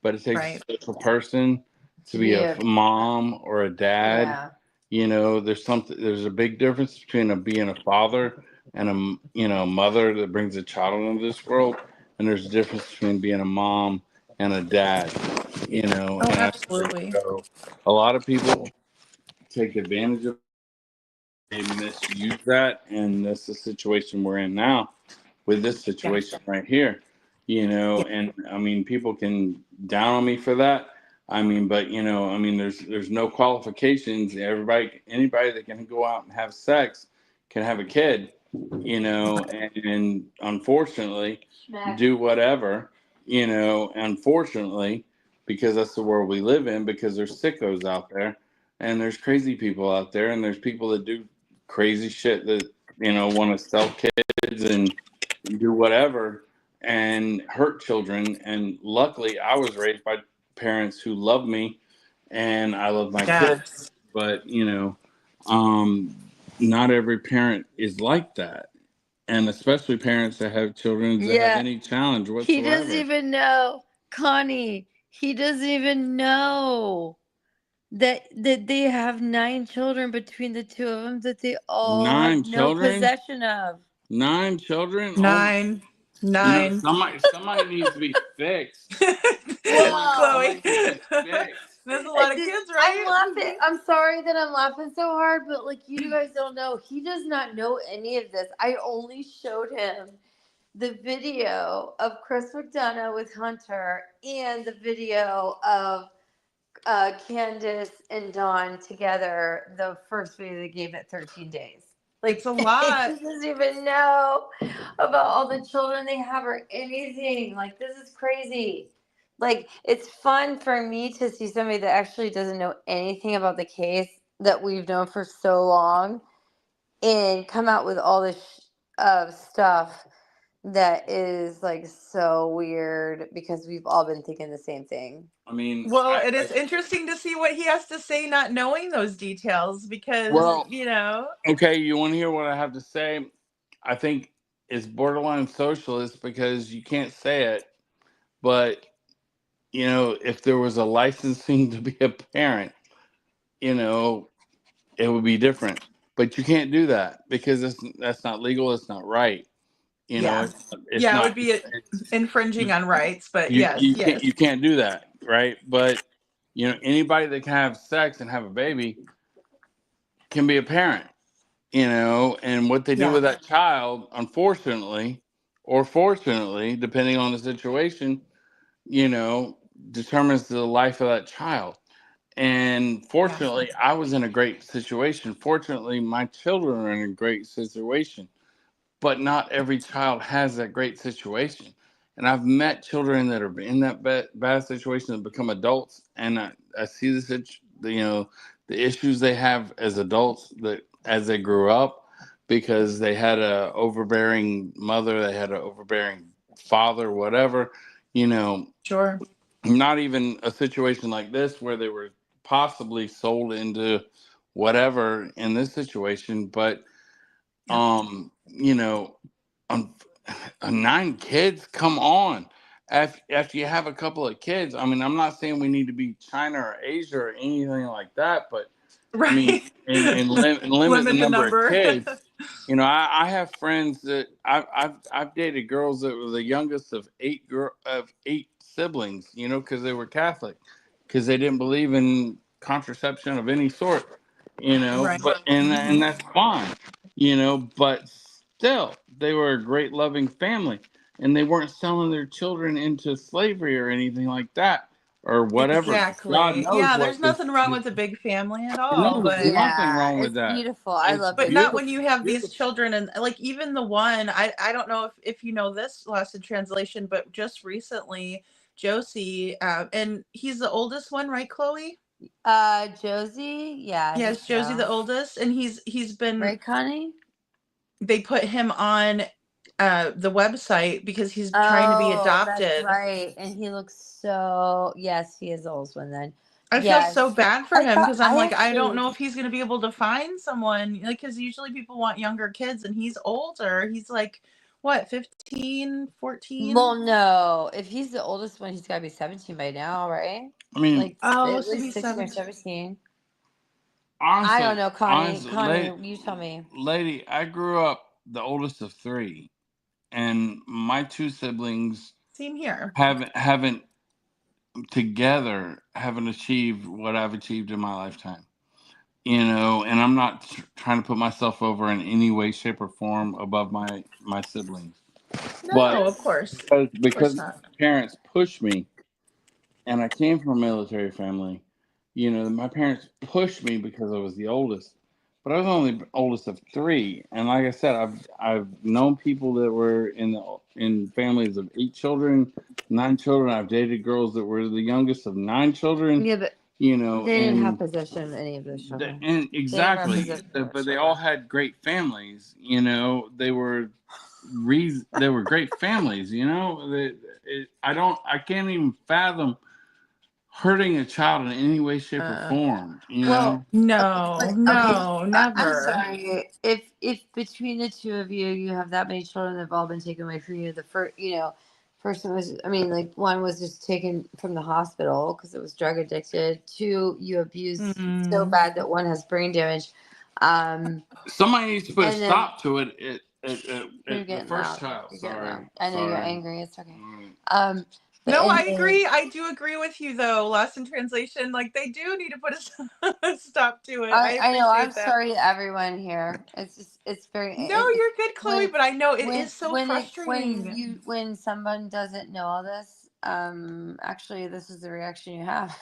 but it takes a special person to be a mom or a dad. Yeah. You know, there's a big difference between being a father and a mother that brings a child into this world, and there's a difference between being a mom and a dad. You know, Oh, absolutely. So a lot of people take advantage of, they misuse that, and that's the situation we're in now with this situation right here. You know, and I mean, people can down on me for that. I mean, but you know, I mean, there's no qualifications. Anybody that can go out and have sex can have a kid, you know, and unfortunately do whatever, you know, unfortunately, because that's the world we live in, because there's sickos out there and there's crazy people out there, and there's people that do crazy shit that, you know, want to sell kids and do whatever and hurt children. And luckily I was raised by parents who love me and I love my kids, but you know, not every parent is like that, and especially parents that have children that have any challenge whatsoever. He doesn't even know, Connie. He doesn't even know that they have 9 children between the two of them that they all have no possession of. 9 children. 9. You know, somebody needs to be fixed. Chloe. Somebody needs to be fixed. There's a lot of kids, right? I'm laughing. I'm sorry that I'm laughing so hard, but like you guys don't know, he does not know any of this. I only showed him the video of Chris McDonough with Hunter and the video of Candus and Dawn together. The first video they gave at 13 days. Like It's a lot. he doesn't even know about all the children they have or anything. Like this is crazy. Like it's fun for me to see somebody that actually doesn't know anything about the case that we've known for so long and come out with all this stuff that is like so weird because we've all been thinking the same thing. I mean, Well, it is interesting to see what he has to say, not knowing those details, because well, you know. okay, you want to hear what I have to say? I think it's borderline socialist because you can't say it, but you know, if there was a licensing to be a parent, you know, it would be different. But you can't do that because that's not legal. It's not right. You know, it's it not. would be infringing on rights. But You yes. you can't do that, right? But you know, anybody that can have sex and have a baby can be a parent. You know, and what they do with that child, unfortunately, or fortunately, depending on the situation, you know, determines the life of that child. And fortunately, I was in a great situation. Fortunately, my children are in a great situation. But not every child has that great situation. And I've met children that are in that bad situation that become adults, and I see you know, the issues they have as adults that as they grew up because they had a overbearing mother, they had an overbearing father, whatever, you know. Sure. Not even a situation like this where they were possibly sold into whatever in this situation, but you know, 9 kids, come on. After you have a couple of kids, I mean, I'm not saying we need to be China or Asia or anything like that, but I mean, and limit the number of kids. You know, I have friends that I've dated girls that were the youngest of 8 siblings. You know, because they were Catholic, because they didn't believe in contraception of any sort. You know, but and that's fine. You know, but still, they were a great, loving family, and they weren't selling their children into slavery or anything like that, or whatever. Exactly. God knows Yeah, what there's nothing wrong with a big family at all. No, But there's nothing wrong with It's that. beautiful. I love but it. not when you have these children, and like even the one I don't know if you know this lost in translation, but just recently Josie, and he's the oldest one, right, Chloe? Josie, yeah. Yes, Josie the oldest, and he's been right, Connie. They put him on the website because he's trying to be adopted. That's right, and he looks so. Yes, he is the oldest one then. I feel so bad for him because I'm like, I don't actually- know if he's going to be able to find someone, like, because usually people want younger kids, and he's older. He's like, what, 15, 14? Well, no. If he's the oldest one, he's got to be 17 by now, right? I mean, like oh, at least 16 or 17. Honestly, I don't know, Connie. honestly, Connie, you tell me. Lady, I grew up the oldest of 3, and my 2 siblings Same here. haven't achieved what I've achieved in my lifetime. You know, and I'm not trying to put myself over in any way, shape, or form above my siblings. No, of course. Because my parents pushed me, and I came from a military family. You know, my parents pushed me because I was the oldest, but I was only the oldest of 3. And like I said, I've known people that were in families of 8 children, 9 children. I've dated girls that were the youngest of 9 children. Yeah, but you know, they didn't have possession of any of those children. And exactly, but they all had great families. You know, they were great families. You know, I can't even fathom hurting a child in any way, shape, or form. You know? No, never. I'm sorry. If between the 2 of you, you have that many children that have all been taken away from you, the first, person was, like one was just taken from the hospital because it was drug addicted. 2, you abused so bad that one has brain damage. Somebody needs to put a stop to it. At the first loud. child. Sorry. I know you're angry. It's okay. But No, I and then agree. I do agree with you though. Lost in translation, like they do need to put a stop to it. I I know I'm appreciate that. sorry to everyone here. It's just it's very No, it's you're good, Chloe, when but I know it is so frustrating. when someone doesn't know all this, actually this is the reaction you have.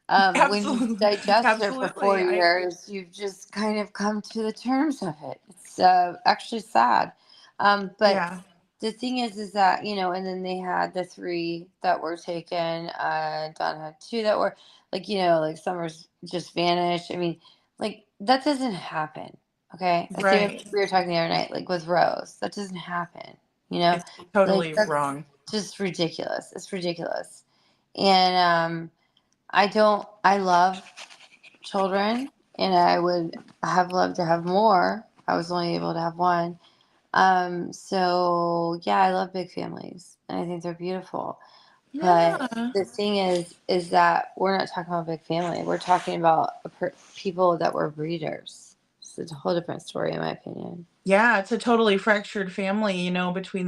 When you Absolutely, digest it for absolutely. 4 years, you've just kind of come to the terms of it. It's actually sad. But Yeah. the thing is that, and then they had the three that were taken. Don had two that were like, like Summer's just vanished. I mean, like that doesn't happen. Okay. I think Right. we were talking the other night, like with Rose, that doesn't happen. Like It's totally that's wrong. just ridiculous. It's ridiculous. And I love children and I would have loved to have more. I was only able to have one. So yeah, I love big families and I think they're beautiful. But Yeah. the thing is that we're not talking about big family. We're talking about people that were breeders. It's a whole different story, in my opinion. Yeah, it's a totally fractured family, between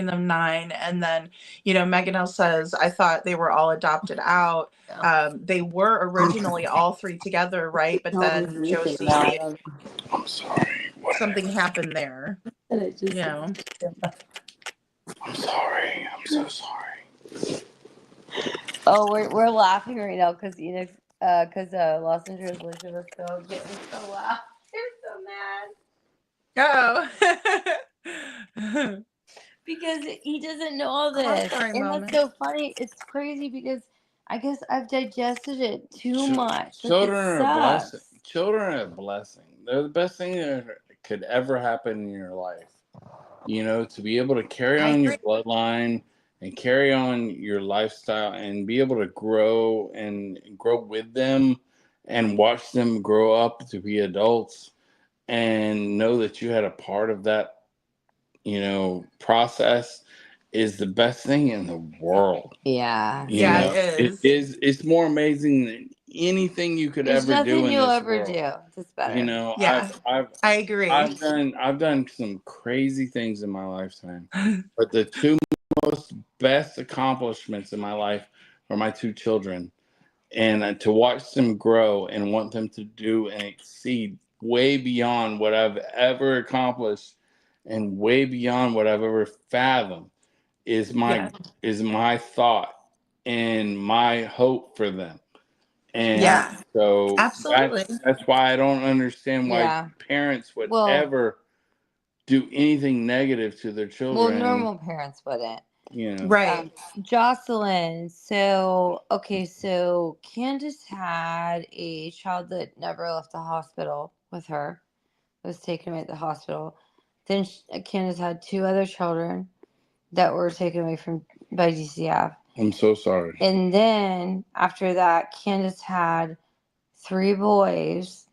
them 9, and then, Meganell says, "I thought they were all adopted out." Yeah. They were originally all 3 together, right? But Don't then do anything about Josie, them. I'm sorry. What something happened? happened there, And it you just know. I'm sorry. I'm so sorry. oh, we're laughing right now because Lost in Translation was so getting so loud. They're so mad. Oh. Because he doesn't know all I'm this. sorry, And that's moment. so funny. It's crazy because I guess I've digested it too much. Like it Children are a blessing. sucks. Children are a blessing. They're the best thing that could ever happen in your life. To be able to carry I on your agree. bloodline and carry on your lifestyle and be able to grow and grow with them and watch them grow up to be adults and know that you had a part of that, process is the best thing in the world. Yeah, Yeah, it It is. is. It's more amazing than anything you could there's ever do nothing in you'll this ever world. do. It's better. Yeah, I agree. I've done some crazy things in my lifetime, but the two most best accomplishments in my life are my 2 children, and to watch them grow and want them to do and exceed way beyond what I've ever accomplished and way beyond what I've ever fathomed is Yeah. my thought and my hope for them. And Yeah. so Absolutely. that's why I don't understand why Yeah. parents would Well, ever do anything negative to their children. normal parents wouldn't. Right. Jocelyn. So Candace had a child that never left the hospital with her. Was taken away at the hospital. Then Candace had 2 other children that were taken away by DCF. I'm so sorry. And then after that, Candace had 3 boys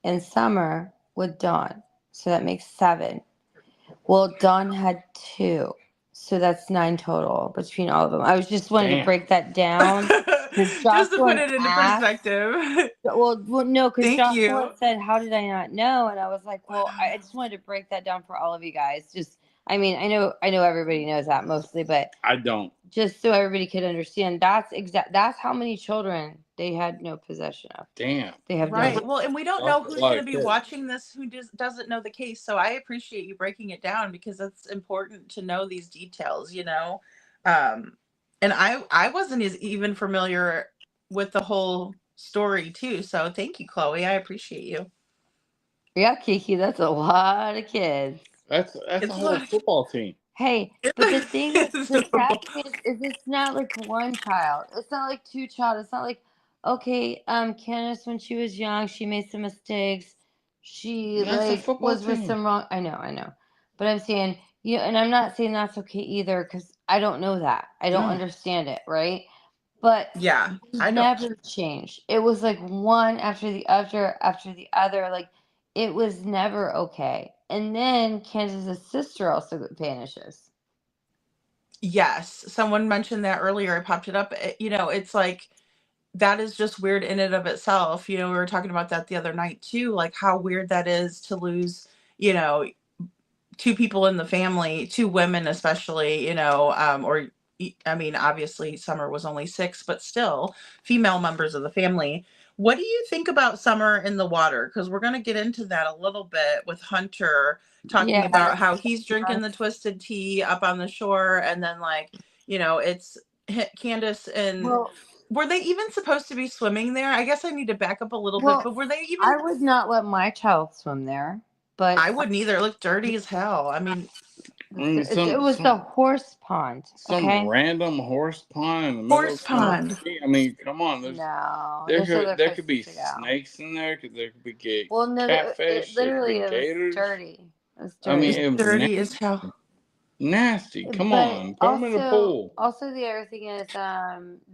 in summer with Dawn. So that makes 7. Well, Dawn had 2. So that's 9 total between all of them. I was just wanting to break that down. Just to put it into perspective. Well, no, because Thank Jocelyn you. said, "How did I not know?" And I was like, "Well, I just wanted to break that down for all of you guys. Just, I mean, I know everybody knows that mostly, but I don't. just so everybody could understand, that's how many children they had no possession of. Damn. They have Right. no. Well, and we don't That's know a who's lot going to of be kids. watching this who doesn't know the case. So I appreciate you breaking it down because it's important to know these details, And I wasn't as even familiar with the whole story too. So thank you, Chloe. I appreciate you. Yeah, Kiki, that's a lot of kids. That's a It's whole like football team. Hey, but the thing is, it's the sad thing is it's not like one child. It's not like 2 child. It's not like, okay, Candace, when she was young, she made some mistakes. She That's a football was with team. some wrong. I know. But I'm saying, and I'm not saying that's okay either because I don't know that. I don't understand it, right? But yeah, I don't. never changed. It was like one after the other after the other. Like it was never okay. And then Candace's sister also vanishes. Yes, someone mentioned that earlier. I popped it up. It's like that is just weird in and of itself. We were talking about that the other night too, like how weird that is to lose, 2 people in the family, 2 women especially, or I mean, obviously Summer was only 6, but still female members of the family. What do you think about Summer in the water? Because we're going to get into that a little bit with Hunter talking Yeah. about how he's drinking the twisted tea up on the shore, and then like, it's Candus and Well, were they even supposed to be swimming there? I guess I need to back up a little bit, well, but were they even? I would not let my child swim there, but I wouldn't either. It looked dirty as hell. I mean, it was the horse pond. Some Okay. random horse pond in the middle Horse of some pond. sea. I mean, come on. No, There there's other could be places to go. snakes in there. There could be Well, no, catfish. it There could literally be it was gators. dirty. It was I mean, dirty. it was Dirty as hell. nasty. Come But on, put them in a pool. also the other thing is,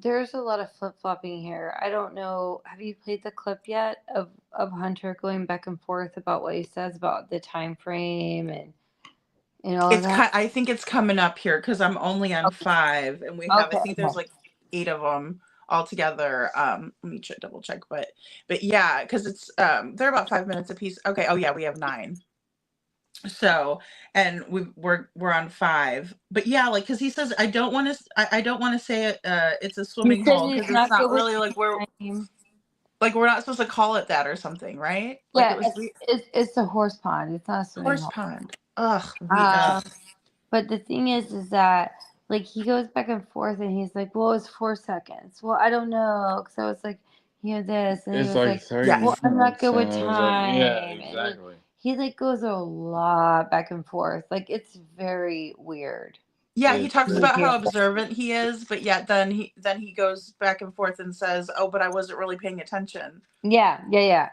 there's a lot of flip flopping here. I don't know. Have you played the clip yet of Hunter going back and forth about what he says about the time frame and all of that? I think it's coming up here because I'm only on 5, and we have. I think there's like 8 of them all together. Let me double check, but yeah, because it's they're about 5 minutes a piece. Okay. Oh yeah, we have 9. So, and we're on 5, but yeah, like because he says I don't want to say it, it's a swimming hole because it's not really like we're not supposed to call it that or something, right? Like Yeah, it's a horse pond. It's not a swimming horse hole. pond. Ugh. But the thing is that like he goes back and forth and he's like, well, it's 4 seconds. Well, I don't know, because I was like, this, and It's he was like like, 30 well, I'm not good with minutes, and I was time. like, yeah, And exactly. he like goes a lot back and forth. Like it's very weird. Yeah, he talks about how observant he is, but yet then he goes back and forth and says, "Oh, but I wasn't really paying attention." Yeah,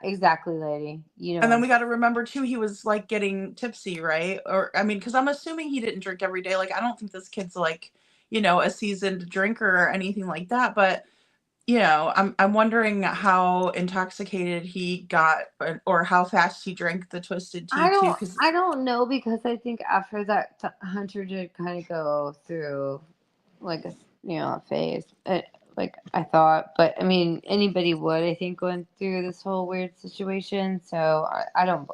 exactly, lady. And then we got to remember too, he was like getting tipsy, right? Or I mean, because I'm assuming he didn't drink every day. Like, I don't think this kid's like, a seasoned drinker or anything like that. But I'm wondering how intoxicated he got, or how fast he drank the twisted tea too. Because I don't know, because I think after that Hunter did kind of go through like a phase, like I thought, but I mean anybody would, I think, going through this whole weird situation. So I don't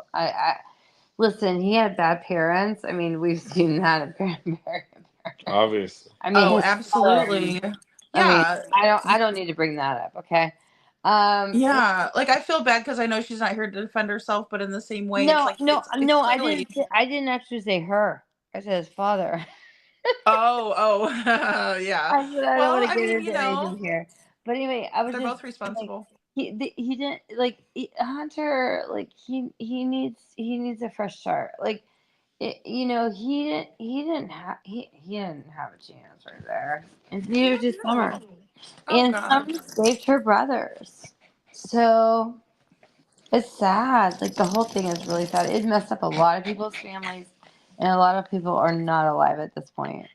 listen. He had bad parents. I mean, we've seen that apparently. Obviously. I mean, absolutely. Yeah. I don't need to bring that up. Okay. Yeah, like I feel bad because I know she's not here to defend herself, but in the same way, it's like it's clearly... I didn't actually say her. I said his father. Oh, yeah. I don't want to get mean, into anything here. But anyway, I was they're just both responsible. Like, he didn't like Hunter. Like he needs a fresh start. Like he didn't have a chance right there. And neither did Summer. And Summer saved her brothers. So it's sad. Like the whole thing is really sad. It messed up a lot of people's families, and a lot of people are not alive at this point.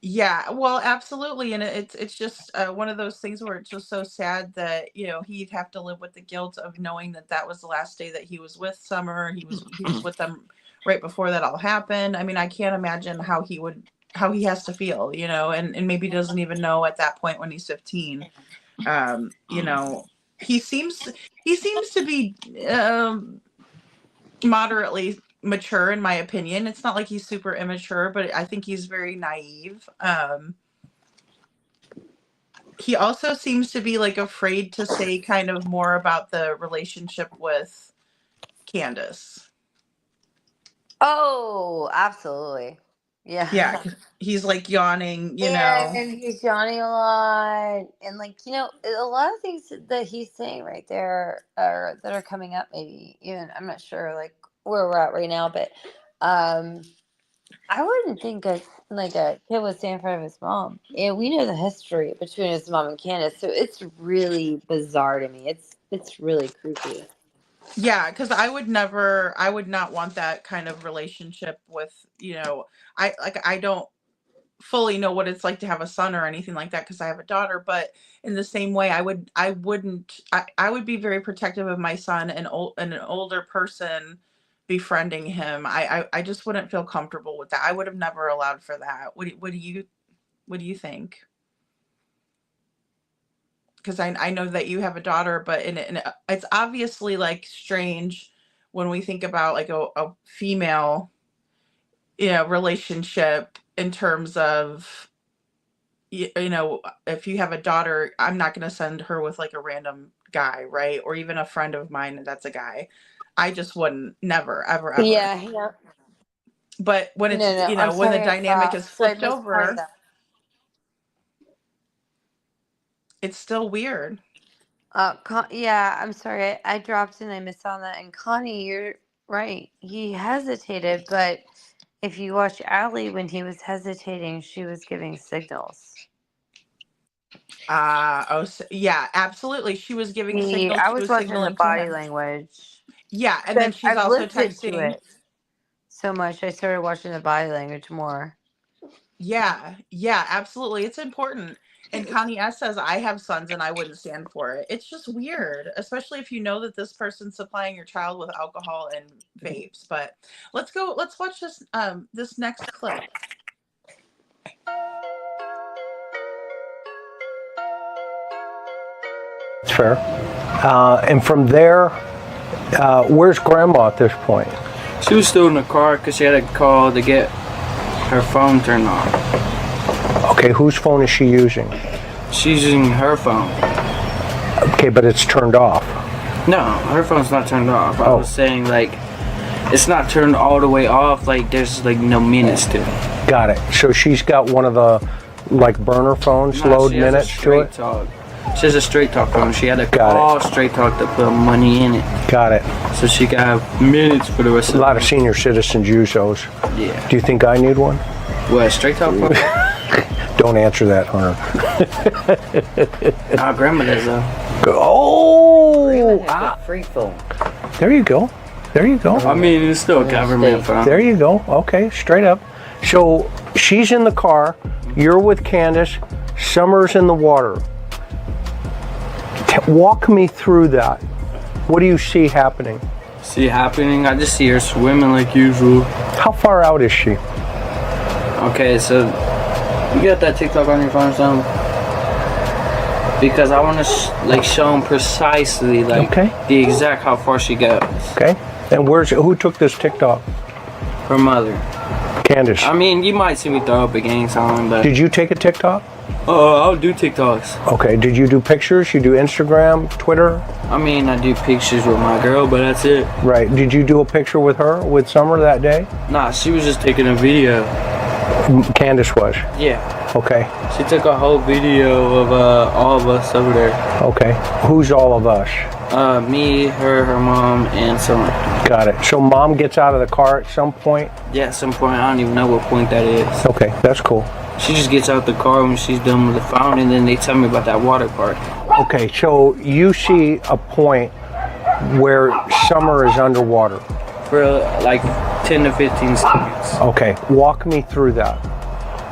Yeah, well, absolutely, and it's just one of those things where it's just so sad that he'd have to live with the guilt of knowing that was the last day that he was with Summer. He was with them right before that all happened. I mean, I can't imagine how he has to feel, and maybe doesn't even know at that point when he's 15. He seems to be moderately mature, in my opinion. It's not like he's super immature, but I think he's very naive. He also seems to be like afraid to say kind of more about the relationship with Candus. Oh, absolutely. Yeah, he's like yawning, and he's yawning a lot, and like a lot of things that he's saying right there that are coming up. Maybe even, I'm not sure like where we're at right now, but I wouldn't think like a kid would stay in front of his mom, and we know the history between his mom and Candace, so it's really bizarre to me. It's really creepy. Yeah, because I would not want that kind of relationship with, I don't fully know what it's like to have a son or anything like that because I have a daughter, but in the same way, I would be very protective of my son and an older person befriending him. I just wouldn't feel comfortable with that. I would have never allowed for that. What do you think? Because I know that you have a daughter, but it's obviously like strange when we think about like a female, relationship in terms of, you know, if you have a daughter, I'm not going to send her with like a random guy, right? Or even a friend of mine that's a guy. I just wouldn't, never, ever, ever. Yeah. But when it's, No. you I'm know, when the sorry. dynamic is Sorry, flipped Miss over, Parda. it's still weird. Yeah, I'm sorry. I dropped and I missed on that. And Connie, you're right. He hesitated, but if you watch Allie when he was hesitating, she was giving signals. Yeah, absolutely. She was giving signals. I She was was watching the signaling to body him. language. Yeah, and then she's I've also listened to texting. it so much. I started watching the body language more. Yeah, absolutely. It's important. And Connie S says, I have sons and I wouldn't stand for it. It's just weird, especially if you know that this person's supplying your child with alcohol and vapes. But let's watch this next clip. It's fair. And from there, where's Grandma at this point? She was still in the car because she had a call to get her phone turned on. Okay, whose phone is she using? She's using her phone. Okay, but it's turned off. No, her phone's not turned off. I was saying, like, it's not turned all the way off. Like, there's, like, no minutes to it. Got it. So she's got one of the, like, burner phones, load minutes to it? Talk. She has a straight talk phone. She had to call straight talk to put money in it. Got it. So she got minutes for the rest of a lot of senior citizens use those. Yeah. Do you think I need one? What, straight talk phone? Don't answer that, Hunter. Nah, Grandma does though. Oh! Free phone. There you go. There you go. I mean, it's still a government phone. There you go. Okay, straight up. So she's in the car. You're with Candus. Summer's in the water. Walk me through that. What do you see happening? I just see her swimming like usual. How far out is she? Okay, so you got that TikTok on your phone or something? Because I want to show them precisely the exact how far she goes. Okay. And who took this TikTok? Her mother. Candus. I mean, you might see me throw up a gang sign, but Did you take a TikTok? I'll do TikToks. Okay. Did you do pictures? You do Instagram, Twitter? I mean, I do pictures with my girl, but that's it. Right. Did you do a picture with her, with Summer that day? Nah, she was just taking a video. Candus was? Yeah. Okay. She took a whole video of all of us over there. Okay. Who's all of us? Me, her mom, and Summer. Got it. So Mom gets out of the car at some point? Yeah, at some point. I don't even know what point that is. Okay, that's cool. She just gets out the car when she's done with the phone, and then they tell me about that water park. Okay, so you see a point where Summer is underwater. For like 10 to 15 seconds. Okay, walk me through that.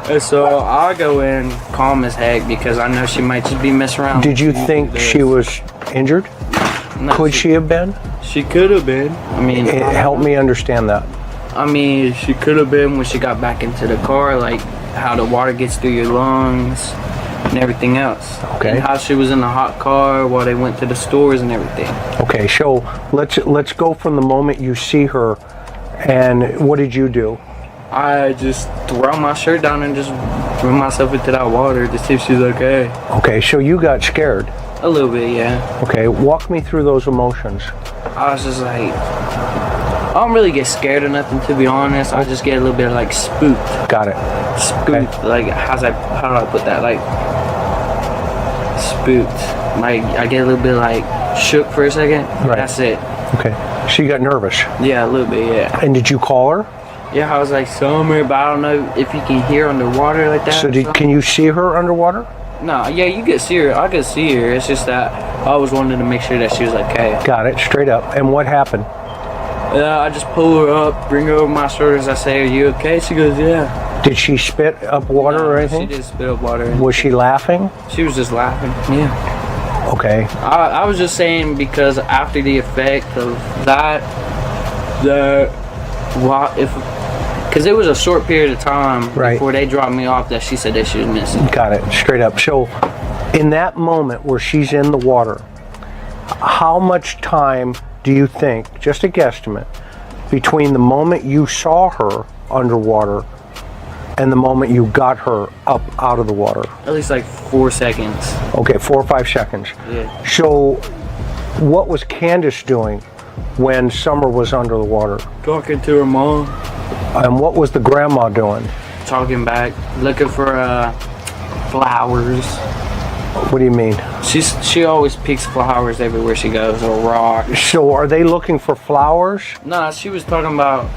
And so I go in calm as heck because I know she might just be messing around. Did you think she was injured? No, Could she have been? She could have been. I mean, help me understand that. I mean, she could have been when she got back into the car, like how the water gets through your lungs and everything else. Okay. And how she was in the hot car while they went to the stores and everything. Okay, so let's go from the moment you see her, and what did you do? I just throw my shirt down and just threw myself into that water to see if she's okay. Okay, so you got scared. A little bit, yeah. Okay, walk me through those emotions. I was just like, I don't really get scared or nothing, to be honest. I just get a little bit like spooked. Got it. Spooked. Okay. Like, how do I put that? Like, spooked. Like, I get a little bit like shook for a second. Right. That's it. Okay. So you got nervous? Yeah, a little bit, yeah. And did you call her? Yeah, I was like, Summer, but I don't know if you can hear underwater like that. So can you see her underwater? No, yeah, you could see her. I could see her. It's just that I always wanted to make sure that she was okay. Got it, straight up. And what happened? I just pull her up, bring her over my shoulders. I say, are you okay? She goes, yeah. Did she spit up water or anything? She did spit up water. Was she laughing? She was just laughing, yeah. Okay. I was just saying because after the effect of that, because it was a short period of time before they dropped me off that she said that she was missing. Got it, straight up. So in that moment where she's in the water, how much time do you think, just a guesstimate, between the moment you saw her underwater and the moment you got her up out of the water? At least like 4 seconds. Okay, 4 or 5 seconds. Yeah. So what was Candus doing when Summer was under the water? Talking to her mom. And what was the grandma doing? Talking back, looking for flowers. What do you mean? She always picks flowers everywhere she goes, or rocks. So are they looking for flowers? Nah, she was talking about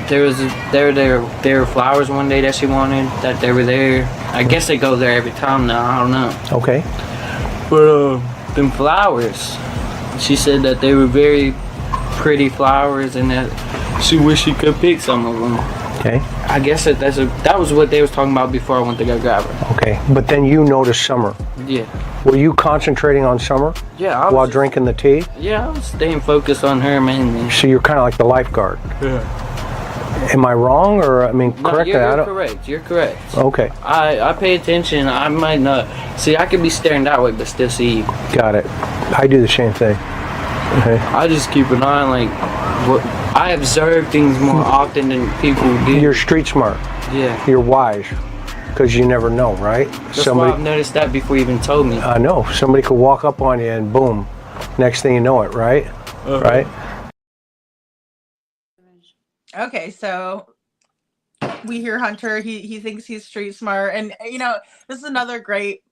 there were flowers one day that she wanted, that they were there. I guess they go there every time now, I don't know. Okay. But them flowers, she said that they were very pretty flowers and that she wished she could pick some of them. Okay. I guess that was what they was talking about before I went to go grab her. Okay, but then you noticed Summer. Yeah. Were you concentrating on Summer? Yeah. While drinking the tea? Yeah, I was staying focused on her mainly. So you're kind of like the lifeguard. Yeah. Am I wrong, or I mean, No, correct? you're correct. You're correct. Okay. I pay attention. I might not see. I could be staring that way, but still see you. Got it. I do the same thing. Okay. I just keep an eye on what I observe things more often than people do. You're street smart. Yeah. You're wise, because you never know, right? That's why I've noticed that before you even told me. I know. Somebody could walk up on you and boom, next thing you know it, right? Right? Okay, so we hear Hunter. He thinks he's street smart, and this is another great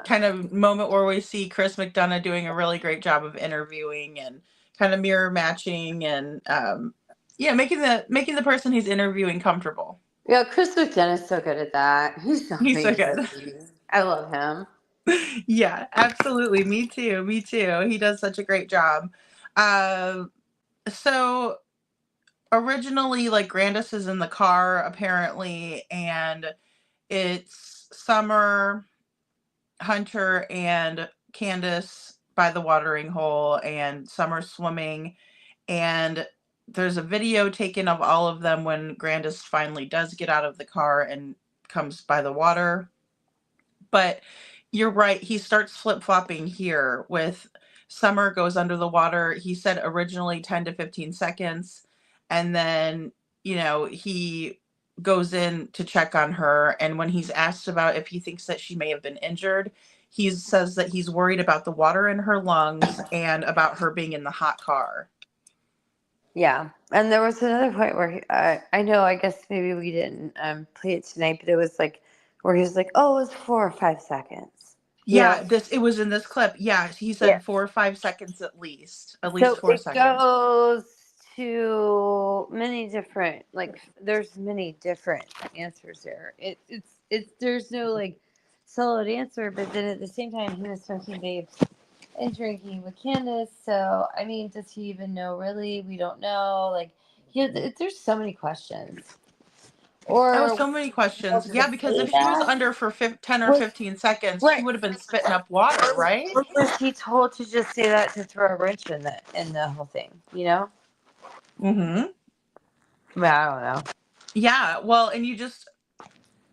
kind of moment where we see Chris McDonough doing a really great job of interviewing and kind of mirror matching and making the person he's interviewing comfortable. Yeah, Chris McDonough's so good at that. He's so good. I love him. Yeah, absolutely. Me too. He does such a great job. So originally, like, Grandus is in the car apparently, and it's Summer, Hunter, and Candus by the watering hole, and Summer swimming, and there's a video taken of all of them when Grandus finally does get out of the car and comes by the water. But you're right, he starts flip-flopping here with Summer goes under the water. He said originally 10 to 15 seconds, and then he goes in to check on her, and when he's asked about if he thinks that she may have been injured, he says that he's worried about the water in her lungs and about her being in the hot car. Yeah, and there was another point where I know, I guess maybe we didn't play it tonight, but it was like where he was like, "Oh, it was 4 or 5 seconds." Yeah, it was in this clip. Yeah, he said 4 or 5 seconds at least. At least 4 seconds. It goes to many different, there's many different answers there. It's there's no like solid answer, but then at the same time he was smoking babes and drinking with Candus. So I mean, does he even know? Really, we don't know. There's so many questions. Or so many questions. Yeah, because if she was under for 10 or 15 seconds, she would have been spitting up water, right? Or was he told to just say that to throw a wrench in the whole thing? Mm-hmm. Well, I don't know. Yeah, well, and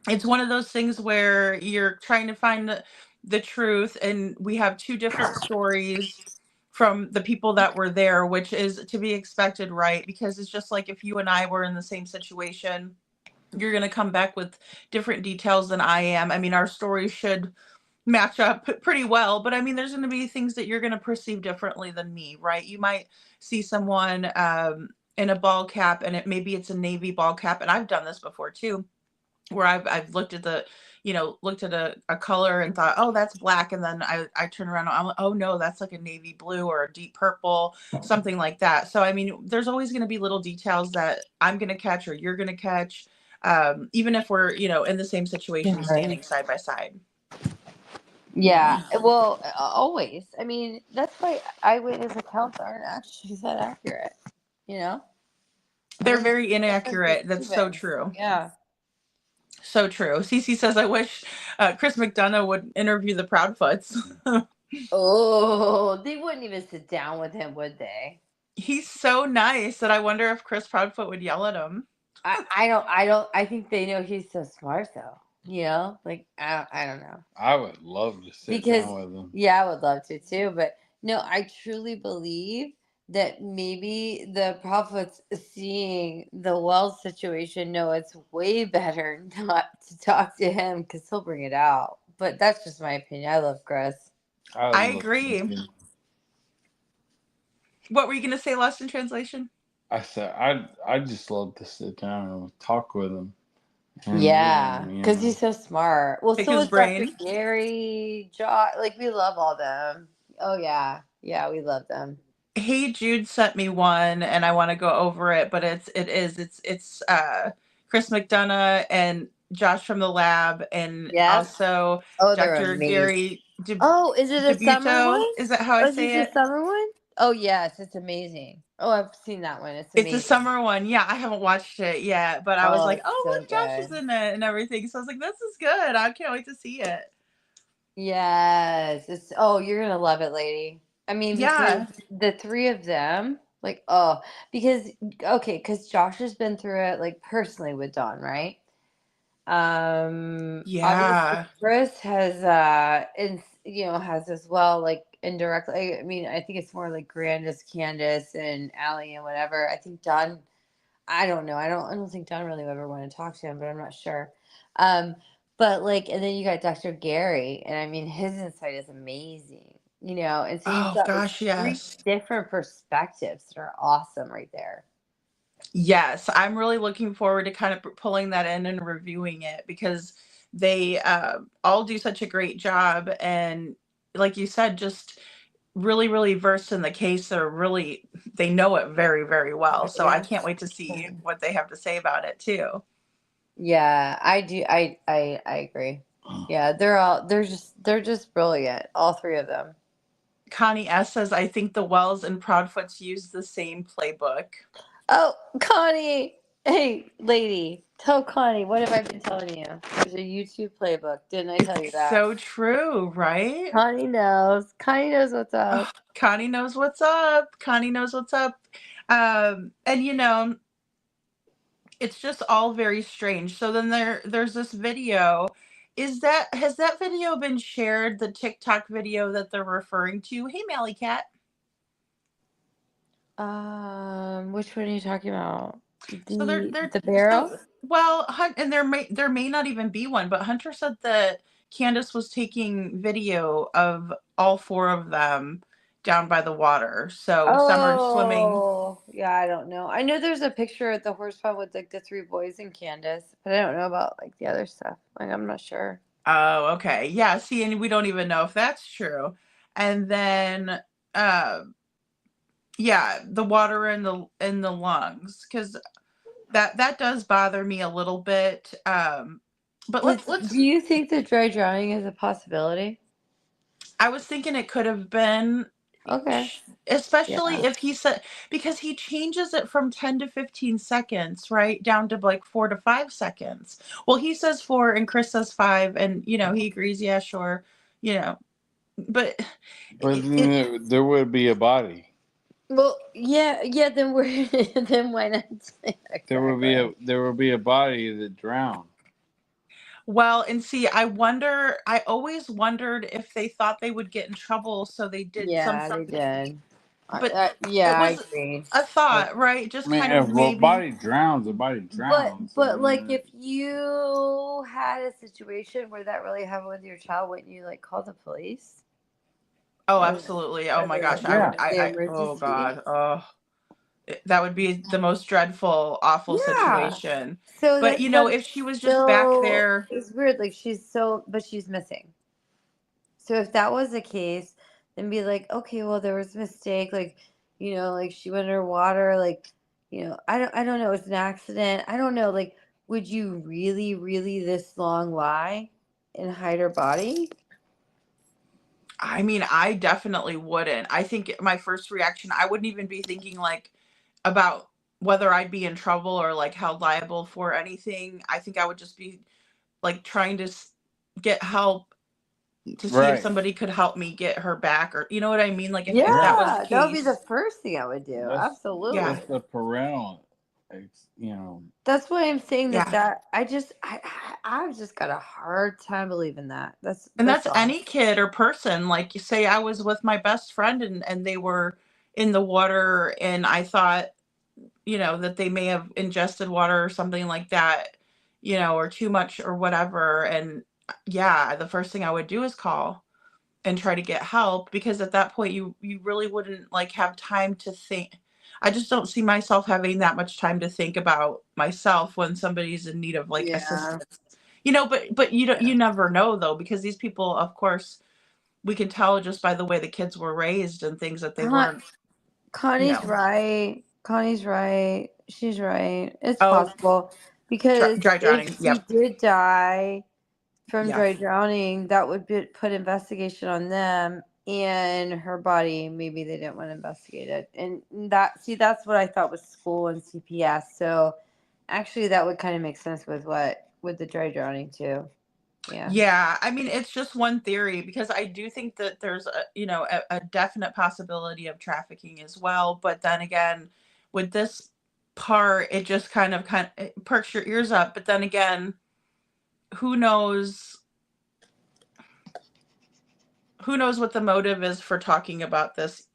it's one of those things where you're trying to find the truth, and we have 2 different stories from the people that were there, which is to be expected, right? Because it's just like if you and I were in the same situation, you're going to come back with different details than I am. I mean, our stories should match up pretty well, but I mean, there's going to be things that you're going to perceive differently than me, right? You might see someone in a ball cap, and maybe it's a navy ball cap, and I've done this before too, where I've looked at a color and thought, oh, that's black, and then I turn around and I'm like, oh no, that's like a navy blue or a deep purple, something like that. So I mean, there's always going to be little details that I'm going to catch or you're going to catch, even if we're in the same situation, standing side by side. Yeah, well, always. I mean, that's why eyewitness accounts aren't actually that accurate. They're very inaccurate. That's so true. Yeah. So true. Cece says, I wish Chris McDonough would interview the Proudfoots. Oh, they wouldn't even sit down with him, would they? He's so nice that I wonder if Chris Proudfoot would yell at him. I think they know he's so smart, though. I don't know. I would love to sit down with him. Yeah, I would love to too. But no, I truly believe that maybe the prophets seeing the Wells situation know it's way better not to talk to him because he'll bring it out. But that's just my opinion. I love Chris. I agree. What were you going to say, Lost in Translation? I said I just love to sit down and talk with him. And Yeah, you because know. he's so smart. Well, Pick so his is Dr. brain. Gary, Josh. Like, we love all them. Oh, yeah. Yeah, we love them. Hey Jude sent me one, and I want to go over it, but it's Chris McDonough and Josh from the lab, and Yes. also Oh, they're Dr. amazing. Gary Oh, is it a summer DeButo. one? Is that how I Oh, is say this it? a summer one? Oh, yes, it's amazing. Oh, I've seen that one. It's It's a amazing. summer one. Yeah, I haven't watched it yet, but I was Oh, like, it's oh, so look, Josh is good. in it and everything. So I was like, this is good. I can't wait to see it. Yes. It's you're gonna love it, lady. I mean, because Yeah. the three of them, like, because Josh has been through it, like, personally with Dawn, right? Obviously Yeah. Chris has has as well, like, indirectly. I mean, I think it's more like Grandus, Candus, and Allie and whatever. I think Dawn, I don't know. I don't think Dawn really ever want to talk to him, but I'm not sure. But, like, and then you got Dr. Gary, and I mean, his insight is amazing. And so you've Oh got, like, gosh, three yes. different perspectives that are awesome right there. Yes, I'm really looking forward to kind of pulling that in and reviewing it because they all do such a great job. And like you said, just really, really versed in the case. They know it very, very well. So I can't Yes. wait to see what they have to say about it too. Yeah, I do. I agree. Yeah, they're just brilliant, all three of them. Connie S says, I think the Wells and Proudfoots use the same playbook. Oh, Connie. Hey, lady, tell Connie, what have I been telling you? There's a YouTube playbook. Didn't I tell you that? So true, right? Connie knows. Connie knows what's Oh, up. Connie knows what's up. Connie knows what's up. And it's just all very strange. So then there's this video. Has that video been shared? The TikTok video that they're referring to? Hey, Mally Cat. Which one are you talking about? So The barrel? well, and there may not even be one, but Hunter said that Candace was taking video of all four of them down by the water. So Summer's swimming. Oh, yeah, I don't know. I know there's a picture at the horse pond with, like, the three boys and Candace, but I don't know about, like, the other stuff. Like, I'm not sure. Oh, okay. Yeah, see, and we don't even know if that's true. And then yeah, the water in the lungs, because that does bother me a little bit. But let's Do you think that dry drowning is a possibility? I was thinking it could have been, Okay. especially Yeah. if he said, because he changes it from 10 to 15 seconds, right? Down to like 4 to 5 seconds. Well, he says 4 and Chris says 5, and he agrees, yeah, sure. You know, but But then there would be a body. Well, yeah, then we're then why not say that There would be a body that drowned. well, and see, I always wondered if they thought they would get in trouble, so they did Yeah, they something. did. But Yeah, it I was agree. a thought, right? Just I mean, kind if of a maybe. body drowns, a body drowns. But like, if you had a situation where that really happened with your child, wouldn't you, like, call the police? Oh, absolutely. Oh my gosh, I would. The Oh emergency? God. Oh, that would be the most dreadful, awful Yeah. situation. So But if she was just back there. it's weird. Like, but she's missing. So if that was the case, then be like, okay, well, there was a mistake. Like, like, she went underwater. Like, I don't know. It's an accident. I don't know. Like, would you really, really this long lie and hide her body? I mean, I definitely wouldn't. I think my first reaction, I wouldn't even be thinking like about whether I'd be in trouble or like held liable for anything. I think I would just be like trying to get help to see if Right. somebody could help me get her back, or you know what I mean? Like if Yeah, that was the that would be the case. first thing I would do. That's- Absolutely. Yeah. That's the parental, That's why I'm saying Yeah. that I've just got a hard time believing that. And that's all. any kid or person. Like, you say I was with my best friend and they were, in the water, and I thought, that they may have ingested water or something like that, or too much or whatever. And yeah, the first thing I would do is call and try to get help, because at that point you really wouldn't like have time to think. I just don't see myself having that much time to think about myself when somebody's in need of like assistance. But you never know though, because these people, of course, we can tell just by the way the kids were raised and things that they weren't. Connie's right. Connie's right. She's right. It's Oh, possible because dry drowning. if she Yep. did die from Yeah. dry drowning, that would put investigation on them and her body. Maybe they didn't want to investigate it, and that's what I thought was school and CPS. So actually, that would kind of make sense with the dry drowning too. Yeah, I mean, it's just one theory, because I do think that there's a definite possibility of trafficking as well. But then again, with this part, it just kind of it perks your ears up. But then again, who knows what the motive is for talking about this,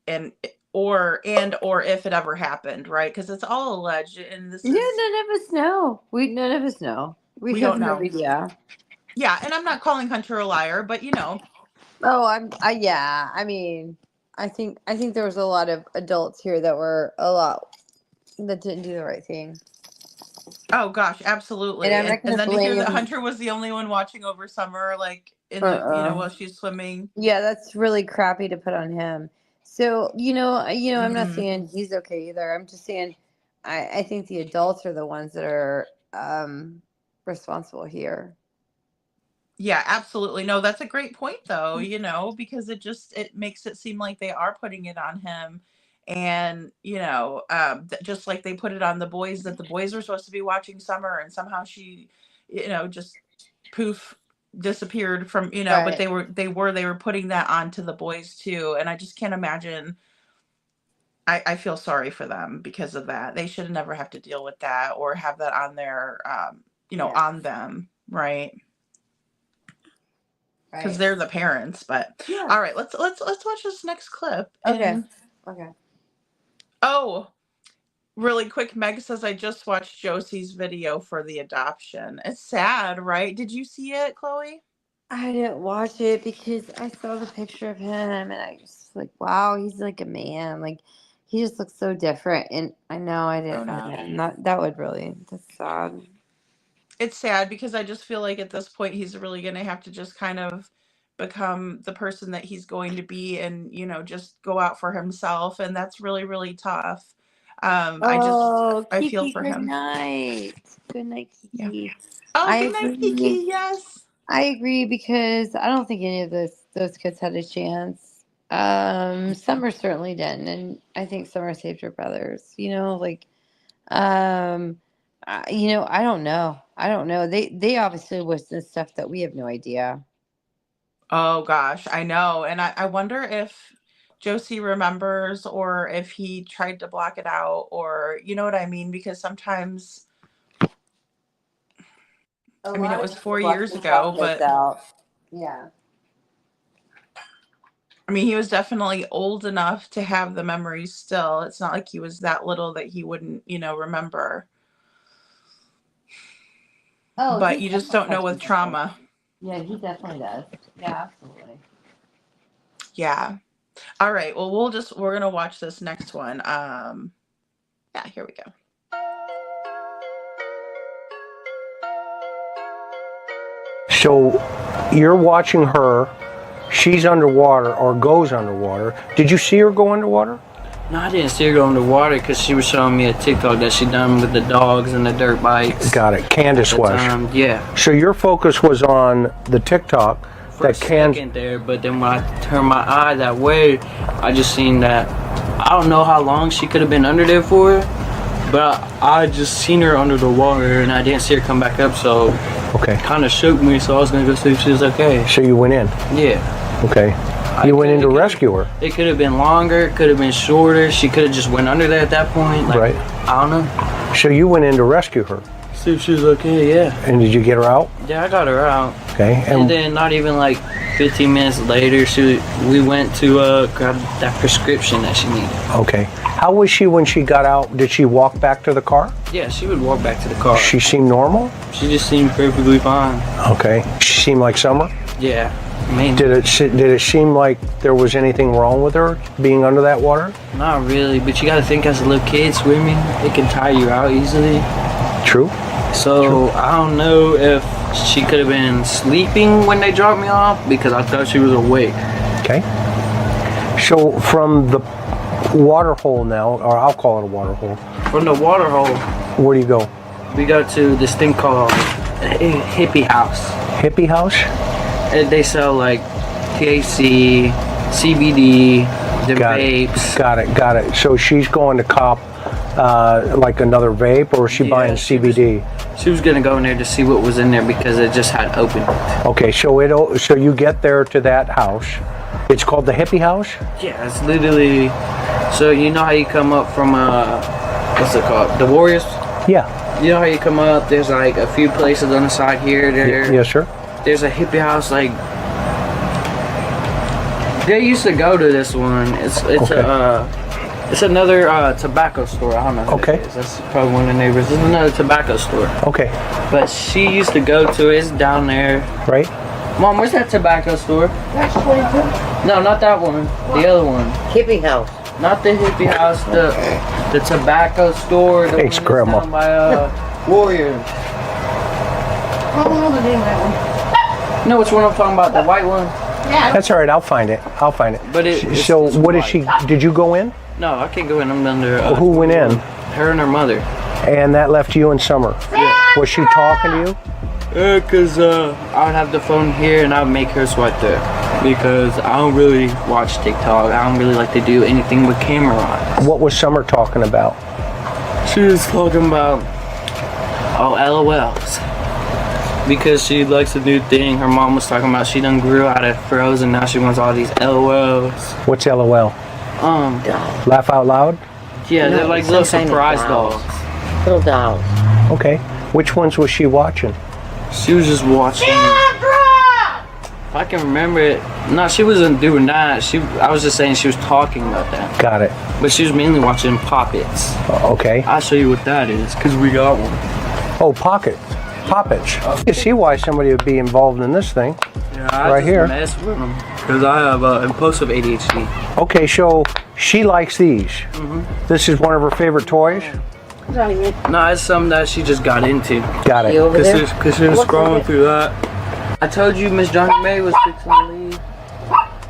or if it ever happened, right? Because it's all alleged, and this is none of us know. None of us know. We don't have no know. idea. Yeah, and I'm not calling Hunter a liar, but Oh, I mean, I think there was a lot of adults here that didn't do the right thing. Oh gosh, absolutely. And I'm not and gonna then to hear that blame- Hunter was the only one watching over Summer, like in the while she's swimming. Yeah, that's really crappy to put on him. So I'm not Mhm. saying he's okay either. I'm just saying I think the adults are the ones that are responsible here. Yeah, absolutely. No, that's a great point though, because it makes it seem like they are putting it on him. And, just like they put it on the boys, that the boys were supposed to be watching Summer, and somehow she, just poof, disappeared from, Right. but they were putting that onto the boys too. And I just can't imagine. I feel sorry for them because of that. They should never have to deal with that or have that on their, on them. Right. Because they're the parents. But all right, let's watch this next clip. Okay. Oh, really quick, Meg says, I just watched Josie's video for the adoption. It's sad, right? Did you see it, Chloe? I didn't watch it because I saw the picture of him and I just like, wow, he's like a man. Like he just looks so different. And I know I didn't. That's sad. It's sad because I just feel like at this point he's really going to have to just kind of become the person that he's going to be and, just go out for himself. And that's really, really tough. I Kiki, feel for him. Good night, Kiki. Yeah. Oh, good night, Kiki. Yes. I agree because I don't think any of those kids had a chance. Summer certainly didn't, and I think Summer saved her brothers. I don't know. They obviously witnessed stuff that we have no idea. Oh gosh, I know. And I wonder if Josie remembers or if he tried to block it out, or you know what I mean? Because sometimes, it was 4 years ago, but yeah. He was definitely old enough to have the memories still. It's not like he was that little that he wouldn't, remember. Oh, but you just don't know with trauma. Yeah, he definitely does. Yeah, absolutely. Yeah. All right. Well, we're going to watch this next one. Yeah, here we go. So you're watching her. She's underwater or goes underwater. Did you see her go underwater? No, I didn't see her go underwater because she was showing me a TikTok that she done with the dogs and the dirt bikes. Got it. Candus was. Yeah. So your focus was on the TikTok For a second there, but then when I turned my eye that way, I just seen that. I don't know how long she could have been under there for, but I just seen her under the water and I didn't see her come back up, so okay, kind of shook me. So I was gonna go see if she was okay. So you went in. Yeah. Okay. You went in to rescue her. It could have been longer. It could have been shorter. She could have just went under there at that point. Like, right. I don't know. So you went in to rescue her. See if she's okay, yeah. And did you get her out? Yeah, I got her out. Okay. And then not even like 15 minutes later, we went to grab that prescription that she needed. Okay. How was she when she got out? Did she walk back to the car? Yeah, she would walk back to the car. She seemed normal? She just seemed perfectly fine. Okay. She seemed like Summer? Yeah. I mean, did it seem like there was anything wrong with her being under that water? Not really, but you got to think as a little kid swimming, it can tire you out easily. True. So I don't know if she could have been sleeping when they dropped me off because I thought she was awake. Okay. So from the water hole now, or I'll call it a water hole. From the water hole, where do you go? We go to this thing called Hippie House. Hippie House? And they sell like THC, CBD, the vapes. Got it. So she's going to cop like another vape, or is she buying CBD? She was gonna go in there to see what was in there because it just had opened. Okay, so you get there to that house. It's called the Hippie House? Yeah, it's literally, so you know how you come up from what's it called? The Warriors? Yeah. You know how you come up, there's like a few places on the side here, there. Yes, sir. There's a hippie house, like, they used to go to this one. It's another tobacco store. I don't know if okay. it is. That's probably one of the neighbors. It's another tobacco store. Okay. But she used to go to it. It's down there. Right. Mom, where's that tobacco store? That's 22. No, not that one. The other one. Hippie House. Not the hippie house. The tobacco store. The Thanks, one Grandma. down by Warriors. I don't know the name of that one. No, which one I'm talking about? The white one? Yeah. That's all right. I'll find it. But so what did she? Did you go in? No, I can't go in. I'm under. Who went in? Her and her mother. And that left you and Summer. Yeah. Was she talking to you? Cause I would have the phone here and I would make her swipe there because I don't really watch TikTok. I don't really like to do anything with camera on. What was Summer talking about? She was talking about LOLs. Because she likes a new thing. Her mom was talking about she done grew out of Frozen. Now she wants all these LOLs. What's LOL? Laugh out loud? Yeah, they're like little surprise dolls. Little dolls. Okay. Which ones was she watching? She was just watching. If I can remember it. No, she wasn't doing that. I was just saying she was talking about that. Got it. But she was mainly watching Poppets. Okay. I'll show you what that is, because we got one. Oh, Poppets. You see why somebody would be involved in this thing. Yeah, I right just here. mess with them because I have impulsive ADHD. Okay, so she likes these. This is one of her favorite toys. No, it's something that she just got into. Got it. Because she was scrolling through that. I told you Miss Johnny May was fixing to leave.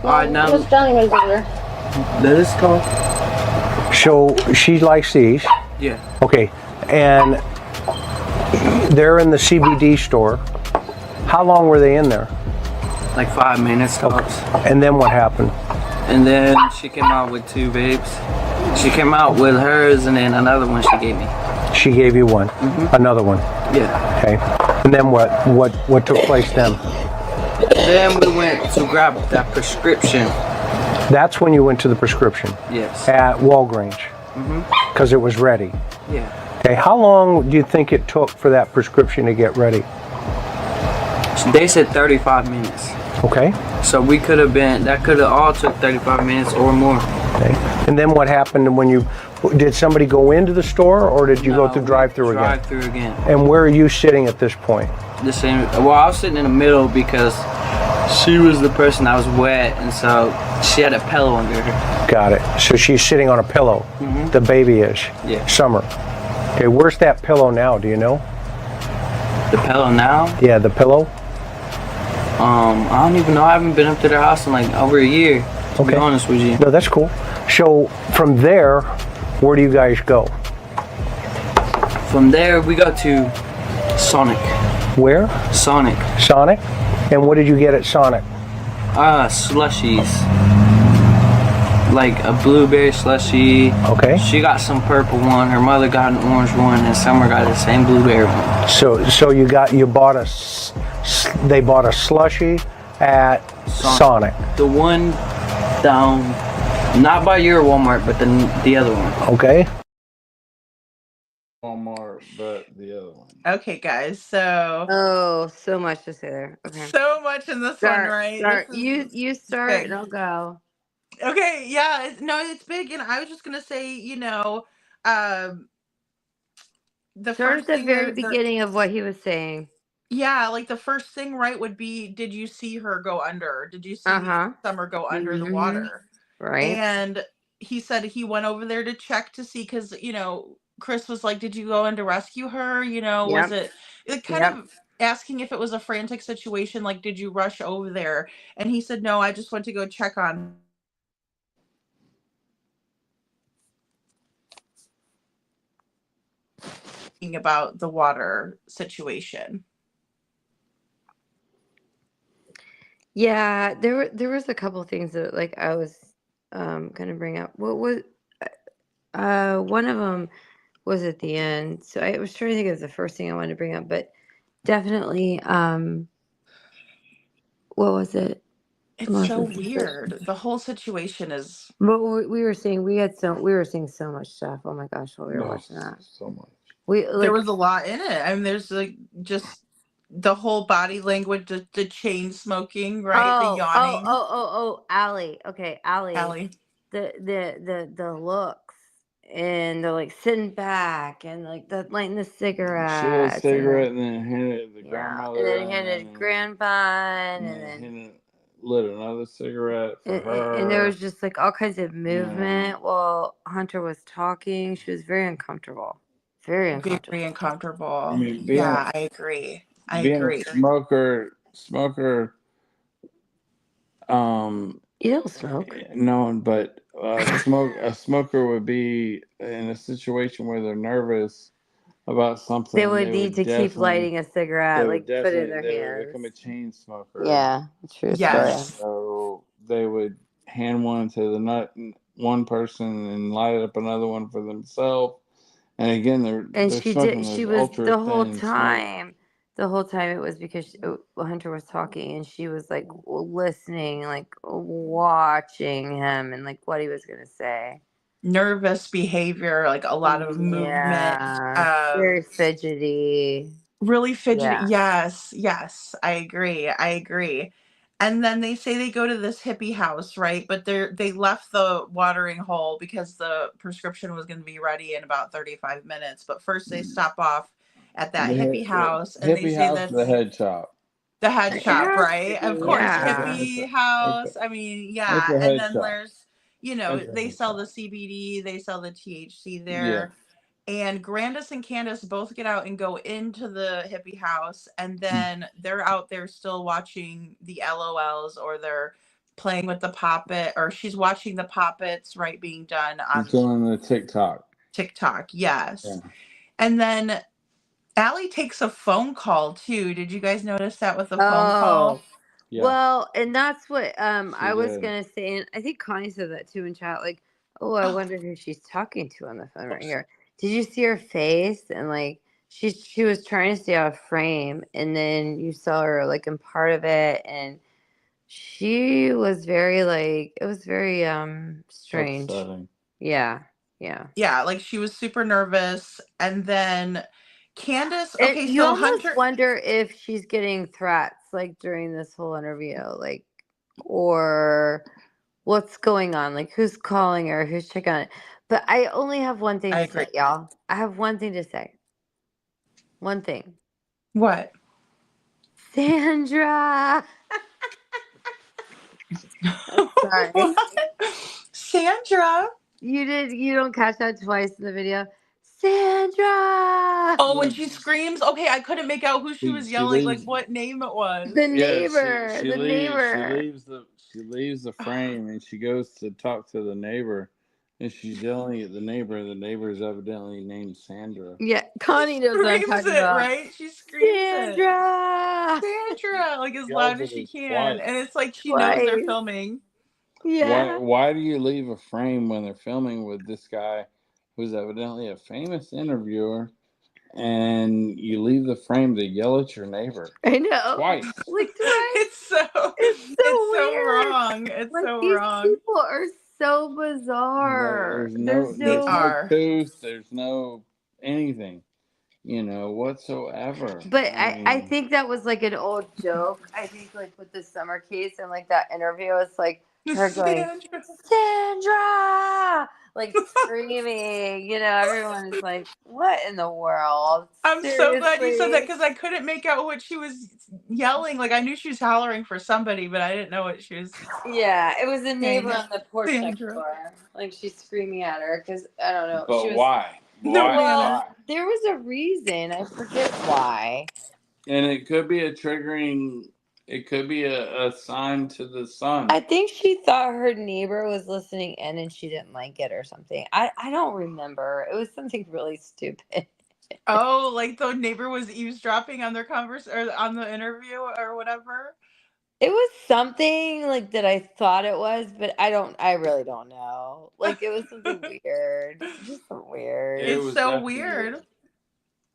Alright, now. Miss Johnny May's over there. That is called. So she likes these. Yeah. Okay, and they're in the CBD store. How long were they in there? Like 5 minutes tops. Okay. And then what happened? And then she came out with 2 vapes. She came out with hers and then another one she gave me. She gave you one. Another one. Yeah. Okay. And then what took place then? Then we went to grab that prescription. That's when you went to the prescription? Yes. At Walgreens? Because it was ready? Yeah. Okay, how long do you think it took for that prescription to get ready? They said 35 minutes. Okay. So that could have all took 35 minutes or more. Okay. And then what happened when did somebody go into the store or did you go through drive-through again? Drive-through again. And where are you sitting at this point? The same. Well, I was sitting in the middle because she was the person that was wet, and so she had a pillow under her. Got it. So she's sitting on a pillow. The baby is. Yeah. Summer. Okay, where's that pillow now? Do you know? The pillow now? Yeah, the pillow. I don't even know. I haven't been up to their house in like over a year. To be honest with you. No, that's cool. So from there, where do you guys go? From there, we go to Sonic. Where? Sonic. Sonic? And what did you get at Sonic? Slushies. Like a blueberry slushie. Okay. She got some purple one. Her mother got an orange one, and Summer got the same blueberry one. So they bought a slushie at Sonic. The one down, not by your Walmart, but the other one. Okay. Walmart, but the other one. Okay, guys. So Oh, so much to say there. Okay. so much in this one, right? Start. This is You start big. and I'll go. Okay, yeah, no, it's big, and I was just gonna say, um, the Start first at the thing very beginning of what he was saying. yeah, like the first thing, right, would be, did you see her go under? Did you see Uh-huh. Summer go under the Mm-hmm. water? Right. And he said he went over there to check to see, because Chris was like, did you go in to rescue her? Was Yep. it kind Yep. of asking if it was a frantic situation, like, did you rush over there? And he said, no, I just went to go check on about the water situation. Yeah, there was a couple things that like I was gonna bring up. What was one of them was at the end. So I was trying to think of the first thing I wanted to bring up, but definitely what was it? It's so weird. The whole situation is What we were saying, we were seeing so much stuff. Oh my gosh, while we were watching that. So much. There was a lot in it. I mean, there's like just the whole body language, the chain smoking, right? The yawning. Allie. Okay, Allie. The looks and the like sitting back and like the lighting the She lit a cigarettes cigarette and then handed the grandmother. and then handed grandpa and then lit another cigarette for her. and there was just like all kinds of movement while Hunter was talking. She was very uncomfortable. Very uncomfortable. Very uncomfortable. I mean, Yeah, I agree. I being agree. a smoker. You don't smoke. No, but a smoker would be in a situation where they're nervous about something. They would need to keep lighting a cigarette, like put it in their hands. They become a chain smoker. Yeah, true Yes. story. So they would hand one to one person and light up another one for themselves. And again, they're She smoking did. She this was the whole ultra-thin time. The whole time it was because Hunter was talking, and she was like listening, like watching him, and like what he was gonna say. Nervous behavior, like a lot of movement. Yeah, very fidgety. Really fidgety. Yeah. Yes, I agree. And then they say they go to this hippie house, right? But they left the watering hole because the prescription was going to be ready in about 35 minutes. But first they stop off at that hippie house, and they say that's the head shop. the head shop, right? Of course, Yeah. hippie house. I mean, yeah. It's a And head then shop. there's, they sell the CBD, they sell the THC there. And Grandus and Candus both get out and go into the hippie house, and then they're out there still watching the LOLs, or they're playing with the poppet, or she's watching the poppets, right, being done on doing the TikTok. Yes. Yeah. And then Allie takes a phone call too. Did you guys notice that with the phone call? Yeah. Well, and that's what I was did. gonna say, and I think Connie said that too in chat. Like, I wonder who she's talking to on the phone right here. Did you see her face? And like she was trying to stay out of frame, and then you saw her like in part of it, and she was very like it was very strange. Upsetting. Yeah. Yeah, like she was super nervous, and then Candus. And Okay, you so almost Hunter. wonder if she's getting threats like during this whole interview, like, or what's going on, like who's calling her, who's checking on it. But I only have one thing to say, y'all. I have one thing to say. One thing. What? Sandra. I'm sorry. What? Sandra. You don't catch that twice in the video. Sandra. Oh, when she screams. Okay, I couldn't make out who she was yelling, like what name it was. The neighbor. She the neighbor. She leaves the frame and she goes to talk to the neighbor, and she's yelling at the neighbor. The neighbor is evidently named Sandra. Yeah, Connie knows what I'm talking about. Right? She screams Sandra. Sandra, like as Yells loud at as she her can, twice. and it's like she knows they're filming. Yeah. Why do you leave a frame when they're filming with this guy who's evidently a famous interviewer, and you leave the frame to yell at your neighbor? I know. Twice. Like twice. It's so weird. wrong. It's like, so these wrong. People are so bizarre. There's no tooth. There's no anything, whatsoever. But I I mean, think that was like an old joke. I think like with the summer case and like that interview, it's like her going, Sandra. Sandra, like screaming. Everyone is like, what in the world? I'm so glad you said that Seriously? because I couldn't make out what she was yelling. Like I knew she was hollering for somebody, but I didn't know what she was Yeah, it was a saying. neighbor on the porch next Sandra. door. Like she's screaming at her because I don't know. She but was why? No Why? manner. Why? there was a reason. I forget why. And it could be it could be a sign to the sun. I think she thought her neighbor was listening in and she didn't like it or something. I don't remember. It was something really stupid. Oh, like the neighbor was eavesdropping on their converse or on the interview or whatever. It was something like that I thought it was, but I really don't know. Like it was something weird. Just something weird. It It's was so definitely weird.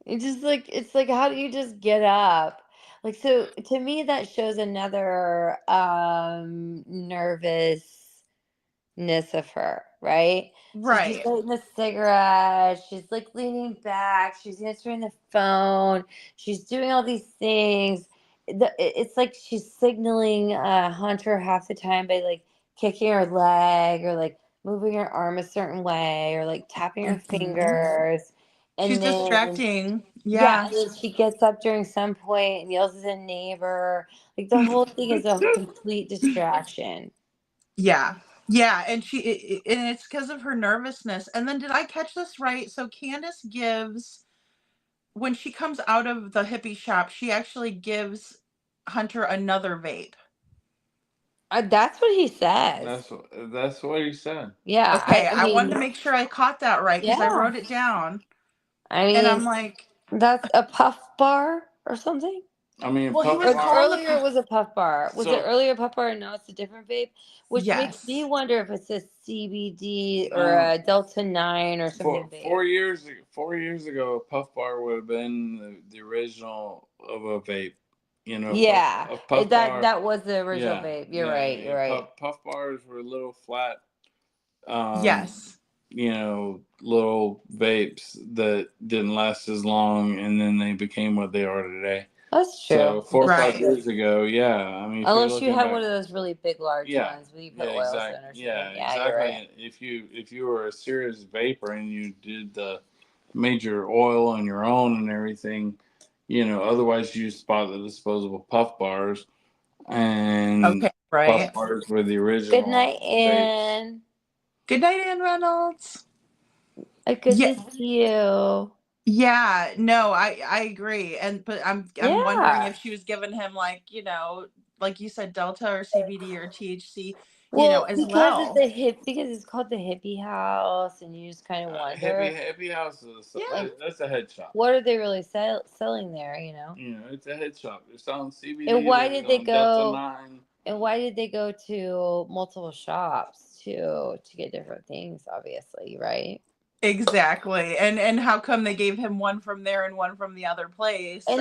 It's like how do you just get up? Like so to me that shows another nervousness of her, right? So she's Right. lighting a cigarette, she's like leaning back, she's answering the phone, she's doing all these things. It's like she's signaling Hunter half the time by like kicking her leg or like moving her arm a certain way or like tapping her Mhm. fingers. She's And then distracting. yeah, Yeah. and then she gets up during some point and yells at the neighbor. Like the whole thing is a complete distraction. Yeah. Yeah, and and it's because of her nervousness. And then did I catch this right? So Candace gives when she comes out of the hippie shop, she actually gives Hunter another vape. That's what he says. That's what he said. Yeah, Okay, I I wanted to mean, make sure I caught that right because I yeah. wrote it down. I And mean, I'm like, that's a puff bar or something. I mean, well, he Puff was Or Bar. calling the earlier it was a puff bar. Was it So earlier a puff bar and now it's a different vape? Which makes me yes. wonder if it's a CBD or no, a Delta 9 or something vape. 4 years ago, a Puff Bar would have been the original of a vape. Yeah, A Puff Bar. that was the original Yeah, vape. You're right. You're right. Puff Bars were little flat, um, Yes. little vapes that didn't last as long, and then they became what they are today. That's true. So 4 or 5 Right. years ago, yeah. I mean, if you're Unless you looking had back, one of those really big, large yeah, ones where you put oils in or something. yeah, Yeah, you're right. exactly. If you were a serious vapor and you did the major oil on your own and everything, otherwise you just bought the disposable Puff Bars, and Okay, Puff right. Bars were the Good night, original vapes. Ann. Good night, Ann Reynolds. Good Yeah. to see you. Yeah, no, I agree. And but I'm wondering Yeah. if she was giving him like, like you said, Delta or CBD or THC, Well, as because it's well. because it's called the hippie house, and you just kind of wonder, Hippie House is like, that's a head shop. what are they really selling there? It's a head shop. They're selling CBD. And why They're did they selling Delta go? 9. And why did they go to multiple shops to get different things? Obviously, right? Exactly. And how come they gave him one from there and one from the other place?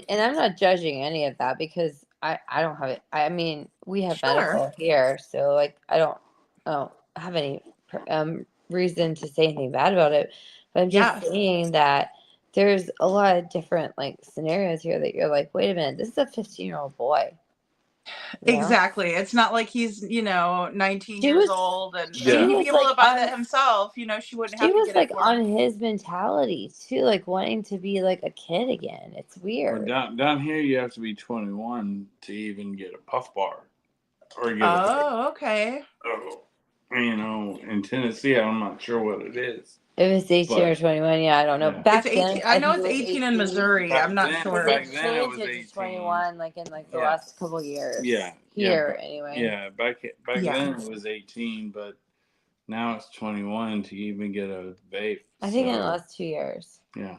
And I'm not judging any of that because I don't have it. I mean, we have Sure. medical here, so like I don't have any reason to say anything bad about it. But I'm just Yes. saying that there's a lot of different like scenarios here that you're like, wait a minute, this is a 15-year-old boy. You know? Exactly. It's not like he's, 19 She years was old and she he'd was be able like to buy that himself. She wouldn't she have to was get it like for him. on his mentality too, like wanting to be like a kid again. It's Well, weird. down here you have to be 21 to even get a Puff Bar or get a vape. Oh, okay. In Tennessee, I'm not sure what it is. If it's 18 or But 21, yeah, I don't know. yeah. Back It's then, 18. I I know think it it's was 18 in 18. Missouri. I'm not Because sure. Back they then it was changed it 18. to 21, like in like the Yeah. last couple years. Yeah. Here, Yeah. anyway. Yeah. Back Yeah. then it was 18, but now it's 21 to even get a vape. I think in the So, last 2 years. yeah.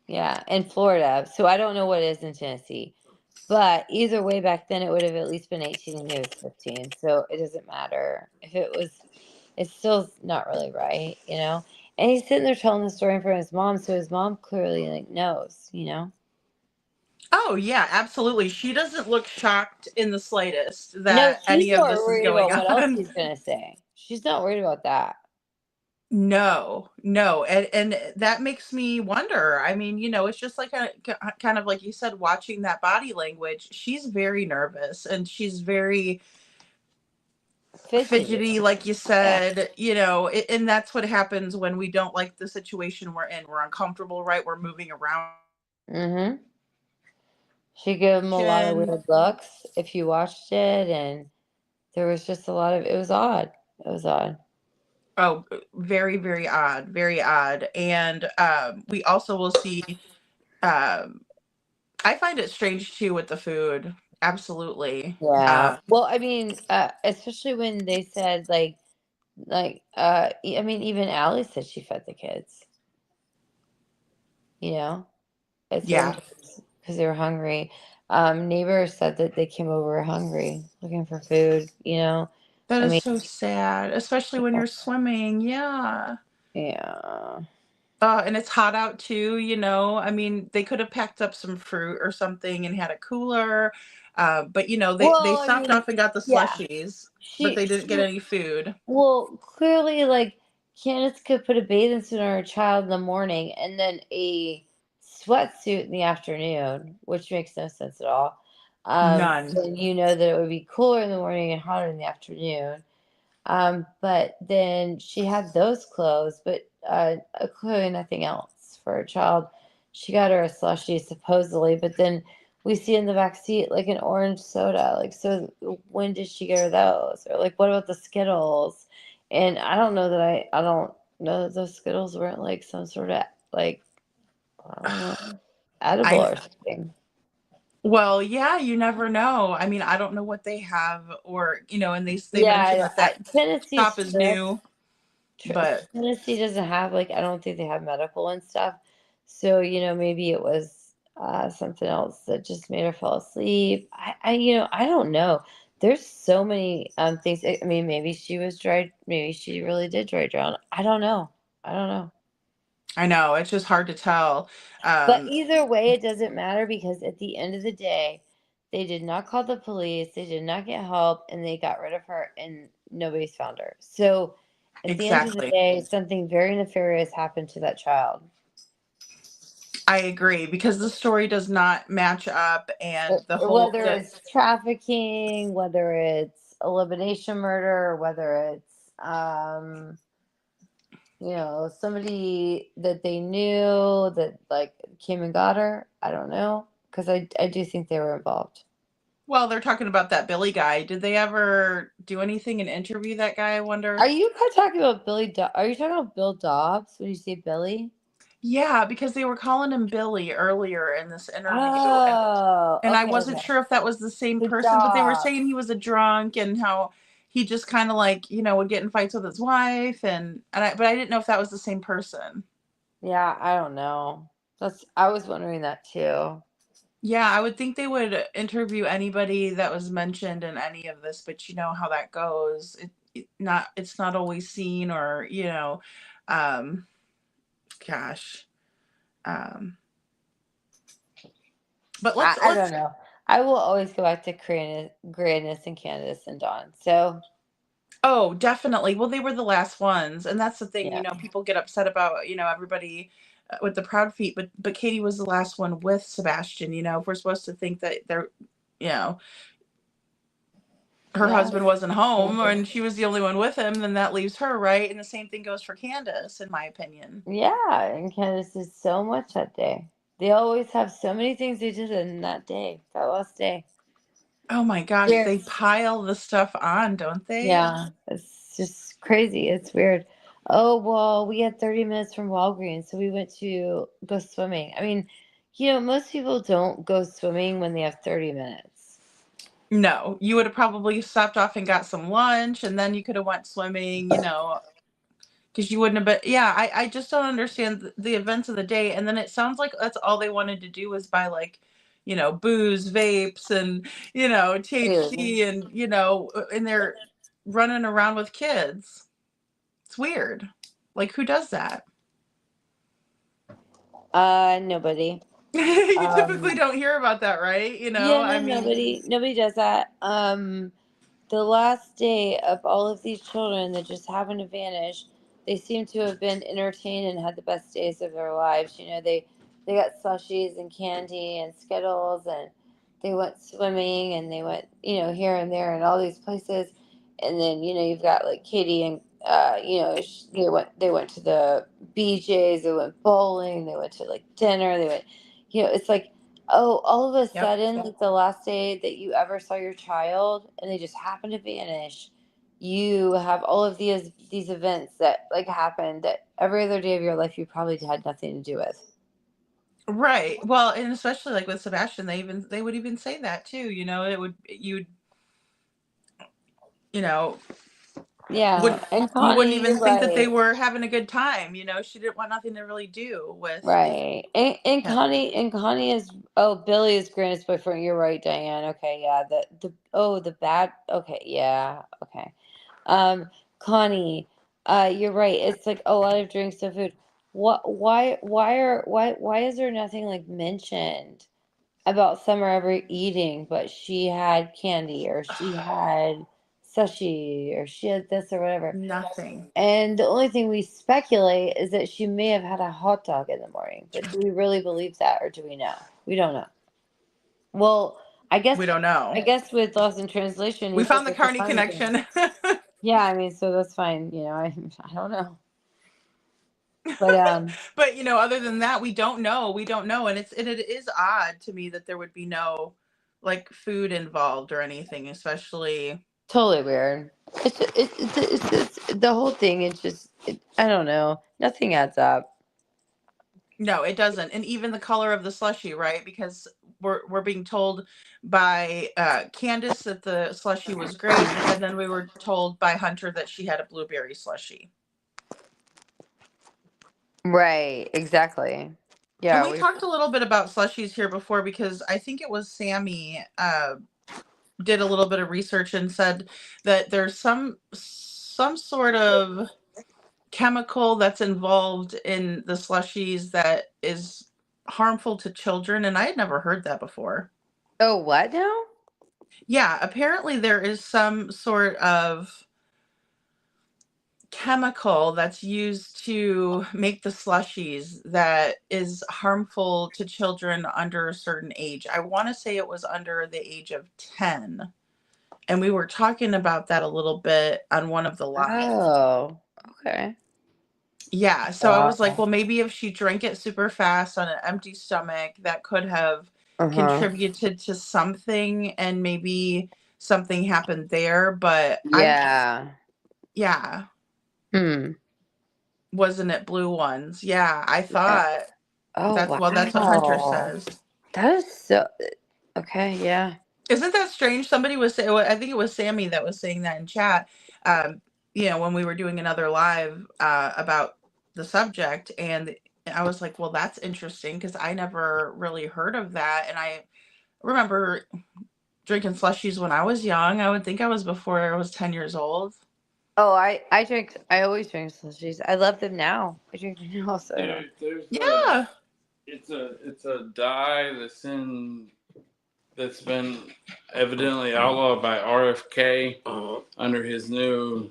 Yeah, in Florida. So I don't know what it is in Tennessee. But either way, back then it would have at least been 18 and he was 15. So it doesn't matter. If it was, it's still not really right, And he's sitting there telling the story in front of his mom. So his mom clearly like knows, Oh, yeah, absolutely. She doesn't look shocked in the slightest No, that she's any of more this is worried going about what else on. he's going to say. She's not worried about that. No, and that makes me wonder. I mean, it's just like kind of like you said, watching that body language. She's very nervous and she's very Fidgety. fidgety, like you Yeah. said. And that's what happens when we don't like the situation we're in. We're uncomfortable, right? We're moving around. Mm-hmm. She gave him a lot of weird looks if you watched it, and there was just a lot of, it was odd. It was odd. Oh, very, very odd, very odd. And we also will see. Um, I find it strange too with the food. Absolutely. Yeah. Well, I mean, especially when they said I mean, even Allie said she fed the kids, at certain Yeah. times because they were hungry. Neighbors said that they came over hungry, looking for food, That I is mean, so sad, especially when you're swimming. Yeah. yeah. And it's hot out too, I mean, they could have packed up some fruit or something and had a cooler. But they Well, I stopped mean, off and got the yeah. slushies, but She, they didn't she, get any food. well, clearly, like, Candace could put a bathing suit on her child in the morning and then a sweatsuit in the afternoon, which makes no sense at all. None. Then you know that it would be cooler in the morning and hotter in the afternoon. But then she had those clothes, but clearly nothing else for her child. She got her a slushie supposedly, but then we see in the back seat like an orange soda. Like, so when did she get her those? Or like, what about the Skittles? And I don't know that I don't know that those Skittles weren't like some sort of like, I don't know, edible I or something. Well, yeah, you never know. I mean, I don't know what they have, or and they mentioned Yeah, that Tennessee's shop is strict. new, but Tennessee doesn't have like, I don't think they have medical and stuff. So, maybe it was something else that just made her fall asleep. I don't know. There's so many things. I mean, maybe she was dry. Maybe she really did dry drown. I don't know. I don't know. I know it's just hard to tell. But either way, it doesn't matter because at the end of the day, they did not call the police. They did not get help, and they got rid of her, and nobody's found her. So, at the end of the Exactly. day, something very nefarious happened to that child. I agree because the story does not match up, and the whole Whether it's trafficking, whether it's elimination murder, whether it's somebody that they knew that like came and got her. I don't know, because I do think they were involved. Well, they're talking about that Billy guy. Did they ever do anything and interview that guy? I wonder. Are you talking about Billy? Are you talking about Bill Dobbs when you say Billy? Yeah, because they were calling him Billy earlier in this interview, Oh, and I okay, wasn't okay. sure if that was the same The person, but they were saying Dobbs. he was a drunk and how he just kind of like would get in fights with his wife, but I didn't know if that was the same person. Yeah, I don't know. I was wondering that too. Yeah, I would think they would interview anybody that was mentioned in any of this, but you know how that goes. It's not always seen, or um, gosh, um, but I don't let's. know. I will always go back to Grandus and Candace and Dawn. So Oh, definitely. Well, they were the last ones, and that's the thing. yeah, People get upset about everybody with the proud feet, but Katie was the last one with Sebastian. If we're supposed to think that you know, her yeah, husband wasn't home and she was the only one with him, then that leaves her, right? And the same thing goes for Candace, in my opinion. yeah. And Candace did so much that day. They always have so many things they did in that day, that last day. Oh my gosh, Weird. they pile the stuff on, don't they? Yeah, it's just crazy. It's weird. Oh, well, we had 30 minutes from Walgreens, so we went to go swimming. I mean, most people don't go swimming when they have 30 minutes. No, you would have probably stopped off and got some lunch, and then you could have went swimming, because you wouldn't have been. Yeah, I just don't understand the events of the day. And then it sounds like that's all they wanted to do was buy, like, booze, vapes, and THC, and they're running around with kids. It's weird. Like, who does that? Nobody. You typically don't hear about that, right? Yeah, I no, mean, nobody does that. The last day of all of these children that just happened to vanish, they seem to have been entertained and had the best days of their lives. You know, they got slushies and candy and Skittles, and they went swimming, and they went, you know, here and there and all these places. And then, you know, you've got like Katie and you know, they went to the BJ's, they went bowling, they went to like dinner, they went, you know, it's like, oh, all of a sudden, like the last day that you ever saw your child and they just happen to vanish, you have all of these events that like happened that every other day of your life you probably had nothing to do with. Right. Well, and especially like with Sebastian, they would even say that too. You know, you know, Yeah, and you wouldn't Connie, even you're think that they right. were having a good time. You know, she didn't want nothing to really do with Right. And him. Connie is, oh, Billy is Grandis' boyfriend. You're right, Diane. Okay, yeah. The bad, okay, yeah, okay. Connie, you're right. It's like a lot of drinks and food. Why is there nothing like mentioned about Summer ever eating, but she had candy or she had sushi or she had this or whatever? Nothing. And the only thing we speculate is that she may have had a hot dog in the morning. But do we really believe that, or do we know? We don't know. Well, We don't know. I guess with Lost in Translation, We he says found the it's a carnie funny thing. connection. Yeah, I mean, so that's fine. You know, I don't know. But But you know, other than that, we don't know. We don't know, and it is odd to me that there would be no like food involved or anything, especially. totally weird. It's the whole thing. It's just I don't know. Nothing adds up. No, it doesn't. And even the color of the slushie, right? Because we're being told by Candus that the slushie was grape, and then we were told by Hunter that she had a blueberry slushie. Right. Exactly. And Yeah. we talked a little bit about slushies here before because I think it was Sammy did a little bit of research and said that there's some sort of chemical that's involved in the slushies that is harmful to children, and I had never heard that before. Oh, what now? Yeah, apparently there is some sort of chemical that's used to make the slushies that is harmful to children under a certain age. I want to say it was under the age of 10. And we were talking about that a little bit on one of the lives. Oh, okay. Yeah, so I was like, well, maybe if she drank it super fast on an empty stomach, that could have contributed to something, and maybe something happened there. But Yeah. yeah, Hmm. wasn't it blue ones? Yeah, I thought Oh, that's what Hunter wow. says. That is so okay. Yeah. Isn't that strange? Somebody was saying, I think it was Sammy that was saying that in chat. You know, when we were doing another live about the subject, and I was like, well, that's interesting because I never really heard of that. And I remember drinking slushies when I was young. I would think I was before I was 10 years old. Oh, I always drink slushies. I love them now. I drink them now. So Yeah. It's a dye that's been evidently outlawed by RFK under his new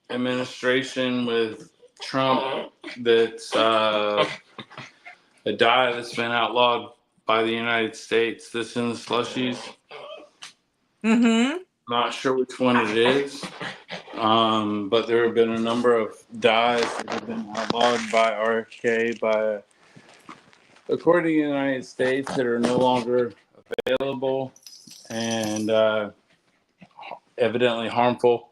administration with Trump. That's a dye that's been outlawed by the United States. That's in the slushies. Mm-hmm. Not sure which one it is, but there have been a number of dyes that have been outlawed by RFK according to the United States, that are no longer available and evidently harmful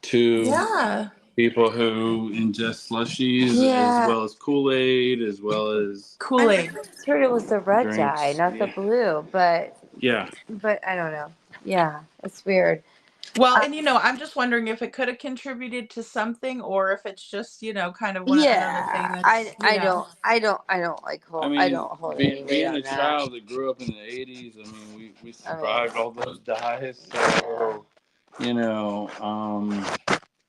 to people who ingest slushies, as well as Kool-Aid, as well as Kool-Aid. I heard it was the red drinks. dye, not the blue, but I don't know. Yeah, it's weird. Well, and you know, I'm just wondering if it could have contributed to something, or if it's just, you know, kind of another thing that's, I don't like hold. I don't hold any weight being on a that. child that grew up in the 80s, I mean, we survived all those dyes, so you know,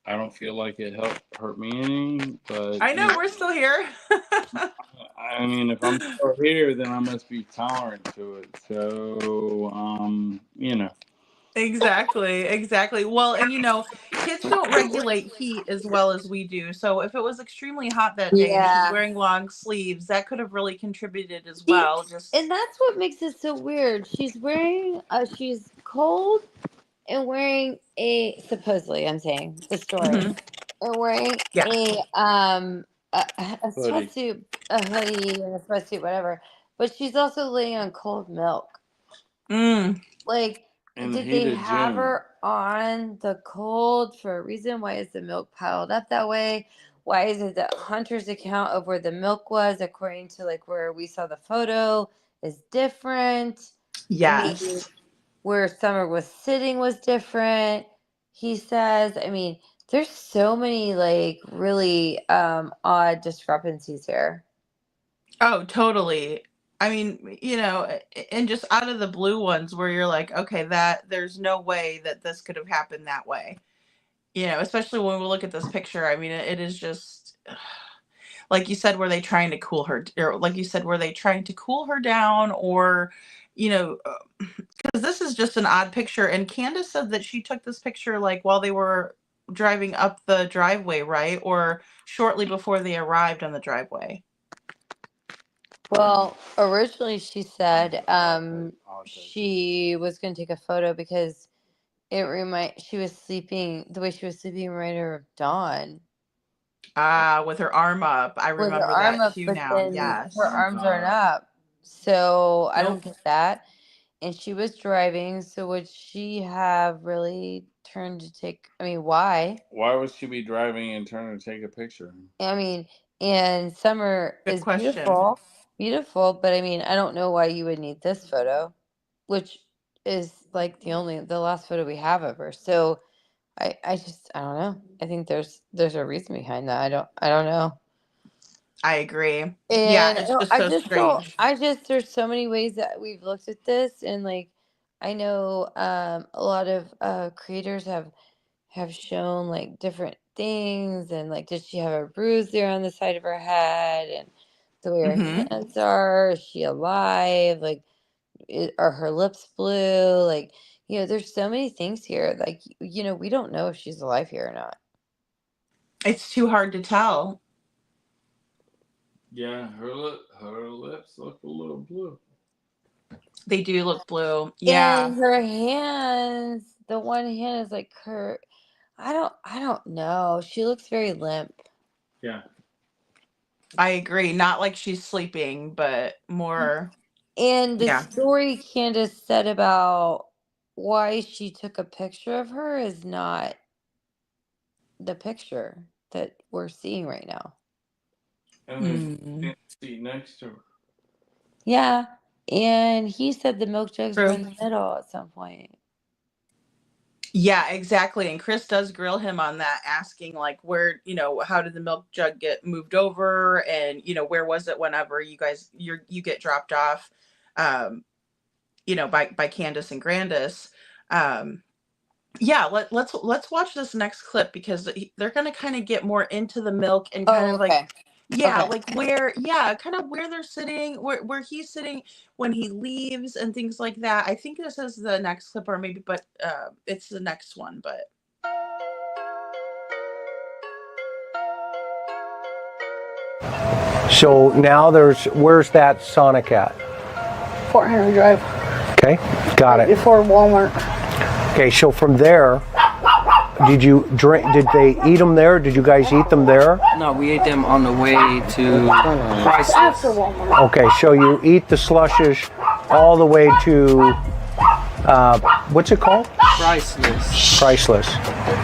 I don't feel like it hurt me any, but I know we're still here. I mean, if I'm still here, then I must be tolerant to it. So, you know, Exactly. Well, and kids don't regulate heat as well as we do. So if it was extremely hot that day and she's Yeah. wearing long sleeves, that could have really contributed as See, well. Just and that's what makes it so weird. She's cold and wearing supposedly, I'm saying the story, Mhm. and wearing Yeah. a sweatsuit, a hoodie, and a sweatsuit, whatever. But she's also laying on cold milk. Mm. Like, In the did they heat of have June. her on the cold for a reason? Why is the milk piled up that way? Why is it that Hunter's account of where the milk was, according to like where we saw the photo, is different? And maybe Yes. where Summer was sitting was different. He says, I mean, there's so many like really odd discrepancies here. Oh, totally. I mean, and just out of the blue ones where you're like, okay, that there's no way that this could have happened that way. Especially when we look at this picture. I mean, it is just like you said, were they trying to cool her, or like you said, were they trying to cool her down, or, because this is just an odd picture. And Candus said that she took this picture like while they were driving up the driveway, right? Or shortly before they arrived on the driveway. Well, originally she said she was going to take a photo because she was sleeping, the way she was sleeping reminded her of Dawn. With her arm up. I With her remember arm that up, too but now. then Yes. her arms aren't up. So I don't Nope. get that. And she was driving, so would she have really turned to take, I mean, why? Why would she be driving and turn to take a picture? I mean, and Summer Good is question. beautiful, but I mean, I don't know why you would need this photo, which is like the last photo we have of her. So I don't know. I think there's a reason behind that. I don't know. I agree. Yeah, And it's just so strange. there's so many ways that we've looked at this, and like I know a lot of creators have shown like different things, and like did she have a bruise there on the side of her head, and the way her Hmm. hands are, is she alive? Like, are her lips blue? Like, there's so many things here. Like, we don't know if she's alive here or not. It's too hard to tell. Yeah, her lips look a little blue. They do look blue. Yeah. And her hands, the one hand is like her. I don't know. She looks very limp. Yeah. I agree. Not like she's sleeping, but more. And the Yeah. story Candace said about why she took a picture of her is not the picture that we're seeing right now. And there's a seat next to her. Yeah. And he said the milk jugs were True. in the middle at some point. Yeah, exactly. And Chris does grill him on that, asking like where, how did the milk jug get moved over, and where was it whenever you get dropped off, by Candus and Grandus. Yeah, let's watch this next clip, because they're gonna kind of get more into the milk and kind of like. Yeah, Okay. like kind of where they're sitting, where he's sitting when he leaves and things like that. I think this is the next clip, or maybe, but it's the next one, but. So now where's that Sonic at? Fort Henry Drive. Okay, got it. Before Walmart. Okay, so from there, did they eat them there? Did you guys eat them there? No, we ate them on the way to Priceless. After Walmart. Okay, so you eat the slushes all the way to, what's it called? Priceless. Priceless.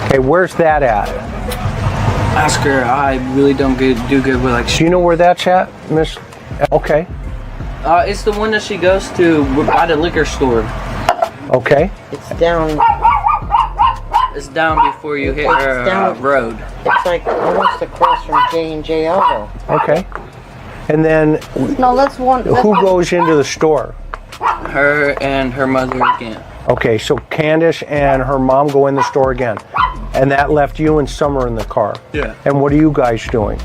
Okay, where's that at? Ask her. I really don't do good with like. Do you know where that's at, Miss? Okay. It's the one that she goes to by the liquor store. Okay. It's down. It's down before you hit her road. It's like almost across from J&J Auto. Okay. And then No, that's one. who goes into the store? Her and her mother again. Okay, so Candace and her mom go in the store again. And that left you and Summer in the car. Yeah. And what are you guys doing?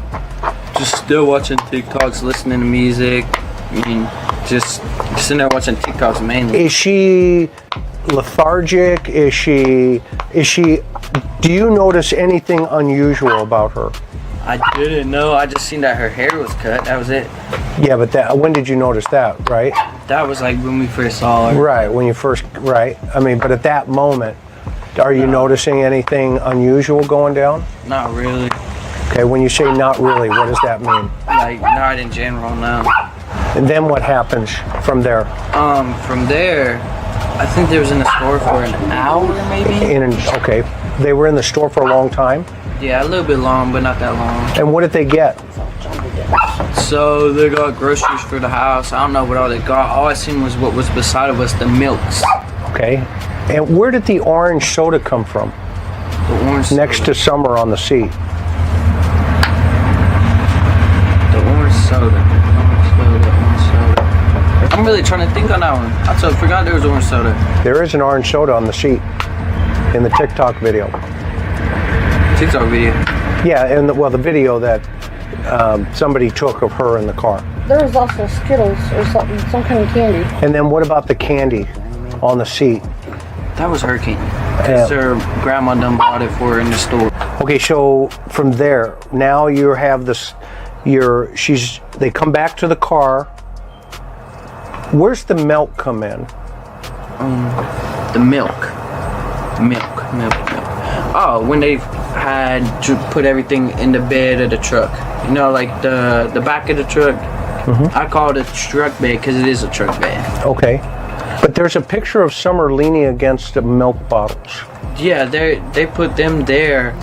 Just still watching TikToks, listening to music. I mean, just sitting there watching TikToks mainly. Is she lethargic? Is she? Do you notice anything unusual about her? I didn't know. I just seen that her hair was cut. That was it. Yeah, but when did you notice that? Right. That was like when we first saw her. Right, when you first. Right. I mean, but at that moment, are you noticing anything unusual going down? Not really. Okay. When you say not really, what does that mean? Like not in general, no. And then what happens from there? From there, I think they was in the store for an hour, maybe. Okay. They were in the store for a long time? Yeah, a little bit long, but not that long. And what did they get? So they got groceries for the house. I don't know what all they got. All I seen was what was beside of us, the milks. Okay. And where did the orange soda come from? The orange soda. Next to Summer on the seat. The orange soda. I'm really trying to think on that one. I forgot there was orange soda. There is an orange soda on the seat in the TikTok video. TikTok video? Yeah, and the video that somebody took of her in the car. There was also Skittles or something, some kind of candy. And then what about the candy on the seat? That was her candy. Because her grandma done bought it for her in the store. Okay, so from there, now you have this, they come back to the car. Where's the milk come in? The milk. Oh, when they had to put everything in the bed of the truck. You know, like the back of the truck. Mm-hmm. I call it a truck bed because it is a truck bed. Okay. But there's a picture of Summer leaning against the milk bottles. Yeah, they put them there.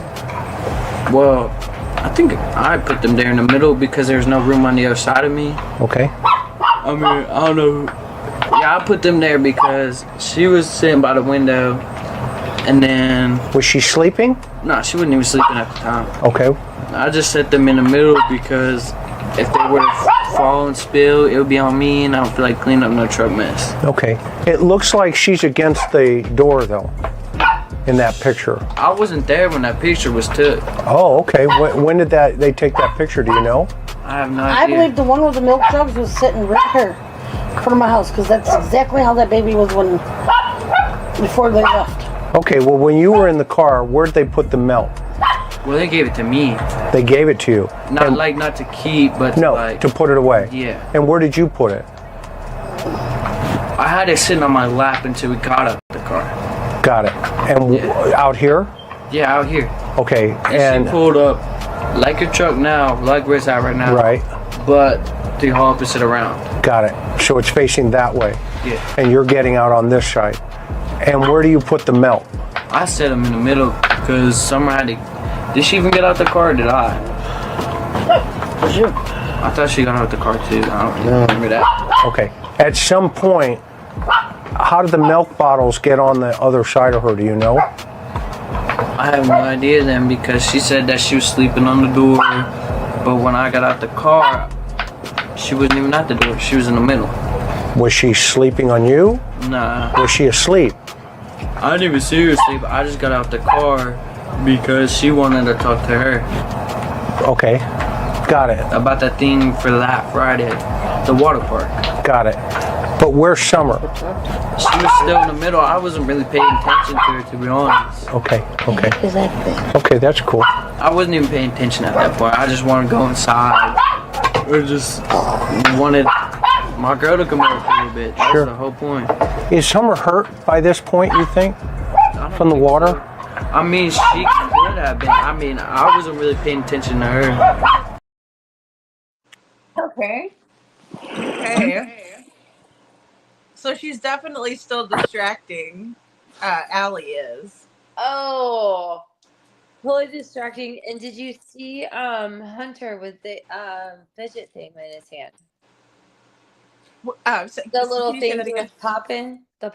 Well, I think I put them there in the middle because there's no room on the other side of me. Okay. I mean, I don't know. Yeah, I put them there because she was sitting by the window, and then... Was she sleeping? No, she wasn't even sleeping at the time. Okay. I just set them in the middle because if they were to fall and spill, it would be on me, and I don't feel like cleaning up no truck mess. Okay. It looks like she's against the door, though, in that picture. I wasn't there when that picture was took. Oh, okay. When did they take that picture? Do you know? I have no I idea. believe the one with the milk jugs was sitting right here in front of my house because that's exactly how that baby was before they left. Okay, well, when you were in the car, where'd they put the milk? Well, they gave it to me. They gave it to you? Not to keep, but to put it away? Yeah. And where did you put it? I had it sitting on my lap until we got out of the car. Got it. And out here? Yeah, out here. Okay. And she pulled up like your truck now, like where it's at right now. Right. But the opposite around. Got it. So it's facing that way. Yeah. And you're getting out on this side. And where do you put the milk? I set them in the middle because Summer had to... Did she even get out the car or did I? I thought she got out the car too. I don't remember that. Okay. At some point, how did the milk bottles get on the other side of her? Do you know? I have no idea then because she said that she was sleeping on the door. But when I got out the car, she wasn't even at the door. She was in the middle. Was she sleeping on you? Nah. Was she asleep? I didn't even see her asleep. I just got out the car because she wanted to talk to her. Okay. Got it. About that thing for that Friday, the water park. Got it. But where's Summer? She was still in the middle. I wasn't really paying attention to her, to be honest. Okay. Exactly. Okay, that's cool. I wasn't even paying attention at that point. I just wanted to go inside. Or just wanted my girl to come over for a little bit. That's the whole point. Is Summer hurt by this point, you think? From the water? So. I mean, she could have been. I mean, I wasn't really paying attention to her. Okay. So she's definitely still distracting. Allie is. Oh, totally distracting. And did you see Hunter with the fidget thing in his hand? The little thing that was popping, the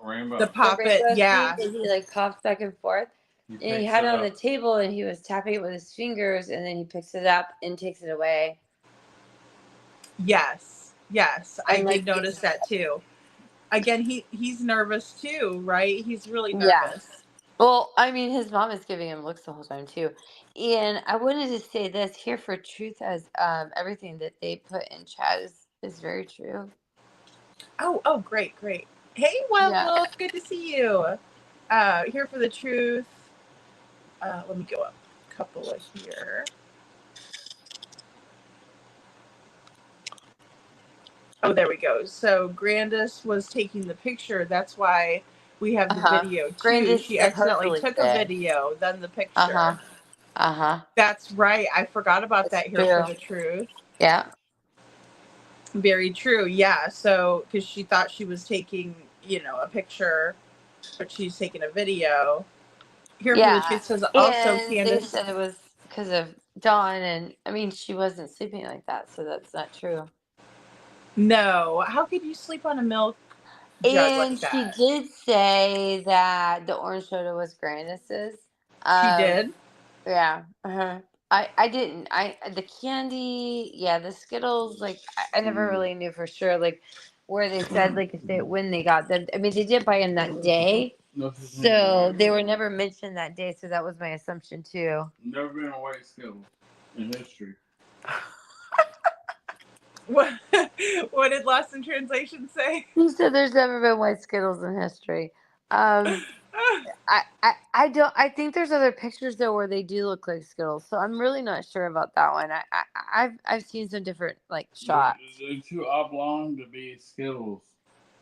rainbow. The pop it, yeah. That he like pops back and forth. And he had it on the table and he was tapping it with his fingers and then he picks it up and takes it away. Yes. I did notice that too. Again, he's nervous too, right? He's really nervous. Yeah. Well, I mean, his mom is giving him looks the whole time too. And I wanted to say this here for truth as everything that they put in chat is very true. Oh, great. Hey, Wild Yeah. Wolf, good to see you. Here for the truth. Let me go up a couple of here. Oh, there we go. So Grandus was taking the picture. That's why we have the video too. Grandis She accidentally supposedly took a did. video, then the Uh huh. picture. That's That's right. I forgot about that here for true. the truth. Yeah. Very true. Yeah. So, because she thought she was taking, a picture, but she's taking a video. Here for the Yeah. truth says also And they Candus. said it was because of Dawn, and I mean, she wasn't sleeping like that, so that's not true. No. How could you sleep on a milk jug And like she that? did say that the orange soda was Grandis's. She did. Yeah. I didn't. The candy, yeah, the Skittles, like I never really knew for sure, like where they said like if they when they got them. I mean, they did buy them that day, so they were never mentioned that day. So that was my assumption too. Never been a white Skittle in history. What did Lost in Translation say? He said there's never been white Skittles in history. I think there's other pictures though where they do look like Skittles, so I'm really not sure about that one. I've seen some different like shots. They're too oblong to be Skittles.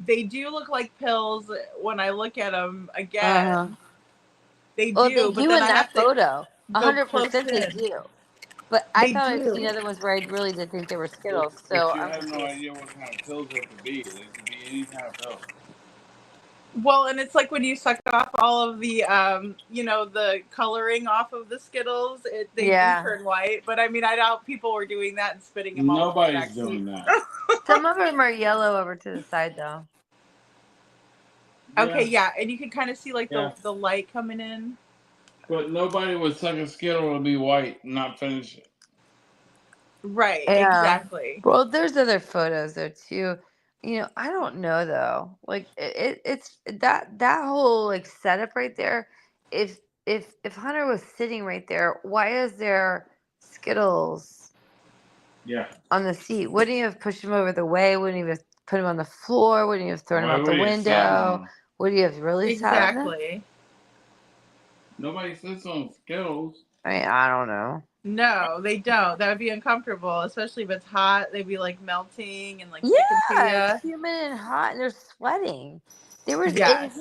They do look like pills when I look at them again. They Well, do, they but do then in I have that to photo. go close 100% they in. do. But I They thought I'd seen do. other ones where I really did think they were Skittles. But So you I'm have no confused. idea what kind of pills they could be. They could be any kind of pill. Well, and it's like when you suck off all of the, the coloring off of the Skittles, they do turn white. But I mean, I doubt people were doing that and spitting them all over the Nobody's back doing seat. that. Some of them are yellow over to the side though. Okay, yeah, and you can kind of see like Yeah. the light coming in. But nobody would suck a Skittle to be white and not finish it. Right, Yeah. exactly. Well, there's other photos there too. I don't know though. Like it's that whole like setup right there. If Hunter was sitting right there, why is there Skittles Yeah. on the seat? Wouldn't you have pushed him over the way? Wouldn't you have put him on the floor? Wouldn't you have thrown him Why out the would you sat on window? them? Would you have really sat on them? Exactly. Nobody sits on Skittles. I mean, I don't know. No, they don't. That would be uncomfortable, especially if it's hot. They'd be like melting and like sticking to Yeah, you. it's humid and hot, and they're sweating. They were, Yes.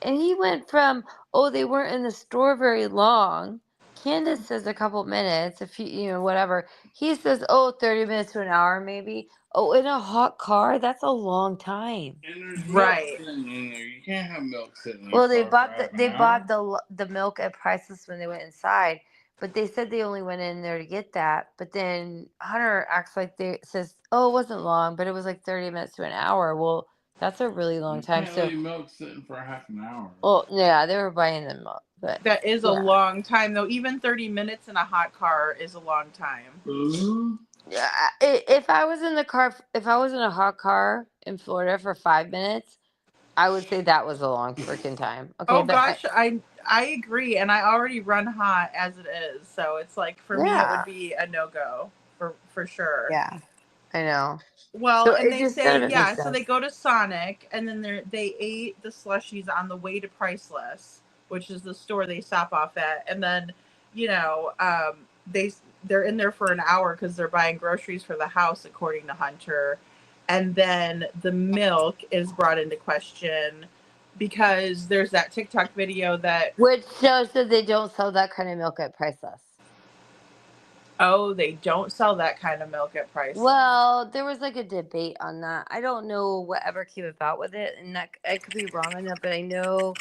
and he went from, oh, they weren't in the store very long. Candace says a couple minutes, a few, whatever. He says, oh, 30 minutes to an hour, maybe. Oh, in a hot car, that's a long time. And there's Right. milk sitting in there. You can't have milk sitting in Well, the car for half an hour. bought the milk at Priceless when they went inside, but they said they only went in there to get that. But then Hunter acts like says, "Oh, it wasn't long, but it was like 30 minutes to an hour." Well, that's a really long You time. can't So, leave milk sitting for half an hour. well, yeah, they were buying them up, but That is a yeah. long time, though. Even 30 minutes in a hot car is a long time. Mm-hmm. Yeah, if I was in the car, if I was in a hot car in Florida for 5 minutes, I would say that was a long freaking time. Okay, Oh but gosh, I agree, and I already run hot as it is, so it's like for me it would be a no-go for sure. yeah, I know. Well, So and it they just say none of it makes so they sense. go to Sonic, and then they ate the slushies on the way to Priceless, which is the store they stop off at, and then they're in there for an hour because they're buying groceries for the house, according to Hunter, and then the milk is brought into question because there's that TikTok video that Which shows that they don't sell that kind of milk at Priceless. they don't sell that kind of milk at Priceless. Well, there was like a debate on that. I don't know whatever came about with it, and that I could be wrong on that, but I know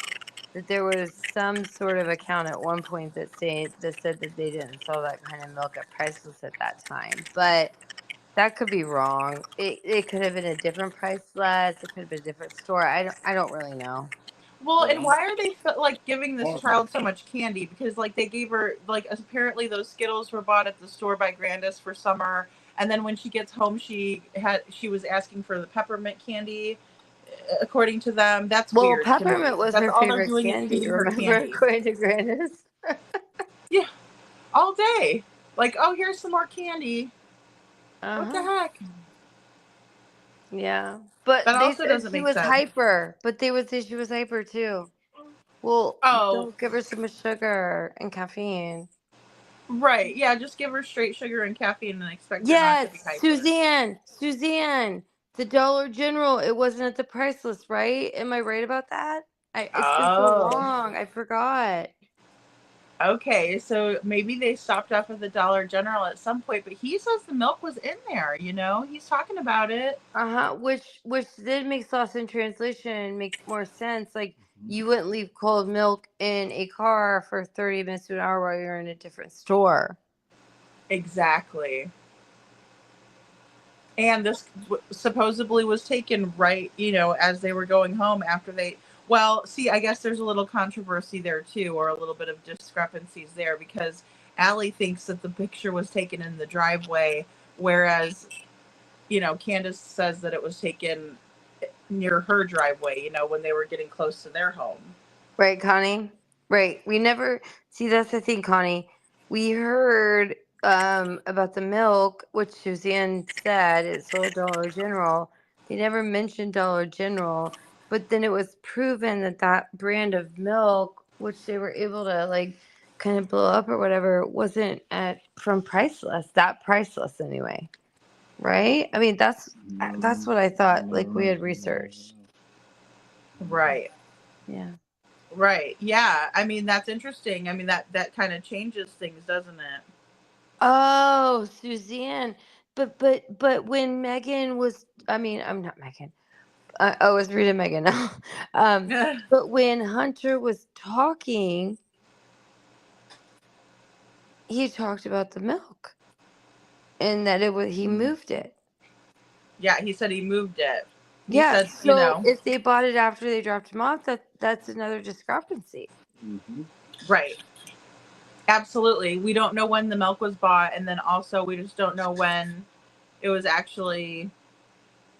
that there was some sort of account at one point that said that they didn't sell that kind of milk at Priceless at that time. But that could be wrong. It could have been a different Priceless. It could have been a different store. I don't really know. Well, and why are they like giving this child so much candy? Because like they gave her like apparently those Skittles were bought at the store by Grandis for summer, and then when she gets home, she was asking for the peppermint candy. According to them, that's weird. Well, peppermint was that's her all they're favorite doing is candy. feeding her Remember, candy. according to Grandis? Yeah, all day. Like, oh, here's some more candy. What the heck? Yeah, but That they also said doesn't she make was sense. hyper. But they would say she was hyper too. Well, Oh, don't give her so much sugar and caffeine. right. Yeah, just give her straight sugar and caffeine and expect her not to be Yes, hyper. Suzanne, the Dollar General. It wasn't at the price list, right? Am I right about that? It's been so Oh, long, I forgot. okay. So maybe they stopped off at the Dollar General at some point, but he says the milk was in there. He's talking about it. Which then makes lost in translation make more sense. Like you wouldn't leave cold milk in a car for 30 minutes to an hour while you're in a different store. Exactly. And this supposedly was taken right, as they were going home after they. Well, see, I guess there's a little controversy there too, or a little bit of discrepancies there, because Allie thinks that the picture was taken in the driveway, whereas, Candace says that it was taken near her driveway, when they were getting close to their home. Right, Connie? Right. We never see that's the thing, Connie. We heard about the milk, which Suzanne said is sold Dollar General. They never mentioned Dollar General, but then it was proven that that brand of milk, which they were able to like kind of blow up or whatever, wasn't at from Priceless. That Priceless anyway. Right? I mean, that's what I thought. Like we had researched. Right. Yeah. Right. Yeah. I mean, that's interesting. I mean, that kind of changes things, doesn't it? Oh, Suzanne. But when Megan was, I mean, I'm not Megan. I was reading Megan now. But when Hunter was talking, he talked about the milk and that it was he moved it. Yeah, he said he moved it. He Yeah, said, so if they bought it after they dropped him off, that's another discrepancy. right. Absolutely. We don't know when the milk was bought, and then also we just don't know when it was actually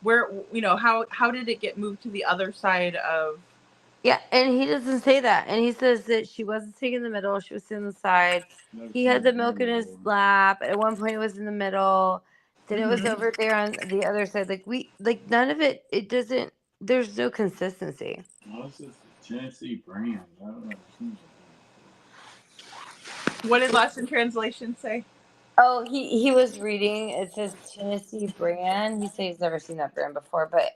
where, how did it get moved to the other side of. Yeah, and he doesn't say that. And he says that she wasn't sitting in the middle, she was sitting on the side. He had the milk in his lap. At one point it was in the middle. Then it was over there on the other side. Like none of it doesn't there's no consistency. Well, this is the Tennessee brand. I don't know. What did Lost in Translation say? Oh, he was reading. It says Tennessee brand. He said he's never seen that brand before, but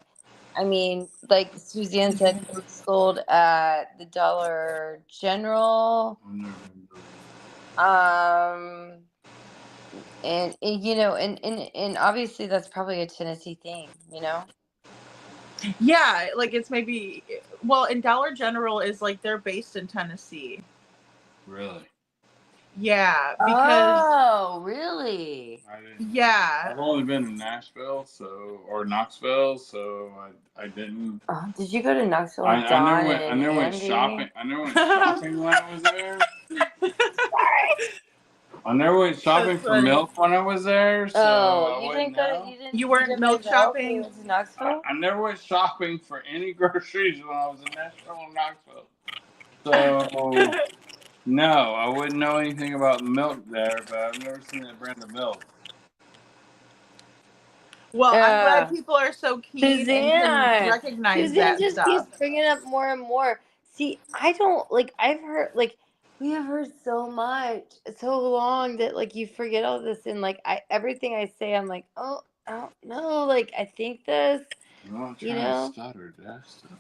I mean, like Suzanne said, it was sold at the Dollar General. And and obviously that's probably a Tennessee thing, Yeah, like it's maybe, well, and Dollar General is like they're based in Tennessee. Really? Yeah, because Oh, really? yeah. I've only been to Nashville, or Knoxville, so I didn't. Did you go to Knoxville? I never went shopping. I never went shopping when I was there. I never went shopping for milk when I was there. So you didn't go. You weren't milk shopping? You went to Knoxville? I never went shopping for any groceries when I was in Nashville or Knoxville. So no, I wouldn't know anything about milk there, but I've never seen that brand of milk. Well, I'm glad people are so keen and can recognize that just stuff. keeps bringing up more and more. See, I don't I've heard we have heard so much so long that you forget all this, and everything I say I'm like, oh, I don't know, I think this. No, I'm trying to stutter. Did I stutter?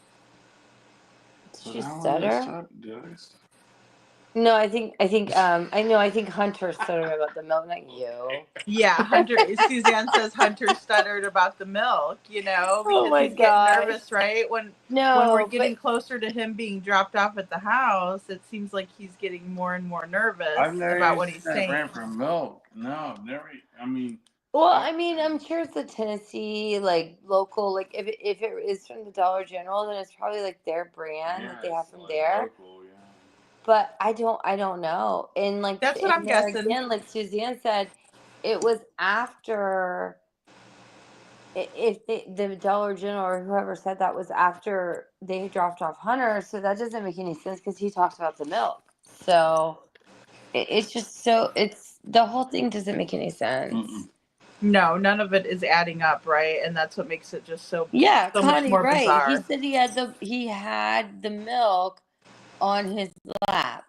Did you stutter? Did I stutter? No, I think Hunter stuttered about the milk, not you. Yeah, Suzanne says Hunter stuttered about the milk, because my he's gosh. getting nervous, right? When we're getting closer to him being dropped off at the house, it seems like he's getting more and more nervous about what he's saying. Brand for milk. No, never. I mean. Well, I mean, I'm sure it's a Tennessee local. If it is from the Dollar General, then it's probably their brand that they have from there. Local, yeah. But I don't know. And that's what I'm guessing. Again, like Suzanne said, it was after. If the Dollar General or whoever said that was after they dropped off Hunter, so that doesn't make any sense because he talked about the milk. So it's just it's the whole thing doesn't make any sense. No, none of it is adding up, right? And that's what makes it just so Yeah, much Connie, more right. He bizarre. said he had the milk on his lap.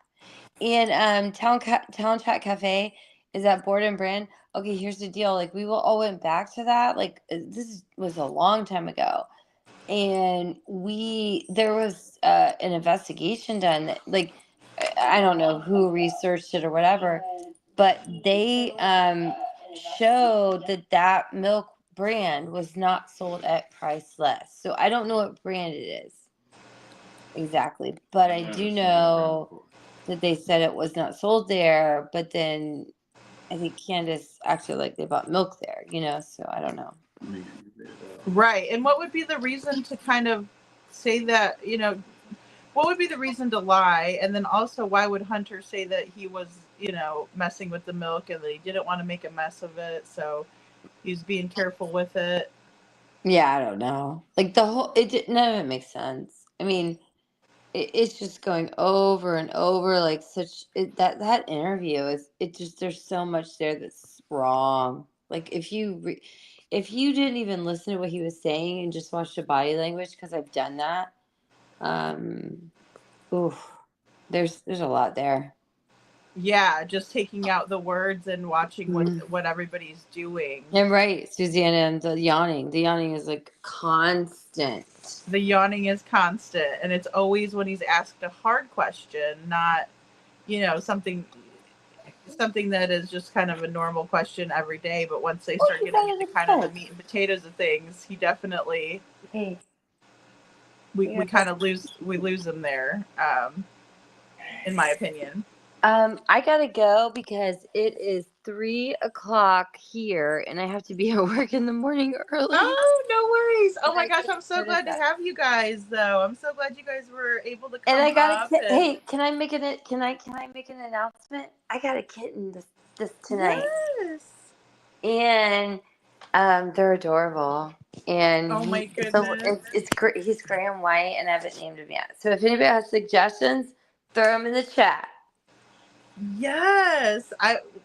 And Town Chat Cafe is at Board and Brand. Okay, here's the deal. Like we all went back to that. Like was a long time ago. And there was an investigation done that, like, I don't know who researched it or whatever, but they showed that milk brand was not sold at price less. So I don't know what brand it is exactly, but I do know that they said it was not sold there. But then I think Candace acted like they bought milk there, so I don't know. Right. And what would be the reason to kind of say that, what would be the reason to lie? And then also, why would Hunter say that he was, messing with the milk and that he didn't want to make a mess of it? So he was being careful with it. Yeah, I don't know. Like none of it makes sense. I mean, it's just going over and over like that interview there's so much there that's wrong. Like if you didn't even listen to what he was saying and just watched the body language, because I've done that. Oof, there's a lot there. Yeah, just taking out the words and watching what everybody's doing. And right, Susanna, and the yawning. The yawning is like constant. The yawning is constant, and it's always when he's asked a hard question, not, something that is just kind of a normal question every day. But once they start getting into kind of the meat and potatoes of things, he definitely we kind of lose him there, in my opinion. I gotta go because it is 3:00 here, and I have to be at work in the morning early. Oh, no worries. Oh my gosh, I'm so glad to have you guys, though. I'm so glad you guys were able to come. And I got hey, can I make can I make an announcement? I got a kitten this tonight. Yes. And they're adorable. And oh my goodness, it's great. He's gray and white, and I haven't named him yet. So if anybody has suggestions, throw them in the chat. Yes,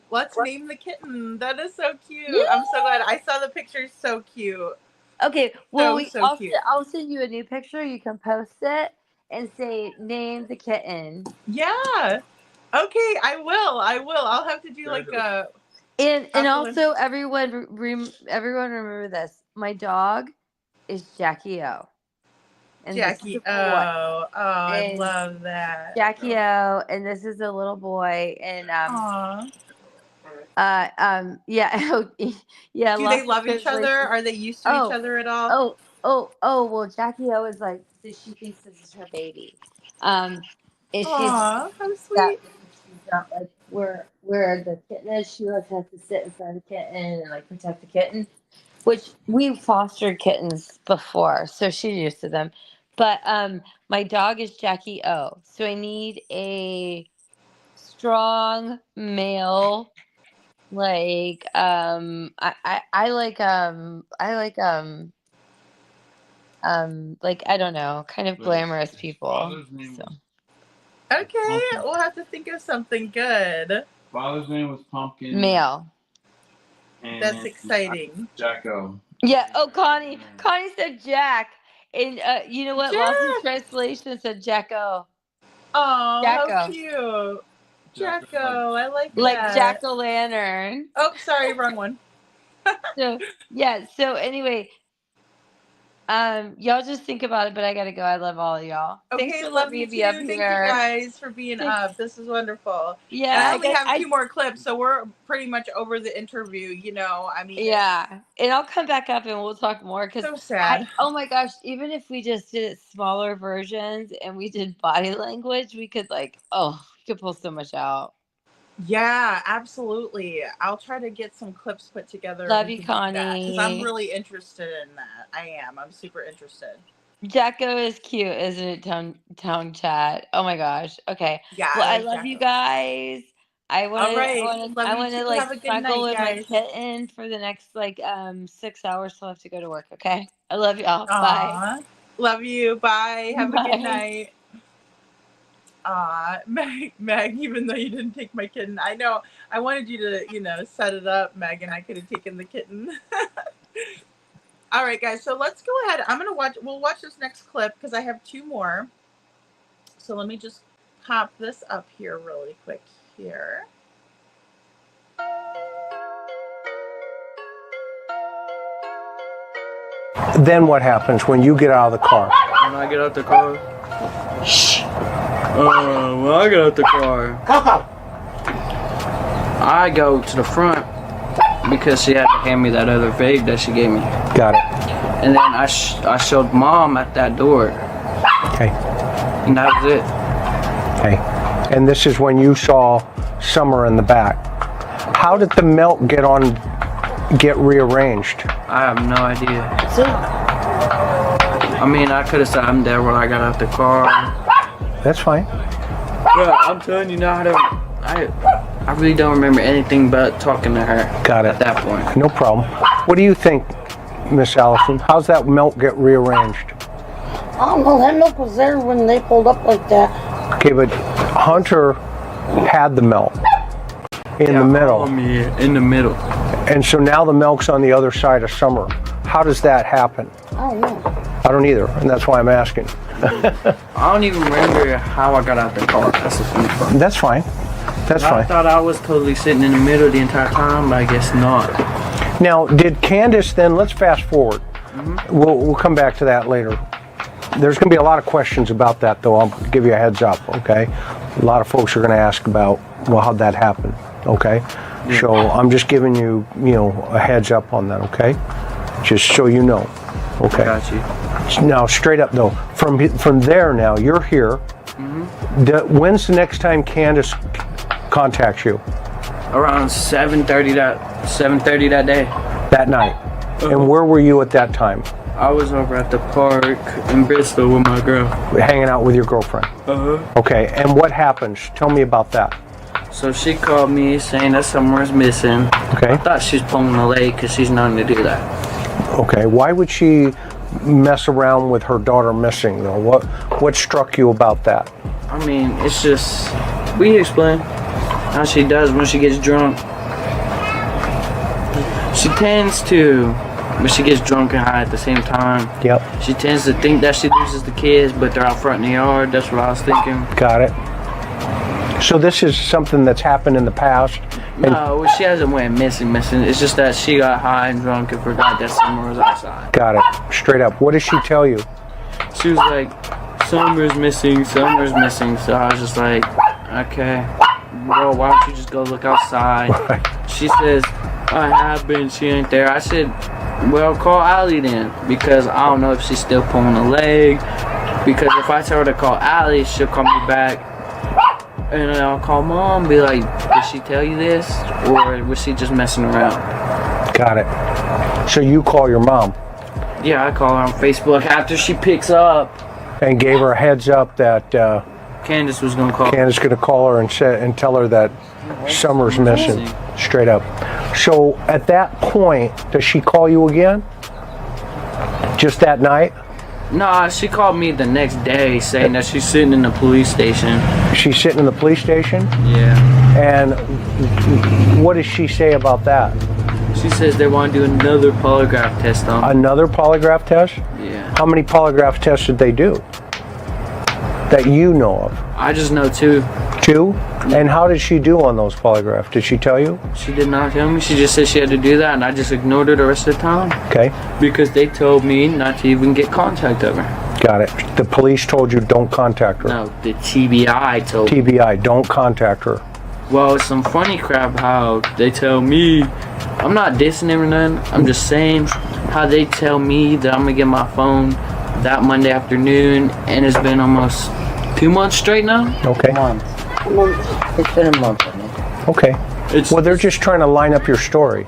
let's name the kitten. That is so cute. Yeah. I'm so glad. I saw the picture. So cute. Okay, well, cute. I'll send you a new picture. You can post it and say name the kitten. Yeah. Okay, I will. I'll have to do like a. And also everyone remember this. My dog is Jackie O. And Jackie O. Oh, I love that. Jackie O. And this is a little boy. And yeah, yeah. Do they love each other? Are they used to each other at all? Well, Jackie O is like, she thinks this is her baby. And how sweet. She's not like where the kitten is. She like has to sit in front of the kitten and like protect the kitten, which we fostered kittens before, so she's used to them. But my dog is Jackie O, so I need a strong male. Like I like I don't know, kind of glamorous people. So. Okay, we'll have to think of something good. Father's name was Pumpkin. Male. That's exciting. Jacko. Yeah. Oh, Connie said Jack, and you know what? Lost in translation said Jacko. Oh, how cute. Jacko, I like that. Like jack-o'-lantern. Oh, sorry, wrong one. So anyway, y'all just think about it, but I gotta go. I love all of y'all. Okay, thanks for love letting you me be too. up Thank here. you guys for being up. This is wonderful. Yeah, and I only have 2 more clips, so we're pretty much over the interview. I mean. Yeah, and I'll come back up and we'll talk more. Cause so sad. Oh my gosh! Even if we just did it smaller versions and we did body language, we could we could pull so much out. Yeah, absolutely. I'll try to get some clips put together. Love you, Connie. Because I'm really interested in that. I am. I'm super interested. Jacko is cute, isn't it? Town chat. Oh my gosh. Okay. Yeah. Well, I love Jacko. You guys. I want to snuggle with my kitten for the next 6 hours till I have to go to work. Okay. I love y'all. Bye. Love you. Bye. Have a good night. Meg, even though you didn't take my kitten, I know I wanted you to, set it up, Meg, and I could have taken the kitten. All right, guys, so let's go ahead. We'll watch this next clip because I have 2 more. So let me just pop this up here really quick here. Then what happens when you get out of the car? When I get out the car? Shh. When I get out the car, I go to the front because she had to hand me that other vape that she gave me. Got it. And then I showed Mom at that door. Okay. And that was it. Okay. And this is when you saw Summer in the back. How did the milk get rearranged? I have no idea. I mean, I could have said I'm there when I got out the car. That's fine. But I'm telling you now, I really don't remember anything but talking to her. Got it. At that point. No problem. What do you think, Miss Allison? How's that milk get rearranged? Oh, well, that milk was there when they pulled up like that. Okay, but Hunter had the milk in the middle. In the middle. And so now the milk's on the other side of Summer. How does that happen? I don't know. I don't either, and that's why I'm asking. I don't even remember how I got out the car. That's the funny part. That's fine. That's fine. I thought I was totally sitting in the middle the entire time, but I guess not. Now, did Candus then, let's fast forward. We'll come back to that later. There's going to be a lot of questions about that, though. I'll give you a heads up, okay? A lot of folks are going to ask about, well, how'd that happen, okay? Yeah. So I'm just giving you, a heads up on that, okay? Just so you know, okay? I got you. Now, straight up, though, from there now, you're here. When's the next time Candus contacts you? Around 7:30 that day. That night. And where were you at that time? I was over at the park in Bristol with my girl. Hanging out with your girlfriend? Okay, and what happens? Tell me about that. So she called me saying that Summer's missing. Okay. I thought she was pulling a leg because she's known to do that. Okay, why would she mess around with her daughter missing, though? What struck you about that? I mean, it's just, we explain how she does when she gets drunk. She tends to, when she gets drunk and high at the same time. Yep. She tends to think that she loses the kids, but they're out front in the yard. That's what I was thinking. Got it. So this is something that's happened in the past? No, she hasn't went missing. It's just that she got high and drunk and forgot that Summer was outside. Got it. Straight up. What did she tell you? She was like, Summer's missing. So I was just like, okay, well, why don't you just go look outside? Right. She says, I have been, she ain't there. I said, well, call Allie then, because I don't know if she's still pulling a leg. Because if I tell her to call Allie, she'll call me back. And then I'll call Mom, be like, did she tell you this? Or was she just messing around? Got it. So you call your mom? Yeah, I call her on Facebook after she picks up. And gave her a heads up that Candus was going to call. Candus going to call her and tell her that Summer's missing. Straight up. So at that point, does she call you again? Just that night? Nah, she called me the next day saying that she's sitting in the police station. She's sitting in the police station? Yeah. And what does she say about that? She says they want to do another polygraph test on her. Another polygraph test? Yeah. How many polygraph tests did they do that you know of? I just know 2. 2? And how did she do on those polygraphs? Did she tell you? She did not tell me. She just said she had to do that, and I just ignored her the rest of the time. Okay. Because they told me not to even get contact of her. Got it. The police told you don't contact her? No, the TBI told me. TBI, don't contact her. Well, it's some funny crap how they tell me. I'm not dissing them or nothing. I'm just saying how they tell me that I'm going to get my phone that Monday afternoon, and it's been almost 2 months straight now. Okay. It's been a month. Okay. Well, they're just trying to line up your story.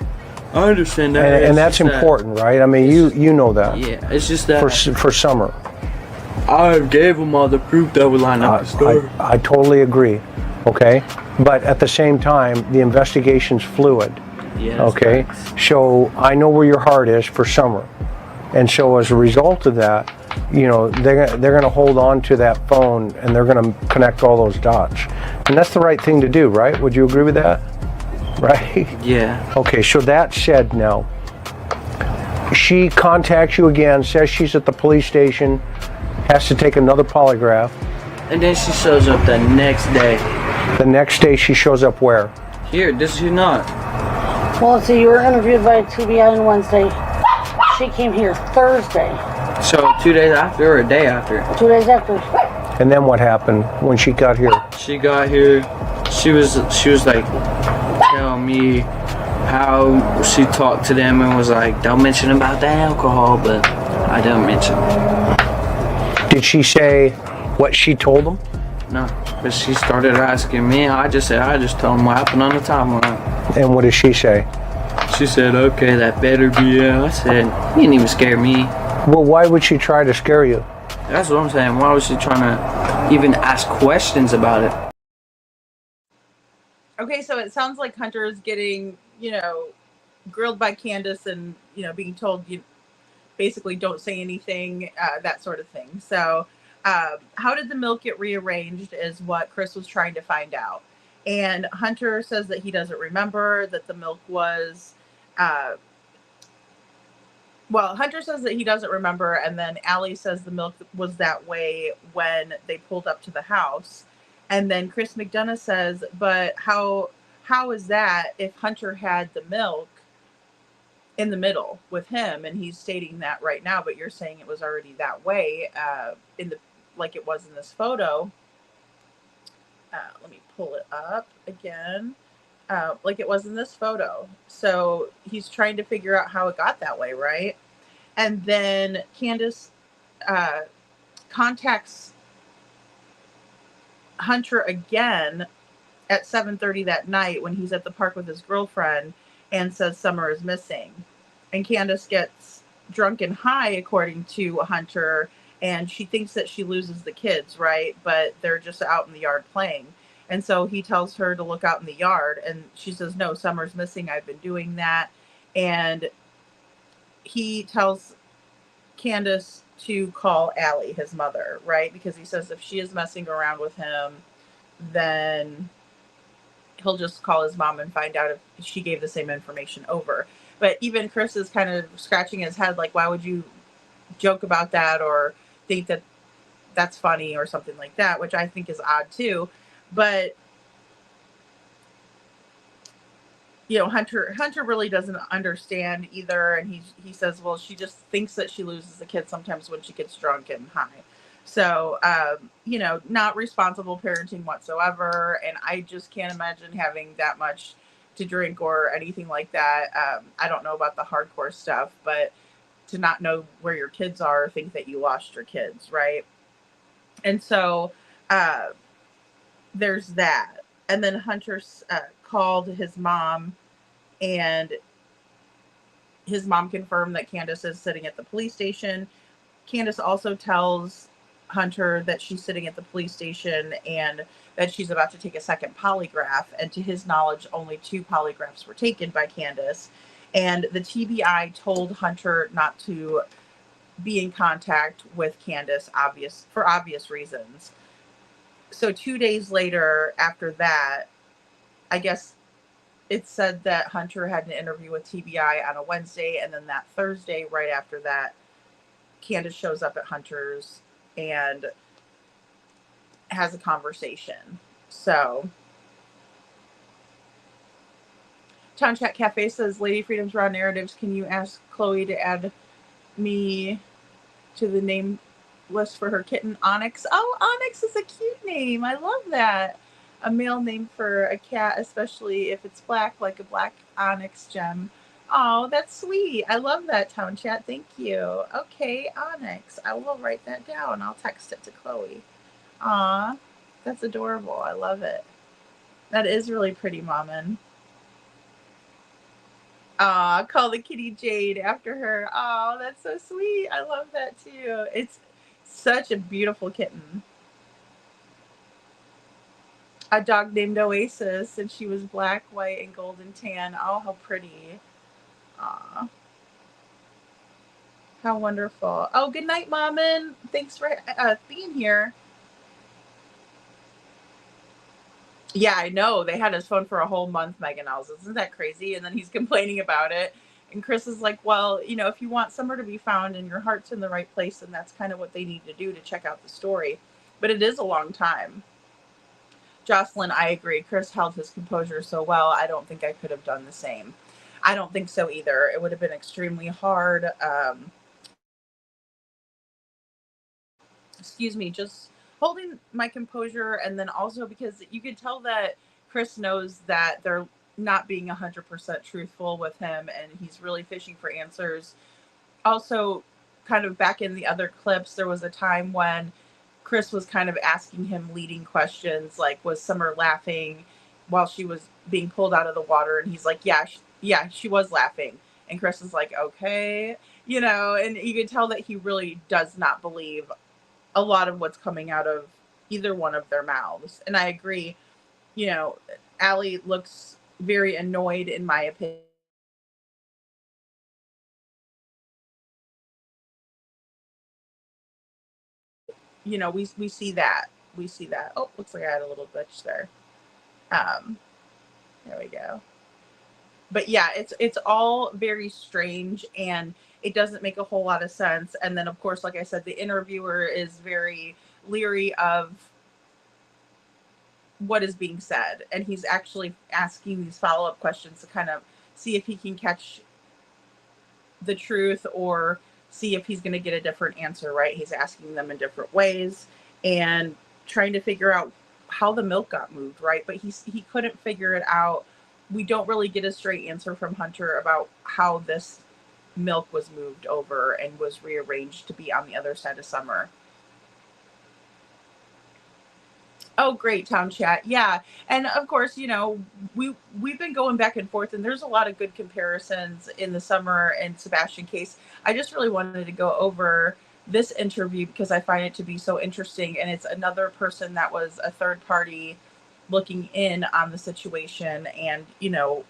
I understand that. And that's important, right? I mean, you know that. Yeah, it's just that. For Summer. I gave them all the proof that would line up the story. I totally agree. Okay? But at the same time, the investigation's fluid. Yeah. Okay? So I know where your heart is for Summer. And so as a result of that, you know, they're going to hold on to that phone and they're going to connect all those dots. And that's the right thing to do, right? Would you agree with that? Right? Yeah. Okay, so that said now, she contacts you again, says she's at the police station, has to take another polygraph. And then she shows up the next day. The next day she shows up where? Here, this is not. Well, let's see, you were interviewed by TBI on Wednesday. She came here Thursday. So 2 days after or a day after? 2 days after. And then what happened when she got here? She got here, she was like telling me how she talked to them and was like, don't mention about the alcohol, but I don't mention. Did she say what she told them? No, but she started asking me. I just told them what happened on the timeline. And what did she say? She said, okay, that better be it. I said, you didn't even scare me. Well, why would she try to scare you? That's what I'm saying. Why was she trying to even ask questions about it? Okay, so it sounds like Hunter is getting, you know, grilled by Candus and, you know, being told you basically don't say anything, that sort of thing. So how did the milk get rearranged is what Chris was trying to find out. And Hunter says that he doesn't remember that the milk was, well, Hunter says that he doesn't remember. And then Allie says the milk was that way when they pulled up to the house. And then Chris McDonough says, but how is that if Hunter had the milk in the middle with him? And he's stating that right now, but you're saying it was already that way like it was in this photo. Let me pull it up again. Like it was in this photo. So he's trying to figure out how it got that way, right? And then Candus contacts Hunter again at 7:30 that night when he's at the park with his girlfriend and says Summer is missing. And Candus gets drunk and high, according to Hunter, and she thinks that she loses the kids, right? But they're just out in the yard playing. And so he tells her to look out in the yard, and she says, no, Summer's missing. I've been doing that. And he tells Candus to call Allie, his mother, right? Because he says if she is messing around with him, then he'll just call his mom and find out if she gave the same information over. But even Chris is kind of scratching his head, like, why would you joke about that or think that that's funny or something like that, which I think is odd too. But you know, Hunter really doesn't understand either, and he says, well, she just thinks that she loses the kids sometimes when she gets drunk and high. So you know, not responsible parenting whatsoever, and I just can't imagine having that much to drink or anything like that. I don't know about the hardcore stuff, but to not know where your kids are, think that you lost your kids, right? And so there's that. And then Hunter called his mom, and his mom confirmed that Candus is sitting at the police station. Candus also tells Hunter that she's sitting at the police station and that she's about to take a second polygraph. And to his knowledge, only 2 polygraphs were taken by Candus. And the TBI told Hunter not to be in contact with Candus, for obvious reasons. So 2 days later, after that, I guess it said that Hunter had an interview with TBI on a Wednesday, and then that Thursday, right after that, Candus shows up at Hunter's and has a conversation. So Town Chat Cafe says, Lady Freedom's Raw Narratives, can you ask Chloe to add me to the name list for her kitten, Onyx? Oh, Onyx is a cute name. I love that. A male name for a cat, especially if it's black, like a black onyx gem. Oh, that's sweet. I love that, Town Chat. Thank you. Okay, Onyx. I will write that down. I'll text it to Chloe. Aw, that's adorable. I love it. That is really pretty, Maman. Aw, call the kitty Jade after her. Oh, that's so sweet. I love that too. It's such a beautiful kitten. A dog named Oasis, and she was black, white, and golden tan. Oh, how pretty. Aw. How wonderful. Oh, good night, Maman. Thanks for being here. Yeah, I know. They had his phone for a whole month, Megan Ells. Isn't that crazy? And then he's complaining about it. And Chris is like, well, you know, if you want Summer to be found and your heart's in the right place, then that's kind of what they need to do to check out the story. But it is a long time. Jocelyn, I agree. Chris held his composure so well. I don't think I could have done the same. I don't think so either. It would have been extremely hard. Excuse me, just holding my composure, and then also because you could tell that Chris knows that they're not being 100% truthful with him, and he's really fishing for answers. Also, kind of back in the other clips, there was a time when Chris was kind of asking him leading questions, like, was Summer laughing while she was being pulled out of the water? And he's like, yeah, she was laughing. And Chris is like, okay, you know, and you could tell that he really does not believe a lot of what's coming out of either one of their mouths. And I agree, you know, Allie looks very annoyed, in my opinion. You know, we see that. We see that. Oh, looks like I had a little glitch there. There we go. But yeah, it's all very strange, and it doesn't make a whole lot of sense. And then, of course, like I said, the interviewer is very leery of what is being said. And he's actually asking these follow-up questions to kind of see if he can catch the truth or see if he's going to get a different answer, right? He's asking them in different ways and trying to figure out how the milk got moved, right? But he couldn't figure it out. We don't really get a straight answer from Hunter about how this milk was moved over and was rearranged to be on the other side of Summer. Oh, great, Town Chat. Yeah. And of course, you know, we've been going back and forth, and there's a lot of good comparisons in the Summer and Sebastian case. I just really wanted to go over this interview because I find it to be so interesting. And it's another person that was a third party looking in on the situation, and, you know,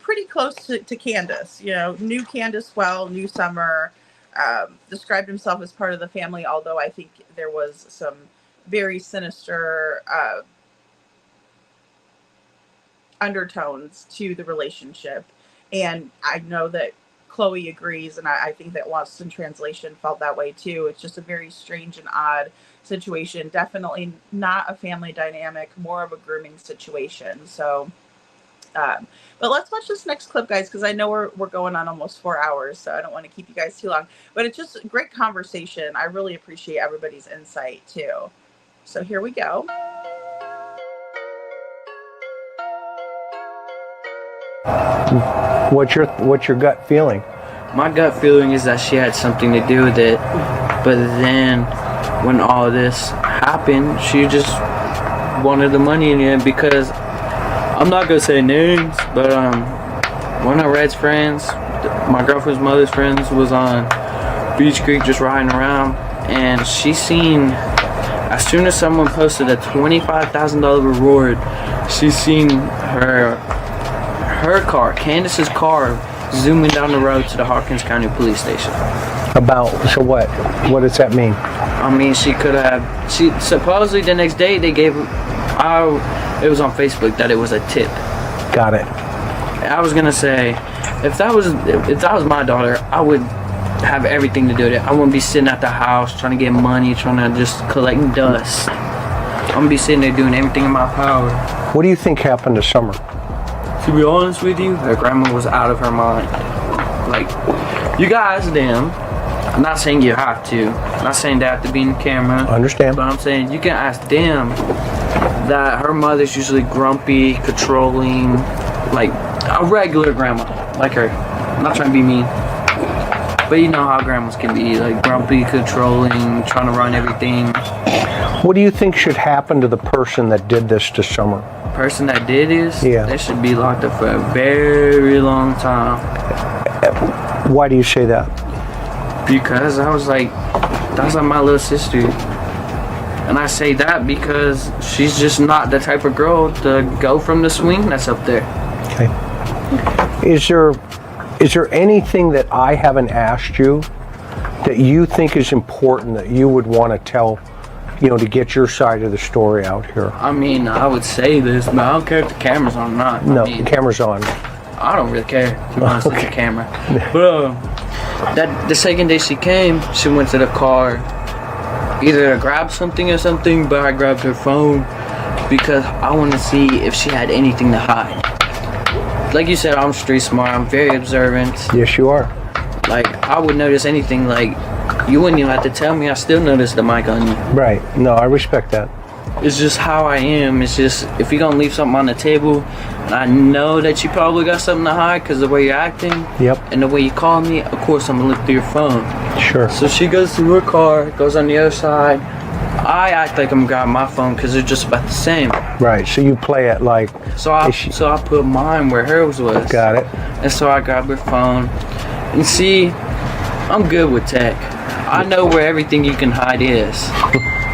pretty close to Candus, you know, knew Candus well, knew Summer, described himself as part of the family, although I think there was some very sinister undertones to the relationship. And I know that Chloe agrees, and I think that Lost in Translation felt that way too. It's just a very strange and odd situation. Definitely not a family dynamic, more of a grooming situation. So but let's watch this next clip, guys, because I know we're going on almost 4 hours, so I don't want to keep you guys too long. But it's just a great conversation. I really appreciate everybody's insight too. So here we go. What's your gut feeling? My gut feeling is that she had something to do with it, but then when all this happened, she just wanted the money in the end. Because I'm not gonna say names, but one of Red's friends, my girlfriend's mother's friends, was on Beach Creek just riding around, and she seen, as soon as someone posted a $25,000 reward, she seen her car, Candus's car, zooming down the road to the Hawkins County Police Station. So what does that mean? I mean, she supposedly the next day they gave, it was on Facebook that it was a tip. Got it. I was gonna say, if that was my daughter, I would have everything to do with it. I wouldn't be sitting at the house trying to get money, trying to just collect dust. I'm gonna be sitting there doing everything in my power. What do you think happened to Summer? To be honest with you, her grandma was out of her mind. Like, you guys, them. I'm not saying you have to. I'm not saying they have to be in the camera. I understand. But I'm saying you can ask them that her mother's usually grumpy, controlling, like a regular grandma, like her. I'm not trying to be mean. But you know how grandmas can be, like grumpy, controlling, trying to run everything. What do you think should happen to the person that did this to Summer? Person that did this, yeah, they should be locked up for a very long time. Why do you say that? Because I was like, that's like my little sister. And I say that because she's just not the type of girl to go from the swing that's up there. Okay. Is there anything that I haven't asked you that you think is important that you would want to tell, to get your side of the story out here? I mean, I would say this, but I don't care if the camera's on or not. No, I mean, the camera's on. I don't really care, to be honest, with the camera. But the second day she came, she went to the car either to grab something or something, but I grabbed her phone because I wanted to see if she had anything to hide. Like you said, I'm street smart, I'm very observant. Yes, you are. Like, I would notice anything, like, you wouldn't even have to tell me, I still notice the mic on you. Right. No, I respect that. It's just how I am. It's just, if you're gonna leave something on the table, and I know that you probably got something to hide because of the way you're acting, yep, and the way you call me, of course I'm gonna look through your phone. Sure. So she goes to her car, goes on the other side. I act like I'm grabbing my phone because they're just about the same. Right. So you play it like. So I put mine where hers was. Got it. And so I grabbed her phone, and see, I'm good with tech. I know where everything you can hide is.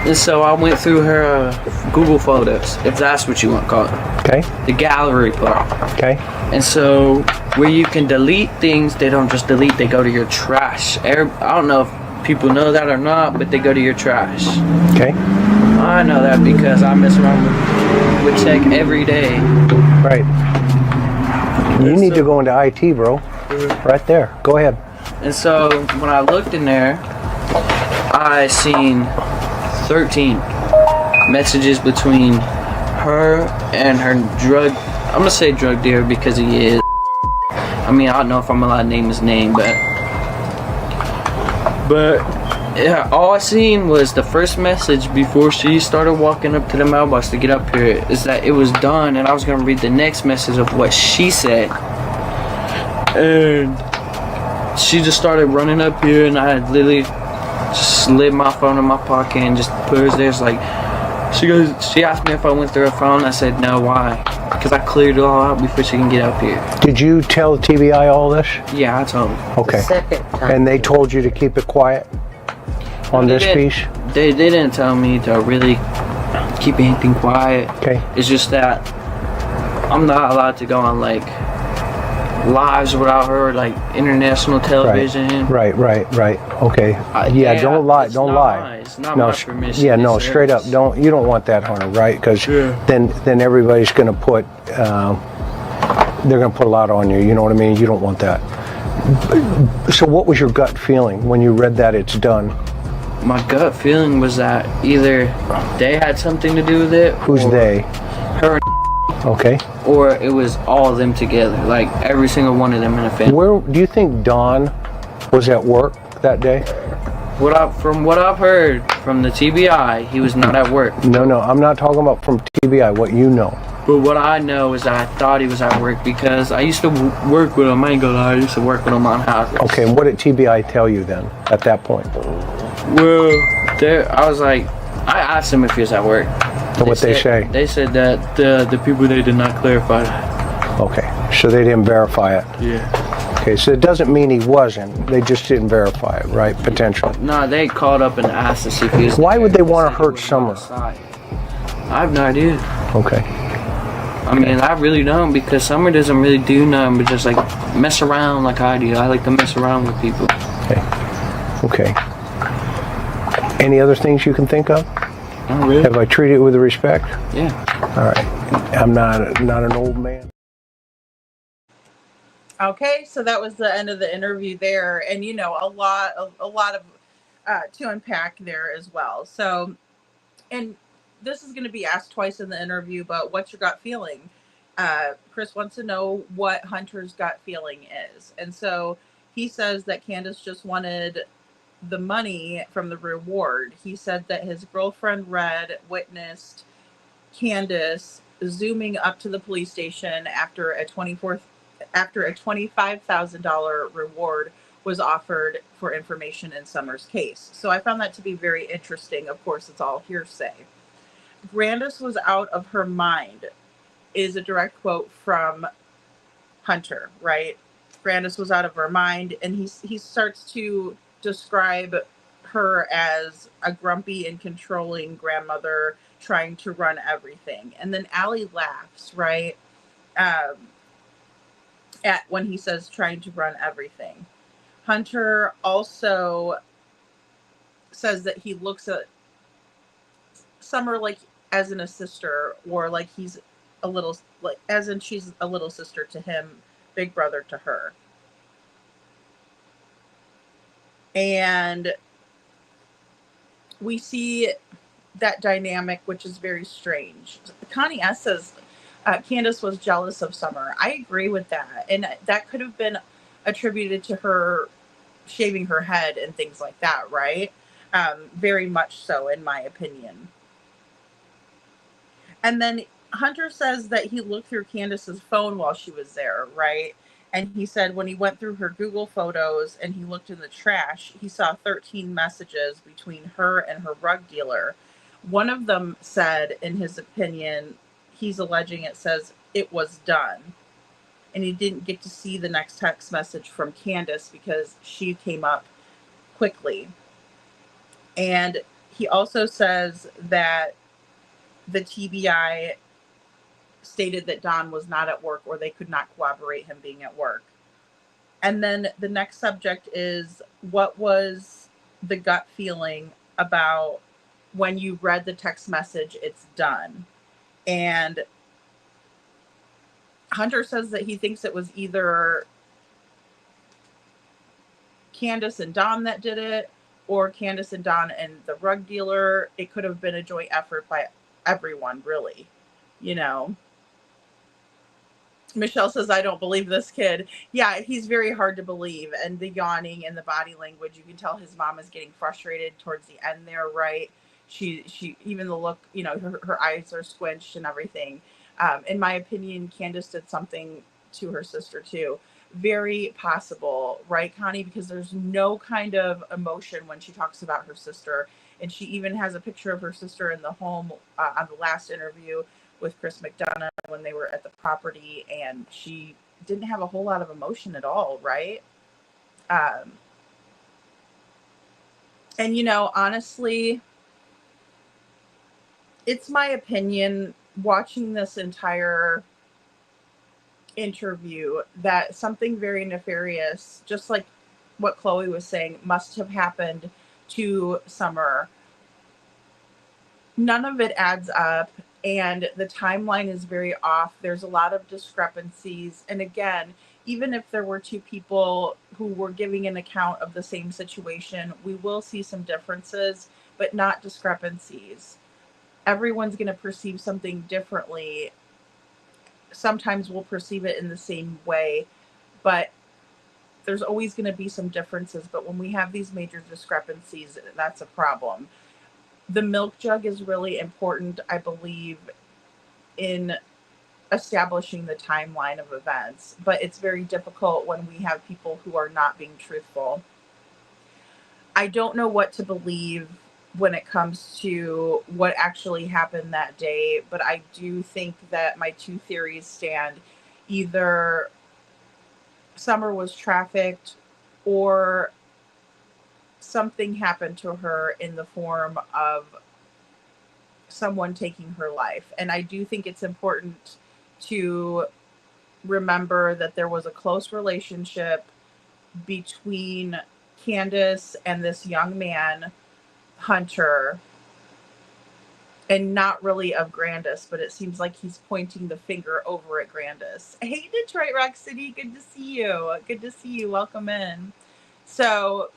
And so I went through her Google Photos, if that's what you want to call it. Okay. The gallery part. Okay. And so where you can delete things, they don't just delete, they go to your trash. I don't know if people know that or not, but they go to your trash. Okay. I know that because I mess around with tech every day. Right. You need to go into IT, bro. Right there. Go ahead. And so when I looked in there, I seen 13 messages between her and her I'm gonna say drug dealer because he is. I mean, I don't know if I'm allowed to name his name, but yeah, all I seen was the first message before she started walking up to the mailbox to get up here is that it was done, and I was gonna read the next message of what she said. And she just started running up here, and I had literally just slid my phone in my pocket and just put hers there. It's like, she asked me if I went through her phone. I said no. Why? Because I cleared it all out before she can get up here. Did you tell the TBI all this? Yeah, I told them. Okay. And they told you to keep it quiet on this piece? They didn't tell me to really keep anything quiet. Okay. It's just that I'm not allowed to go on like lives without her, like international television. Right. Okay. Yeah, don't lie. Don't lie. It's not my permission. Yeah, no, straight up. You don't want that, Hunter, right? Because then everybody's going to put they're going to put a lot on you. You know what I mean? You don't want that. So what was your gut feeling when you read that it's done? My gut feeling was that either they had something to do with it. Who's they? Her. Okay. Or it was all of them together, like every single one of them in a family. Where do you think Don was at work that day? From what I've heard from the TBI, he was not at work. No, I'm not talking about from TBI, what you know. But what I know is that I thought he was at work because I used to work with him. I ain't gonna lie, I used to work with him on houses. Okay, and what did TBI tell you then at that point? Well, I was like, I asked him if he was at work. And what they say? They said that the people, they did not clarify that. Okay, so they didn't verify it. Yeah. Okay, so it doesn't mean he wasn't. They just didn't verify it, right? Potentially. No, they called up and asked to see if he was. Why would they want to hurt Summer? I have no idea. Okay. I mean, I really don't, because Summer doesn't really do nothing but just like mess around like I do. I like to mess around with people. Okay. Any other things you can think of? Not really. Have I treated it with respect? Yeah. All right. I'm not an old man. Okay, so that was the end of the interview there, and a lot of to unpack there as well. So, and this is going to be asked twice in the interview, but what's your gut feeling? Chris wants to know what Hunter's gut feeling is, and so he says that Candus just wanted the money from the reward. He said that his girlfriend witnessed Candus zooming up to the police station after a $25,000 reward was offered for information in Summer's case. So I found that to be very interesting. Of course, it's all hearsay. Grandus was out of her mind is a direct quote from Hunter, right? Grandus was out of her mind, and he starts to describe her as a grumpy and controlling grandmother trying to run everything. And then Allie laughs, right? At when he says trying to run everything. Hunter also says that he looks at Summer like as a sister, or like he's a little, like as in she's a little sister to him, big brother to her. And we see that dynamic, which is very strange. Connie S says Candus was jealous of Summer. I agree with that. And that could have been attributed to her shaving her head and things like that, right? Very much so, in my opinion. And then Hunter says that he looked through Candus's phone while she was there, right? And he said when he went through her Google photos and he looked in the trash, he saw 13 messages between her and her rug dealer. One of them said, in his opinion, he's alleging it says it was done. And he didn't get to see the next text message from Candus because she came up quickly. And he also says that the TBI stated that Don was not at work, or they could not corroborate him being at work. And then the next subject is, what was the gut feeling about when you read the text message, it's done? And Hunter says that he thinks it was either Candus and Don that did it, or Candus and Don and the rug dealer. It could have been a joint effort by everyone, really, you know. Michelle says, I don't believe this kid. Yeah, he's very hard to believe. And the yawning and the body language, you can tell his mom is getting frustrated towards the end there, right? She even the look, you know, her eyes are squinched and everything. In my opinion, Candus did something to her sister too. Very possible, right, Connie? Because there's no kind of emotion when she talks about her sister. And she even has a picture of her sister in the home on the last interview with Chris McDonough when they were at the property, and she didn't have a whole lot of emotion at all, right? And, you know, honestly, it's my opinion, watching this entire interview, that something very nefarious, just like what Chloe was saying, must have happened to Summer. None of it adds up, and the timeline is very off. There's a lot of discrepancies. And again, even if there were two people who were giving an account of the same situation, we will see some differences, but not discrepancies. Everyone's going to perceive something differently. Sometimes we'll perceive it in the same way, but there's always going to be some differences. But when we have these major discrepancies, that's a problem. The milk jug is really important, I believe, in establishing the timeline of events, but it's very difficult when we have people who are not being truthful. I don't know what to believe when it comes to what actually happened that day, but I do think that my two theories stand. Either Summer was trafficked, or something happened to her in the form of someone taking her life. And I do think it's important to remember that there was a close relationship between Candus and this young man, Hunter, and not really of Grandus, but it seems like he's pointing the finger over at Grandus. Hey, Detroit Rock City, good to see you. Good to see you. Welcome in. So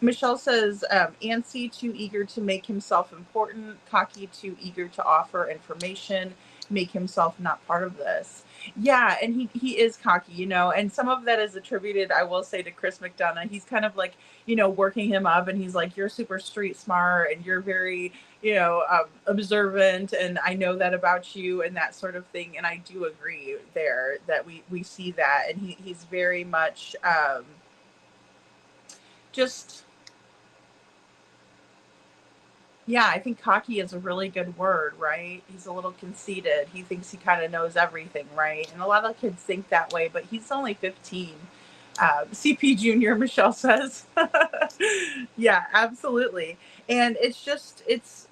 Michelle says, antsy, too eager to make himself important, cocky, too eager to offer information, make himself not part of this. Yeah, and he is cocky, you know, and some of that is attributed, I will say, to Chris McDonough. He's kind of like, you know, working him up, and he's like, you're super street smart, and you're very, you know, observant, and I know that about you, and that sort of thing. And I do agree there that we see that, and he's very much just... Yeah, I think cocky is a really good word, right? He's a little conceited. He thinks he kind of knows everything, right? And a lot of kids think that way, but he's only 15. CP Junior, Michelle says. Yeah, absolutely. And it's just, it's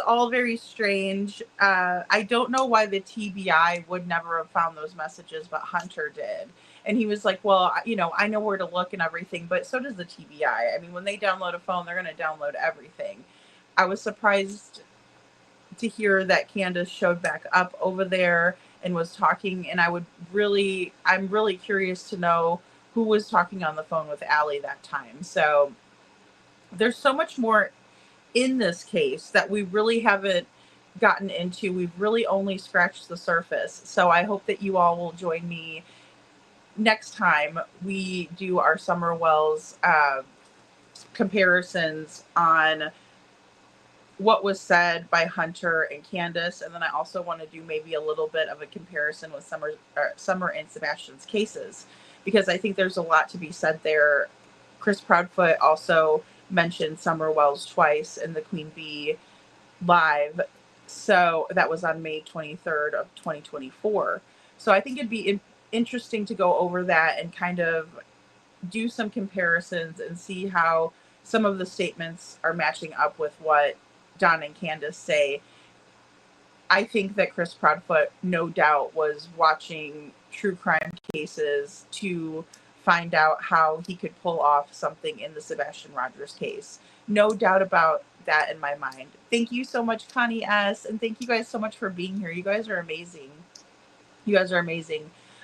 all very strange. I don't know why the TBI would never have found those messages, but Hunter did. And he was like, well, I know where to look and everything, but so does the TBI. I mean, when they download a phone, they're going to download everything. I was surprised to hear that Candus showed back up over there and was talking. And I'm really curious to know who was talking on the phone with Allie that time. So there's so much more in this case that we really haven't gotten into. We've really only scratched the surface. So I hope that you all will join me next time we do our Summer Wells comparisons on what was said by Hunter and Candus. And then I also want to do maybe a little bit of a comparison with Summer and Sebastian's cases, because I think there's a lot to be said there. Chris Proudfoot also mentioned Summer Wells twice in the Queen Bee live. So that was on May 23rd of 2024. So I think it'd be interesting to go over that and kind of do some comparisons and see how some of the statements are matching up with what Don and Candus say. I think that Chris Proudfoot no doubt was watching true crime cases to find out how he could pull off something in the Sebastian Rogers case. No doubt about that in my mind. Thank you so much, Connie S. And thank you guys so much for being here. You guys are amazing.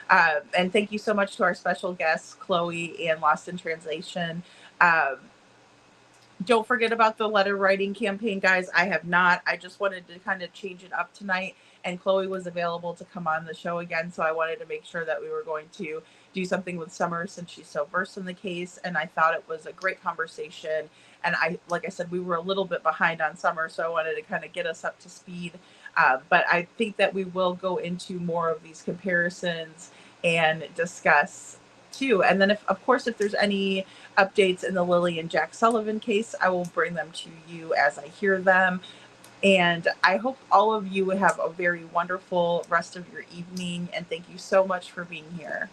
And thank you so much to our special guests, Chloe and Lost in Translation. Don't forget about the letter writing campaign, guys. I have not. I just wanted to kind of change it up tonight. And Chloe was available to come on the show again. So I wanted to make sure that we were going to do something with Summer since she's so versed in the case. And I thought it was a great conversation. And like I said, we were a little bit behind on Summer. So I wanted to kind of get us up to speed. But I think that we will go into more of these comparisons and discuss too. And then of course, if there's any updates in the Lily and Jack Sullivan case, I will bring them to you as I hear them. And I hope all of you have a very wonderful rest of your evening. And thank you so much for being here.